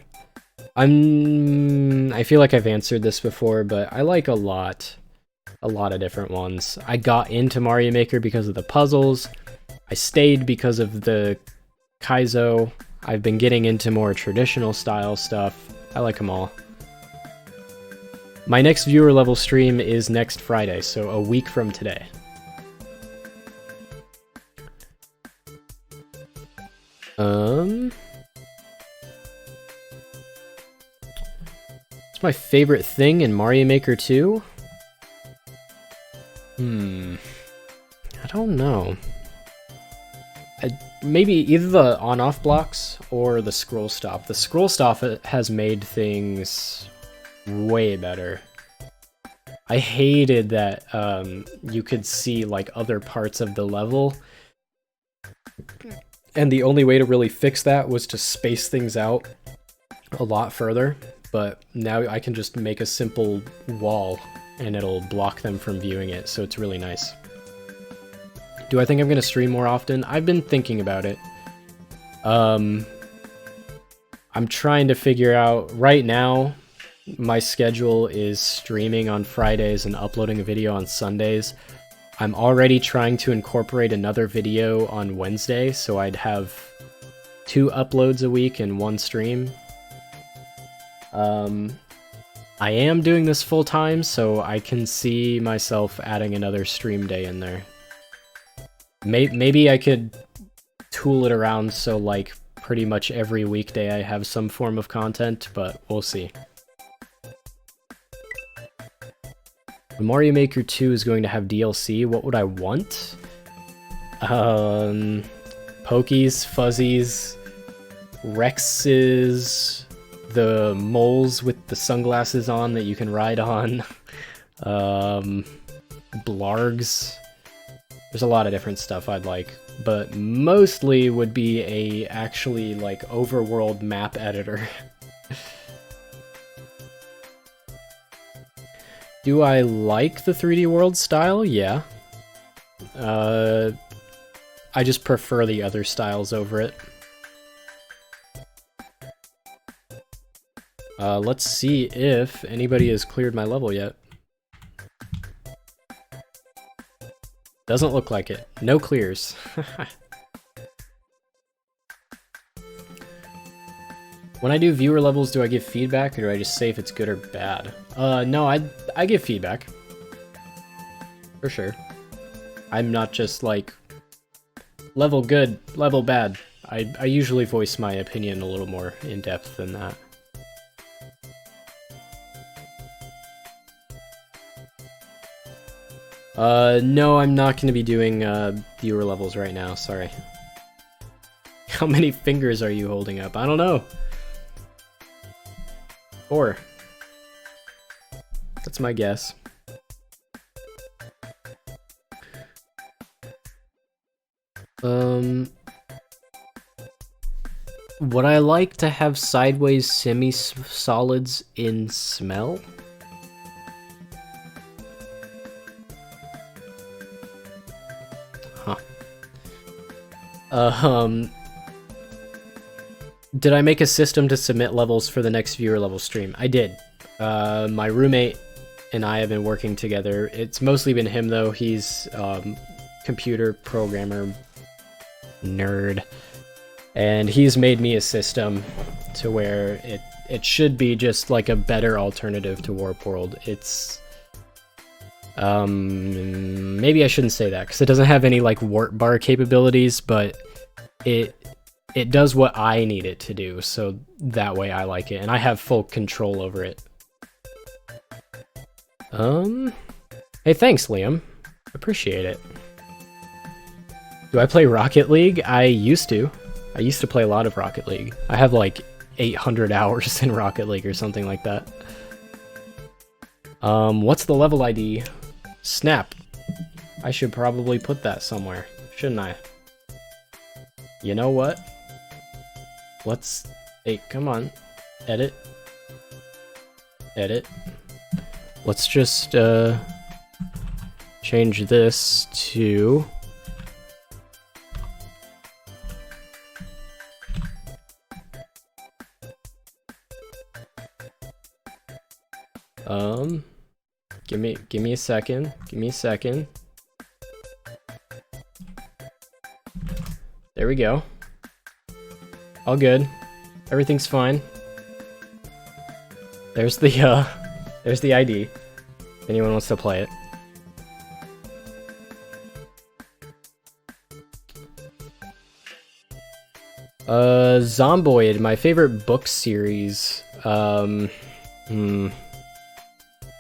Speaker 1: I feel like I've answered this before, but I like a lot of different ones. I got into Mario Maker because of the puzzles. I stayed because of the Kaizo. I've been getting into more traditional style stuff. I like them all. My next viewer level stream is next Friday, so a week from today. What's my favorite thing in Mario Maker 2? I don't know. Maybe either the on-off blocks or the scroll stop. The scroll stop has made things way better. I hated that you could see like other parts of the level, and the only way to really fix that was to space things out a lot further. But now I can just make a simple wall and it'll block them from viewing it, so it's really nice. Do I think I'm going to stream more often? I've been thinking about it. I'm trying to figure out, right now, my schedule is streaming on Fridays and uploading a video on Sundays. I'm already trying to incorporate another video on Wednesday, so I'd have 2 uploads a week and 1 stream. I am doing this full time, so I can see myself adding another stream day in there. Maybe I could tool it around so like pretty much every weekday I have some form of content, but we'll see. Mario Maker 2 is going to have DLC. What would I want? Pokies, Fuzzies, Rexes, the moles with the sunglasses on that you can ride on, Blargs. There's a lot of different stuff I'd like, but mostly would be a actually like overworld map editor. Do I like the 3D world style? Yeah. I just prefer the other styles over it. Let's see if anybody has cleared my level yet. Doesn't look like it. No clears. When I do viewer levels, do I give feedback or do I just say if it's good or bad? No, I give feedback. For sure. I'm not just like, level good, level bad. I usually voice my opinion a little more in depth than that. No, I'm not going to be doing viewer levels right now, sorry. How many fingers are you holding up? I don't know. 4. That's my guess. Would I like to have sideways semi-solids in smell? Huh. Did I make a system to submit levels for the next viewer level stream? I did. My roommate and I have been working together. It's mostly been him though. He's computer programmer nerd. And he's made me a system to where it should be just like a better alternative to Warp World. It's maybe I shouldn't say that because it doesn't have any like warp bar capabilities, but it does what I need it to do, so that way I like it, and I have full control over it. Hey, thanks, Liam. Appreciate it. Do I play Rocket League? I used to. I used to play a lot of Rocket League. I have like 800 hours in Rocket League or something like that. What's the level ID? Snap. I should probably put that somewhere, shouldn't I? You know what? Let's... Hey, come on. Edit. Edit. Let's just, change this to... give me a second. Give me a second. There we go. All good. Everything's fine. There's the ID. If anyone wants to play it. Zomboid, my favorite book series.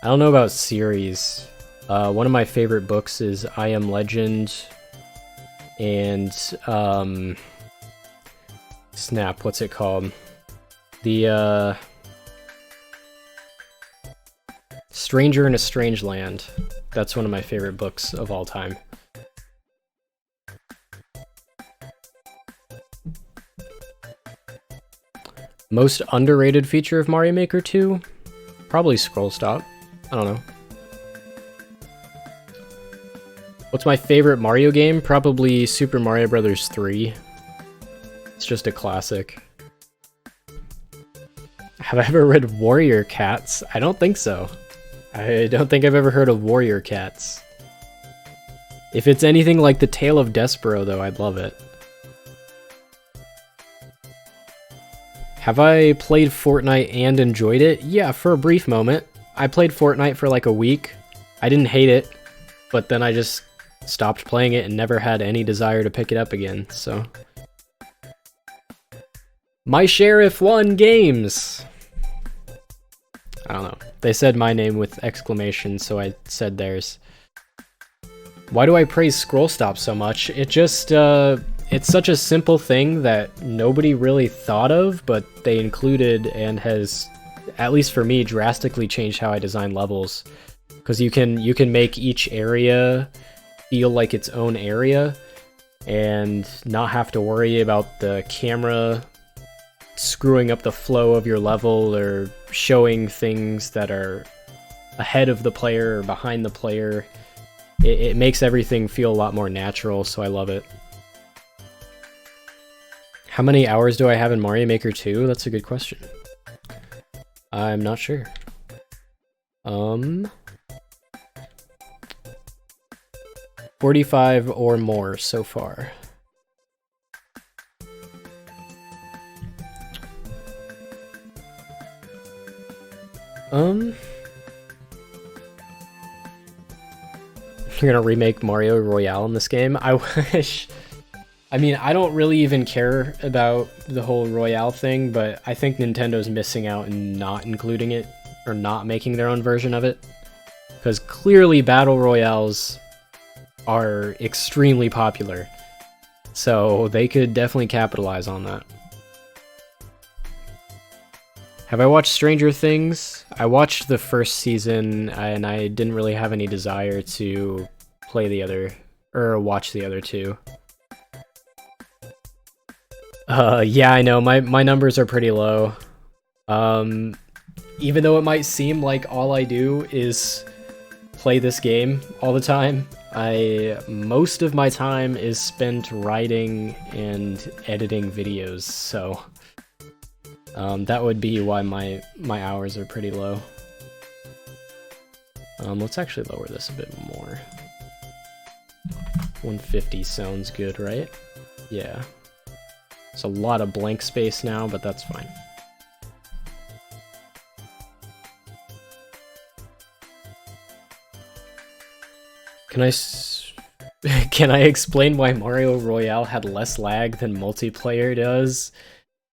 Speaker 1: I don't know about series. One of my favorite books is I Am Legend, and snap, what's it called? The Stranger in a Strange Land. That's one of my favorite books of all time. Most underrated feature of Mario Maker 2? Probably scroll stop. I don't know. What's my favorite Mario game? Probably Super Mario Bros. 3. It's just a classic. Have I ever read Warrior Cats? I don't think so. I don't think I've ever heard of Warrior Cats. If it's anything like The Tale of Despero, though, I'd love it. Have I played Fortnite and enjoyed it? Yeah, for a brief moment. I played Fortnite for like a week. I didn't hate it, but then I just stopped playing it and never had any desire to pick it up again, so... My Sheriff won games! I don't know. They said my name with exclamation, so I said theirs. Why do I praise scroll stop so much? It just, it's such a simple thing that nobody really thought of, but they included and has, at least for me, drastically changed how I design levels. Because you can make each area feel like its own area and not have to worry about the camera screwing up the flow of your level or showing things that are ahead of the player or behind the player. It makes everything feel a lot more natural, so I love it. How many hours do I have in Mario Maker 2? That's a good question. I'm not sure. 45 or more so far. You're gonna remake Mario Royale in this game? I wish. I mean, I don't really even care about the whole Royale thing, but I think Nintendo's missing out in not including it, or not making their own version of it. Because clearly Battle Royales are extremely popular. So they could definitely capitalize on that. Have I watched Stranger Things? I watched the first season and I didn't really have any desire to play the other, or watch the other two. Yeah, I know, my numbers are pretty low. Even though it might seem like all I do is play this game all the time, most of my time is spent writing and editing videos, so that would be why my hours are pretty low. Let's actually lower this a bit more. 150 sounds good, right? Yeah. It's a lot of blank space now, but that's fine. Can I explain why Mario Royale had less lag than multiplayer does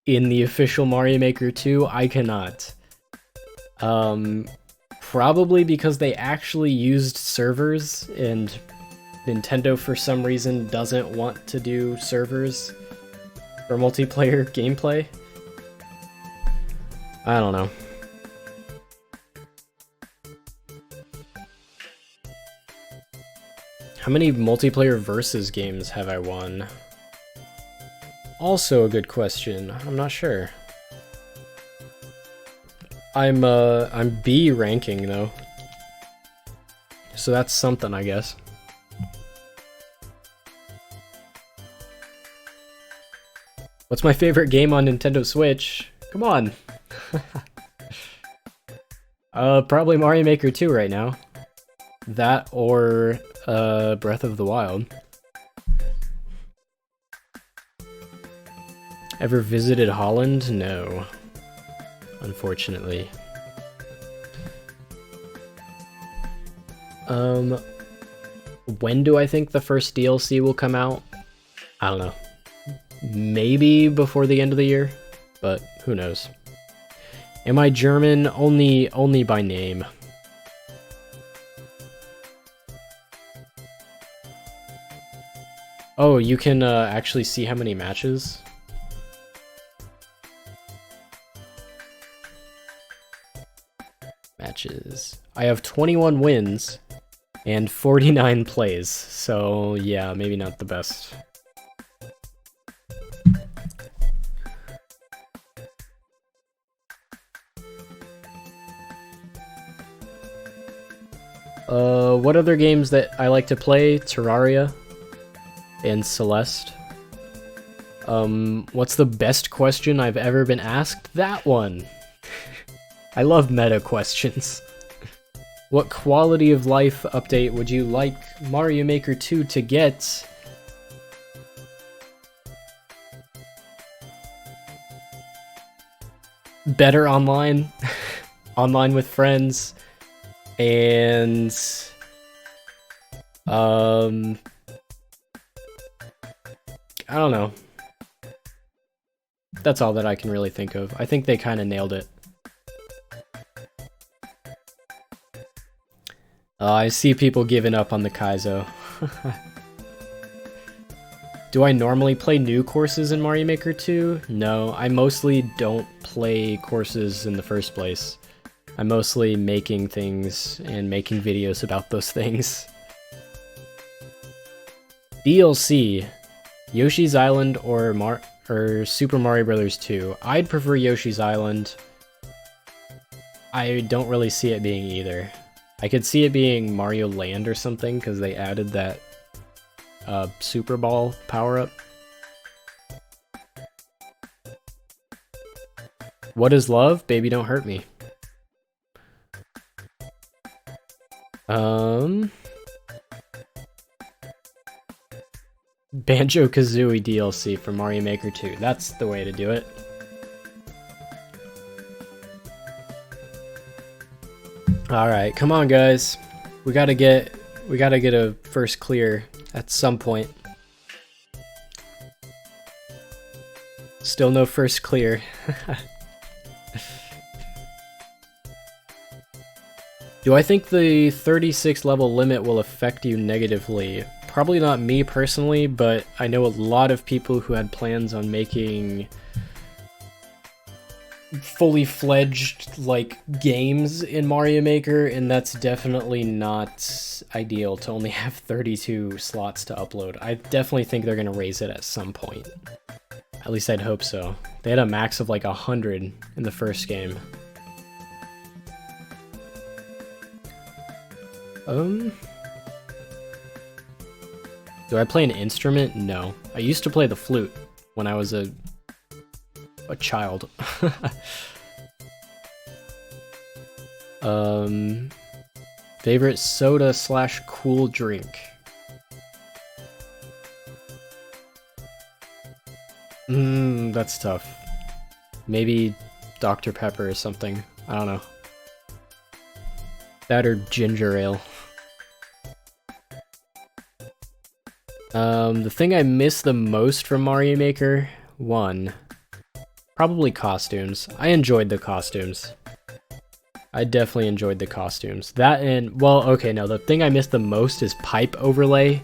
Speaker 1: in the official Mario Maker 2? I cannot. Probably because they actually used servers, and Nintendo for some reason doesn't want to do servers for multiplayer gameplay. I don't know. How many multiplayer versus games have I won? Also a good question. I'm not sure. I'm B ranking though. So that's something, I guess. What's my favorite game on Nintendo Switch? Come on. Probably Mario Maker 2 right now. That or Breath of the Wild. Ever visited Holland? No. Unfortunately. When do I think the first DLC will come out? I don't know. Maybe before the end of the year, but who knows. Am I German? Only by name. Oh, you can actually see how many matches? Matches. I have 21 wins and 49 plays, so yeah, maybe not the best. What other games that I like to play? Terraria and Celeste. What's the best question I've ever been asked? That one! I love meta questions. What quality of life update would you like Mario Maker 2 to get? Better online, online with friends, and I don't know. That's all that I can really think of. I think they kind of nailed it. I see people giving up on the Kaizo. Do I normally play new courses in Mario Maker 2? No, I mostly don't play courses in the first place. I'm mostly making things and making videos about those things. DLC, Yoshi's Island or Super Mario Bros. 2. I'd prefer Yoshi's Island. I don't really see it being either. I could see it being Mario Land or something, because they added that Super Ball power-up. What is love? Baby, don't hurt me. Banjo-Kazooie DLC for Mario Maker 2. That's the way to do it. Alright, come on we gotta get a first clear at some point. Still no first clear. Do I think the 36 level limit will affect you negatively? probably not me personally, but I know a lot of people who had plans on making fully fledged like games in Mario Maker, and that's definitely not ideal to only have 32 slots to upload. I definitely think they're gonna raise it at some point. At least I'd hope so. They had a max of like 100 in the first game. Do I play an instrument? No. I used to play the flute when I was a child. Favorite soda / cool drink? That's tough. Maybe Dr. Pepper or something. I don't know. That or ginger ale. The thing I miss the most from Mario Maker 1, probably costumes. I enjoyed the costumes. I definitely enjoyed the costumes. That and, well, okay, no, the thing I miss the most is pipe overlaying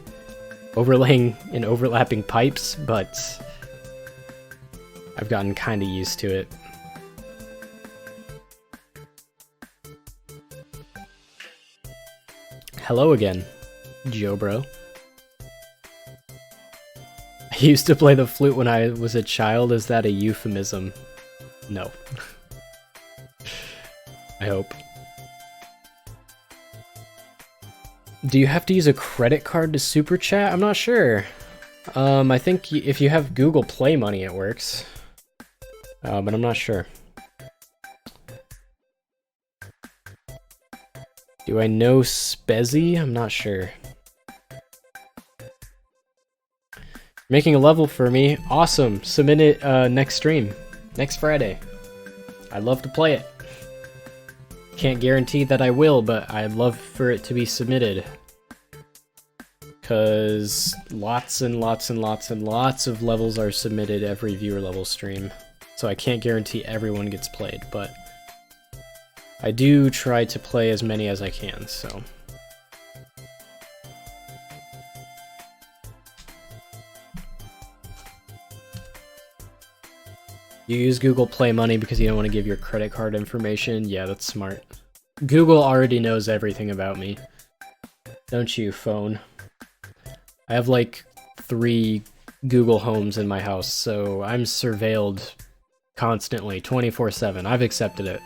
Speaker 1: in overlapping pipes, but I've gotten kinda used to it. Hello again, Joe bro. I used to play the flute when I was a child. Is that a euphemism? No. I hope. Do you have to use a credit card to super chat? I'm not sure. I think if you have Google Play money, it works. But I'm not sure. Do I know Spezzy? I'm not sure. Making a level for me. Awesome. Submit it next stream. Next Friday. I'd love to play it. Can't guarantee that I will, but I'd love for it to be submitted. Because lots and lots and lots and lots of levels are submitted every viewer level stream. So I can't guarantee everyone gets played, but I do try to play as many as I can, so. You use Google Play Money because you don't want to give your credit card information? Yeah, that's smart. Google already knows everything about me. Don't you, phone? I have like 3 Google Homes in my house, so I'm surveilled constantly, 24/7. I've accepted it.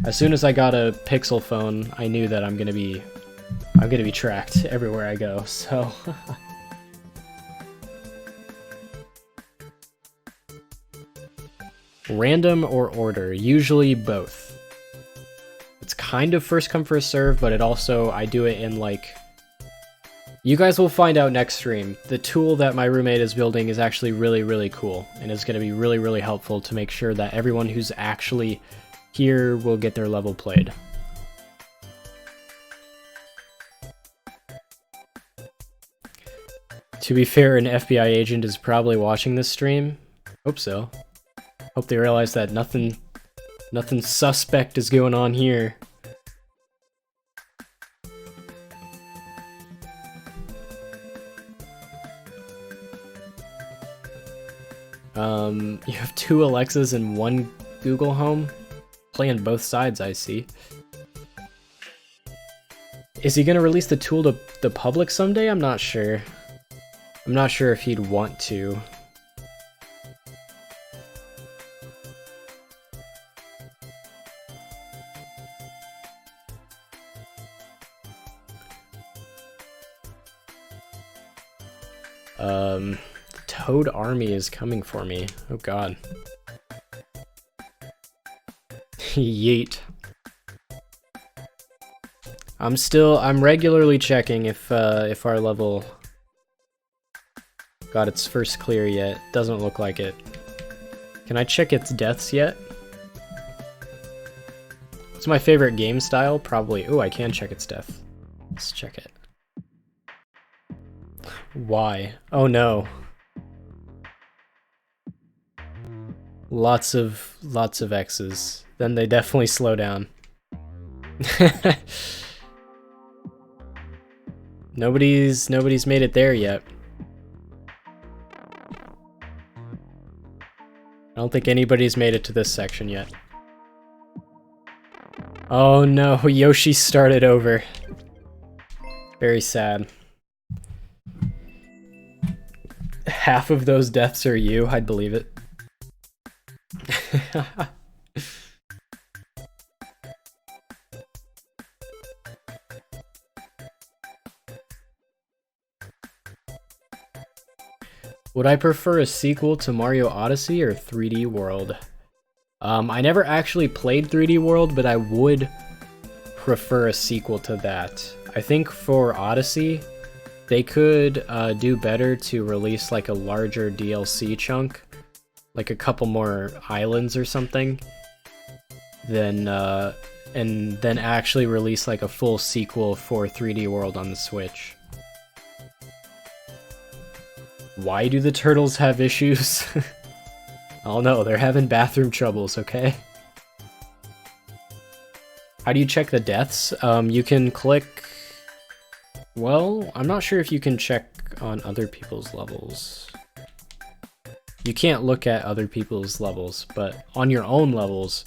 Speaker 1: As soon as I got a Pixel phone, I knew that I'm gonna be tracked everywhere I go, so. Random or order? Usually both. It's kind of first come first serve, but it also, I do it in like... You guys will find out next stream. The tool that my roommate is building is actually really, really cool, and it's going to be really, really helpful to make sure that everyone who's actually here will get their level played. To be fair, an FBI agent is probably watching this stream. Hope so. Hope they realize that nothing suspect is going on here. You have 2 Alexas and 1 Google Home? Playing both sides, I see. Is he gonna release the tool to the public someday? I'm not sure. I'm not sure if he'd want to. Toad army is coming for me. Oh god. Yeet. I'm regularly checking if our level got its first clear yet. Doesn't look like it. Can I check its deaths yet? What's my favorite game style? Probably. Oh, I can check its death. Let's check it. Why? Oh no. Lots of X's. Then they definitely slow down. Nobody's made it there yet. I don't think anybody's made it to this section yet. Oh no, Yoshi started over. Very sad. Half of those deaths are you, I'd believe it. Would I prefer a sequel to Mario Odyssey or 3D World? I never actually played 3D World, but I would prefer a sequel to that. I think for Odyssey, they could do better to release like a larger DLC chunk, like a couple more islands or something, and then actually release like a full sequel for 3D World on the Switch. Why do the turtles have issues? Oh no, they're having bathroom troubles, okay? How do you check the deaths? You can click... Well, I'm not sure if you can check on other people's levels. You can't look at other people's levels, but on your own levels,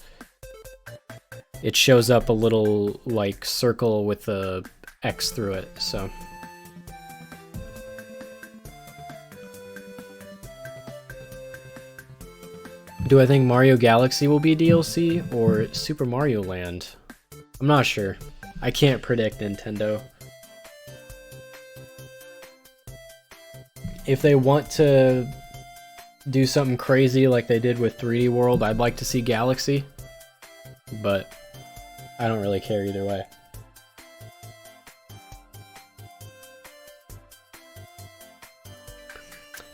Speaker 1: it shows up a little, like, circle with a X through it, so... Do I think Mario Galaxy will be DLC or Super Mario Land? I'm not sure. I can't predict Nintendo. If they want to do something crazy like they did with 3D World, I'd like to see Galaxy. But I don't really care either way.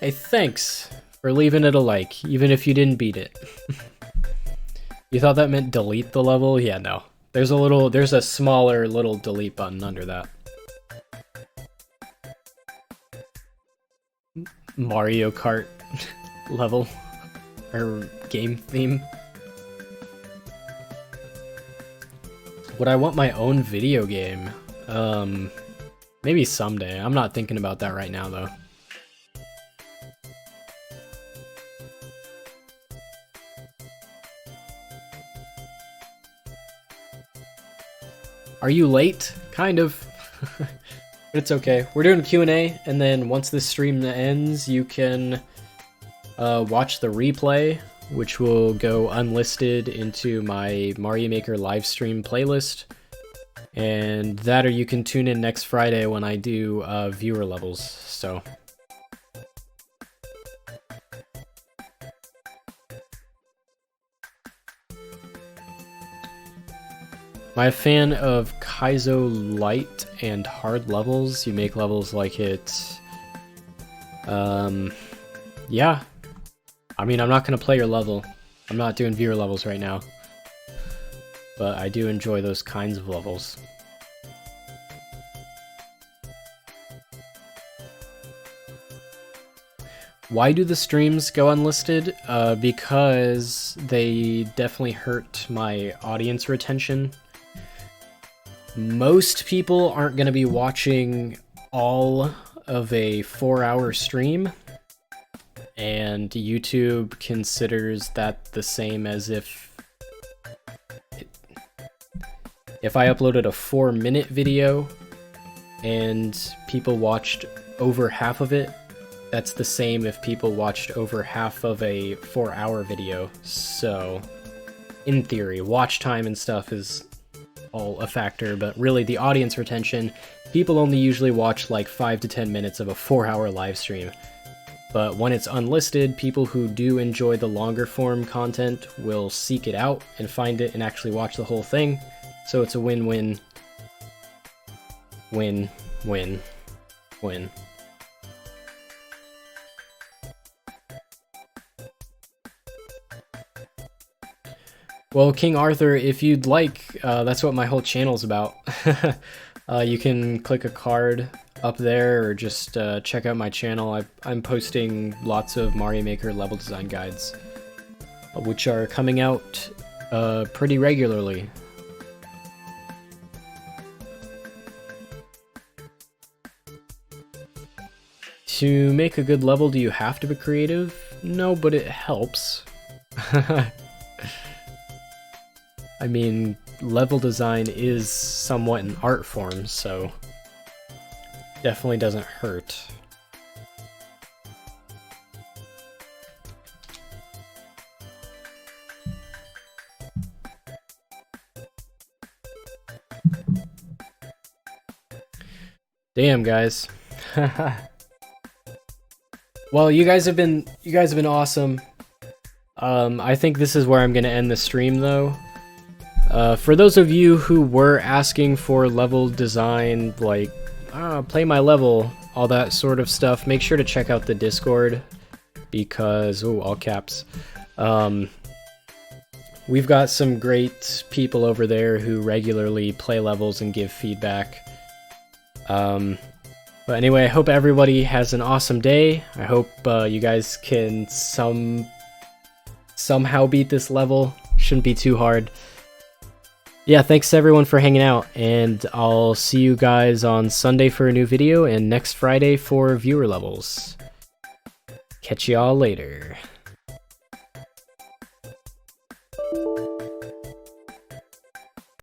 Speaker 1: Hey, thanks for leaving it a like, even if you didn't beat it. You thought that meant delete the level? Yeah, no. There's a smaller little delete button under that. Mario Kart level or game theme. Would I want my own video game? Maybe someday. I'm not thinking about that right now though. Are you late? Kind of. But it's okay. We're doing Q&A, and then once this stream ends, you can watch the replay, which will go unlisted into my Mario Maker livestream playlist. And that, or you can tune in next Friday when I do viewer levels, so... I'm a fan of Kaizo light and hard levels. You make levels like it. Yeah. I mean, I'm not gonna play your level. I'm not doing viewer levels right now. But I do enjoy those kinds of levels. Why do the streams go unlisted? Because they definitely hurt my audience retention. Most people aren't going to be watching all of a 4-hour stream, and YouTube considers that the same as if I uploaded a 4-minute video and people watched over half of it. That's the same if people watched over half of a 4-hour video. So, in theory, watch time and stuff is all a factor, but really the audience retention, people only usually watch like 5 to 10 minutes of a 4-hour live stream. But when it's unlisted, people who do enjoy the longer form content will seek it out and find it and actually watch the whole thing. So it's a win-win. Win, win, win. Well, King Arthur, if you'd like, that's what my whole channel's about. You can click a card up there or just check out my channel. I'm posting lots of Mario Maker level design guides, which are coming out pretty regularly. To make a good level, do you have to be creative? No, but it helps. I mean, level design is somewhat an art form, so definitely doesn't hurt. Damn, guys. Well, you guys have been awesome. I think this is where I'm gonna end the stream, though. For those of you who were asking for level design, like, play my level, all that sort of stuff, make sure to check out the Discord, because, ooh, all caps. We've got some great people over there who regularly play levels and give feedback. But anyway, I hope everybody has an awesome day. I hope you guys can somehow beat this level. Shouldn't be too hard. Yeah, thanks everyone for hanging out, and I'll see you guys on Sunday for a new video, and next Friday for viewer levels. Catch y'all later.